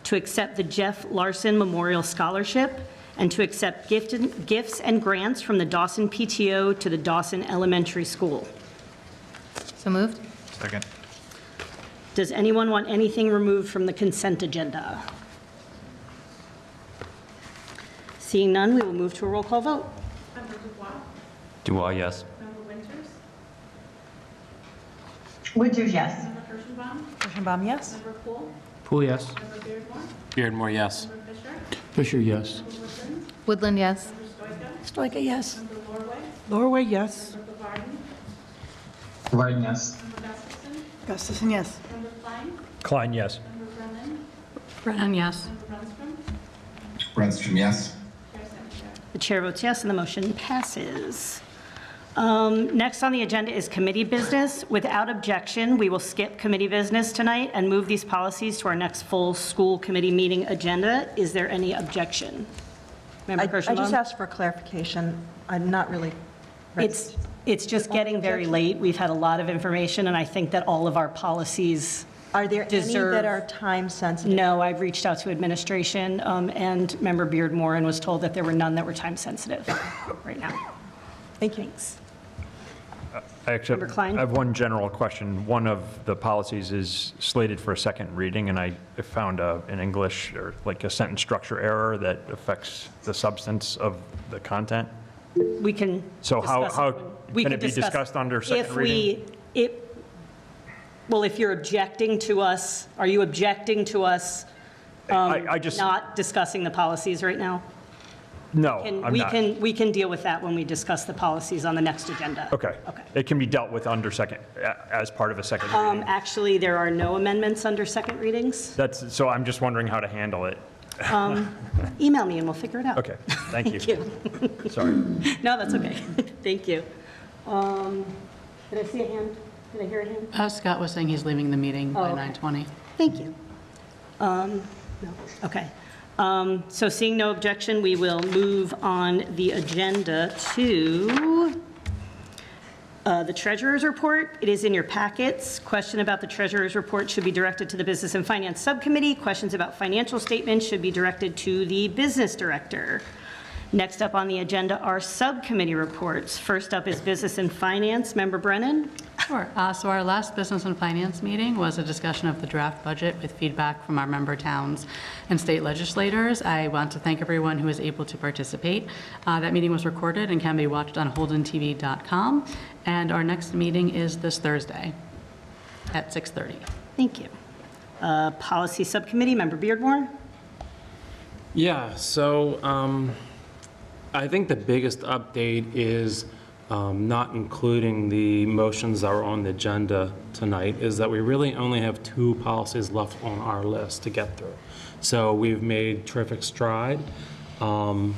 to accept the Jeff Larson Memorial Scholarship, and to accept gifts and grants from the Dawson PTO to the Dawson Elementary School. So moved? Second. Does anyone want anything removed from the consent agenda? Seeing none, we will move to a roll call vote. Member Dubois? Dubois, yes. Member Winters? Winters, yes. Member Kirschenbaum? Kirschenbaum, yes? Member Poole? Poole, yes. Member Beardmore? Beardmore, yes. Member Fisher? Fisher, yes. Member Woodland? Woodland, yes. Member Stoika? Stoika, yes. Member Lorway? Lorway, yes. Member Gavarden? Gavarden, yes. Member Gustafson? Gustafson, yes. Member Klein? Klein, yes. Member Brennan? Brennan, yes. Member Runstrom? Brunstrom, yes. Chair Secretary. The chair votes yes, and the motion passes. Next on the agenda is committee business. Without objection, we will skip committee business tonight and move these policies to our next full school committee meeting agenda. Is there any objection? Member I Kirschenbaum? just asked for clarification. I'm not really ready. It's just getting very late. We've had a lot of information, and I think that all of our policies Are there any deserve- that are time sensitive? No, I've reached out to administration, and Member Beardmore, and was told that there were none that were time sensitive right now. Thank you. I actually Member Klein? I have one general question. One of the policies is slated for a second reading, and I found an English or like a sentence structure error that affects the substance of the content. We can So how discuss it when- we can can it be discuss- discussed under second reading? Well, if you're objecting to us, are you objecting to us I just, not discussing the policies right now? no, And I'm not. we can deal with that when we discuss the policies on the next agenda. Okay. Okay. It can be dealt with under second, as part of a second reading. Actually, there are no amendments under second readings. So I'm just wondering how to handle it. Email me and we'll figure it out. Okay, thank you. Thank you. Sorry. No, that's okay. Thank you. Did I see a hand? Did I hear a hand? Scott was saying he's leaving the meeting by okay. 9:20. Thank you. No, okay. So seeing no objection, we will move on the agenda to the treasurer's report. It is in your packets. Question about the treasurer's report should be directed to the Business and Finance Subcommittee. Questions about financial statements should be directed to the business director. Next up on the agenda are subcommittee reports. First up is Business and Finance. Member Brennan? Sure. So our last Business and Finance meeting was a discussion of the draft budget with feedback from our member towns and state legislators. I want to thank everyone who was able to participate. That meeting was recorded and can be watched on holdentv.com. And our next meeting is this Thursday at 6:30. Thank you. Policy Subcommittee, Member Beardmore? Yeah, so I think the biggest update is not including the motions that are on the agenda tonight, is that we really only have 2 policies left on our list to get through. So we've made terrific stride in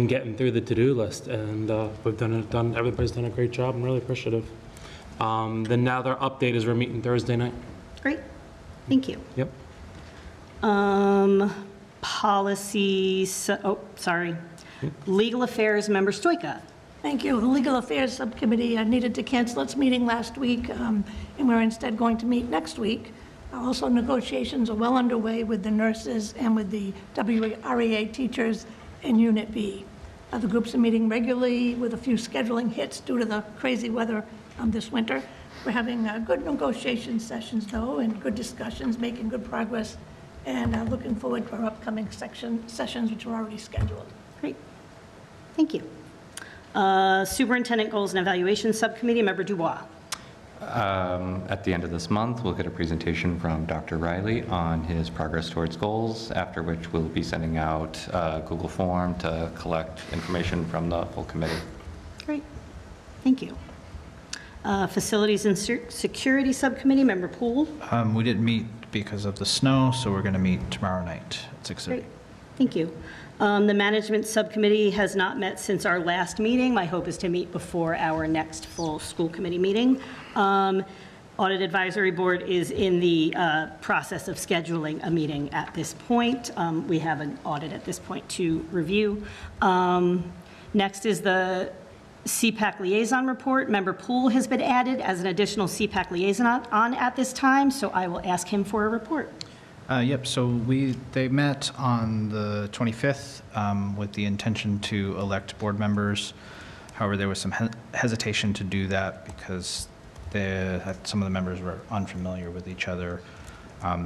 getting through the to-do list, and everybody's done a great job. I'm really appreciative. Then now their update is we're meeting Thursday night. Great. Thank you. Yep. Legal Affairs, Member Stoika. Thank you. The Legal Affairs Subcommittee needed to cancel its meeting last week, and we're instead going to meet next week. Also, negotiations are well underway with the nurses and with the WREA teachers in Unit B. The groups are meeting regularly with a few scheduling hits due to the crazy weather this winter. We're having good negotiation sessions, though, and good discussions, making good progress, and looking forward to our upcoming sessions, which are already scheduled. Great. Thank you. Superintendent Goals and Evaluation Subcommittee, Member Dubois. At the end of this month, we'll get a presentation from Dr. Riley on his progress towards goals, after which we'll be sending out a Google form to collect information from the full committee. Great. Thank you. Facilities and Security Subcommittee, Member Poole. We didn't meet because of the snow, so we're going to meet tomorrow night at 6:30. Great. Thank you. The Management Subcommittee has not met since our last meeting. My hope is to meet before our next full school committee meeting. Audit Advisory Board is in the process of scheduling a meeting at this point. We have an audit at this point to review. Next is the CPAC Liaison Report. Member Poole has been added as an additional CPAC liaison on at this time, so I will ask him for a report. Yep, so they met on the 25th with the intention to elect board members. However, there was some hesitation to do that because some of the members were unfamiliar with each other.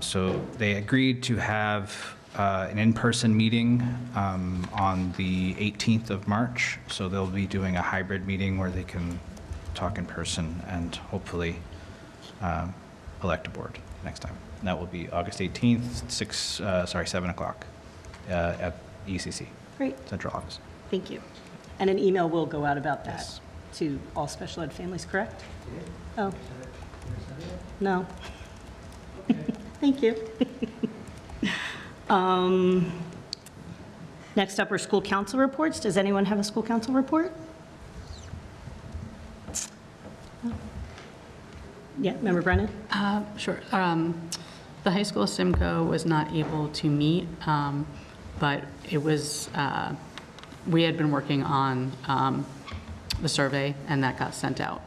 So they agreed to have an in-person meeting on the 18th of March. So they'll be doing a hybrid meeting where they can talk in person and hopefully elect a board next time. And that will be August 18th, 7 o'clock at ECC. Great. Central office. Thank you. And an email will go out about that to all special ed families, correct? Oh. No. Thank you. Next up are school council reports. Does anyone have a school council report? Yeah, Member Brennan? Sure. The high school Simcoe was not able to meet, but it was, we had been working on the survey, and that got sent out.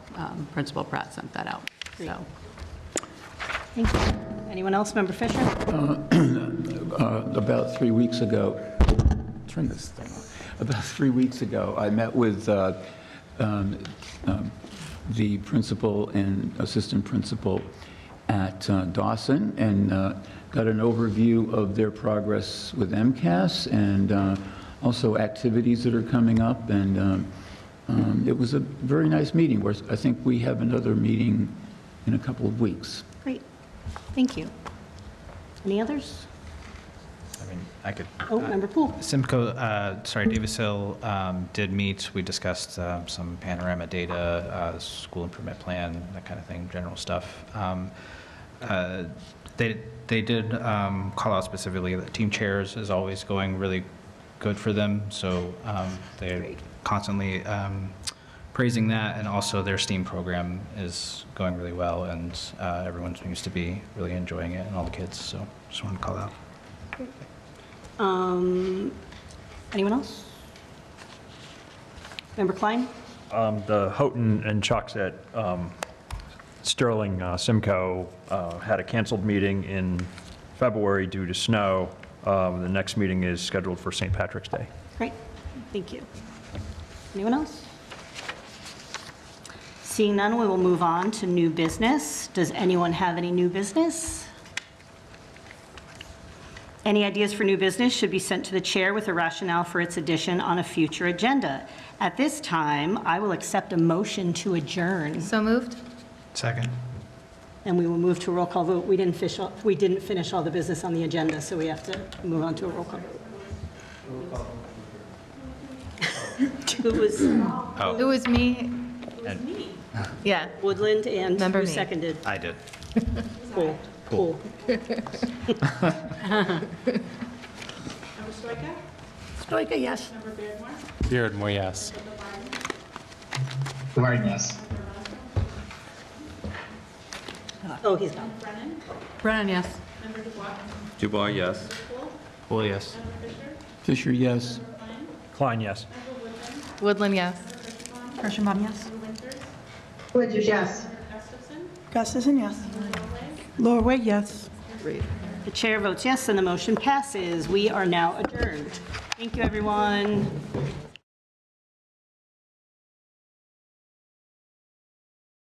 Principal Pratt sent that out. So. Thank you. Anyone else? Member Fisher? About 3 weeks ago, turn this thing on. About 3 weeks ago, I met with the principal and assistant principal at Dawson and got an overview of their progress with MCAS and also activities that are coming up. And it was a very nice meeting. Where I think we have another meeting in a couple of weeks. Great. Thank you. Any others? I mean, I could. Oh, Member Poole. Simcoe, Davis Hill did meet. We discussed some panorama data, school improvement plan, that kind of thing, general stuff. They did call out specifically that team chairs is always going really good for them. So they're constantly praising that, and also their STEAM program is going really well, and everyone seems to be really enjoying it, and all the kids. So just wanted to call out. Anyone else? Member Klein? The Houghton and Wachusett Sterling Simcoe had a canceled meeting in February due to snow. The next meeting is scheduled for St. Patrick's Day. Great. Thank you. Anyone else? Seeing none, we will move on to new business. Does anyone have any new business? Any ideas for new business should be sent to the chair with a rationale for its addition on a future agenda. At this time, I will accept a motion to adjourn. So moved? Second. And we will move to a roll call vote. We didn't finish all the business on the agenda, so we have to move on to a roll call vote. Who was? It was me. Yeah. Woodland, and Member who me. seconded? I did. Cool. Cool. Stoika, yes. Beardmore, yes. Warren, yes. Oh, he's gone. Brennan, yes. Dubois, yes. Well, yes. Fisher, yes. Klein, yes. Woodland, yes. Kirschenbaum, yes. Winters, yes. Gustafson, yes. Norway, yes. The chair votes yes, and the motion passes. We are now adjourned. Thank you, everyone.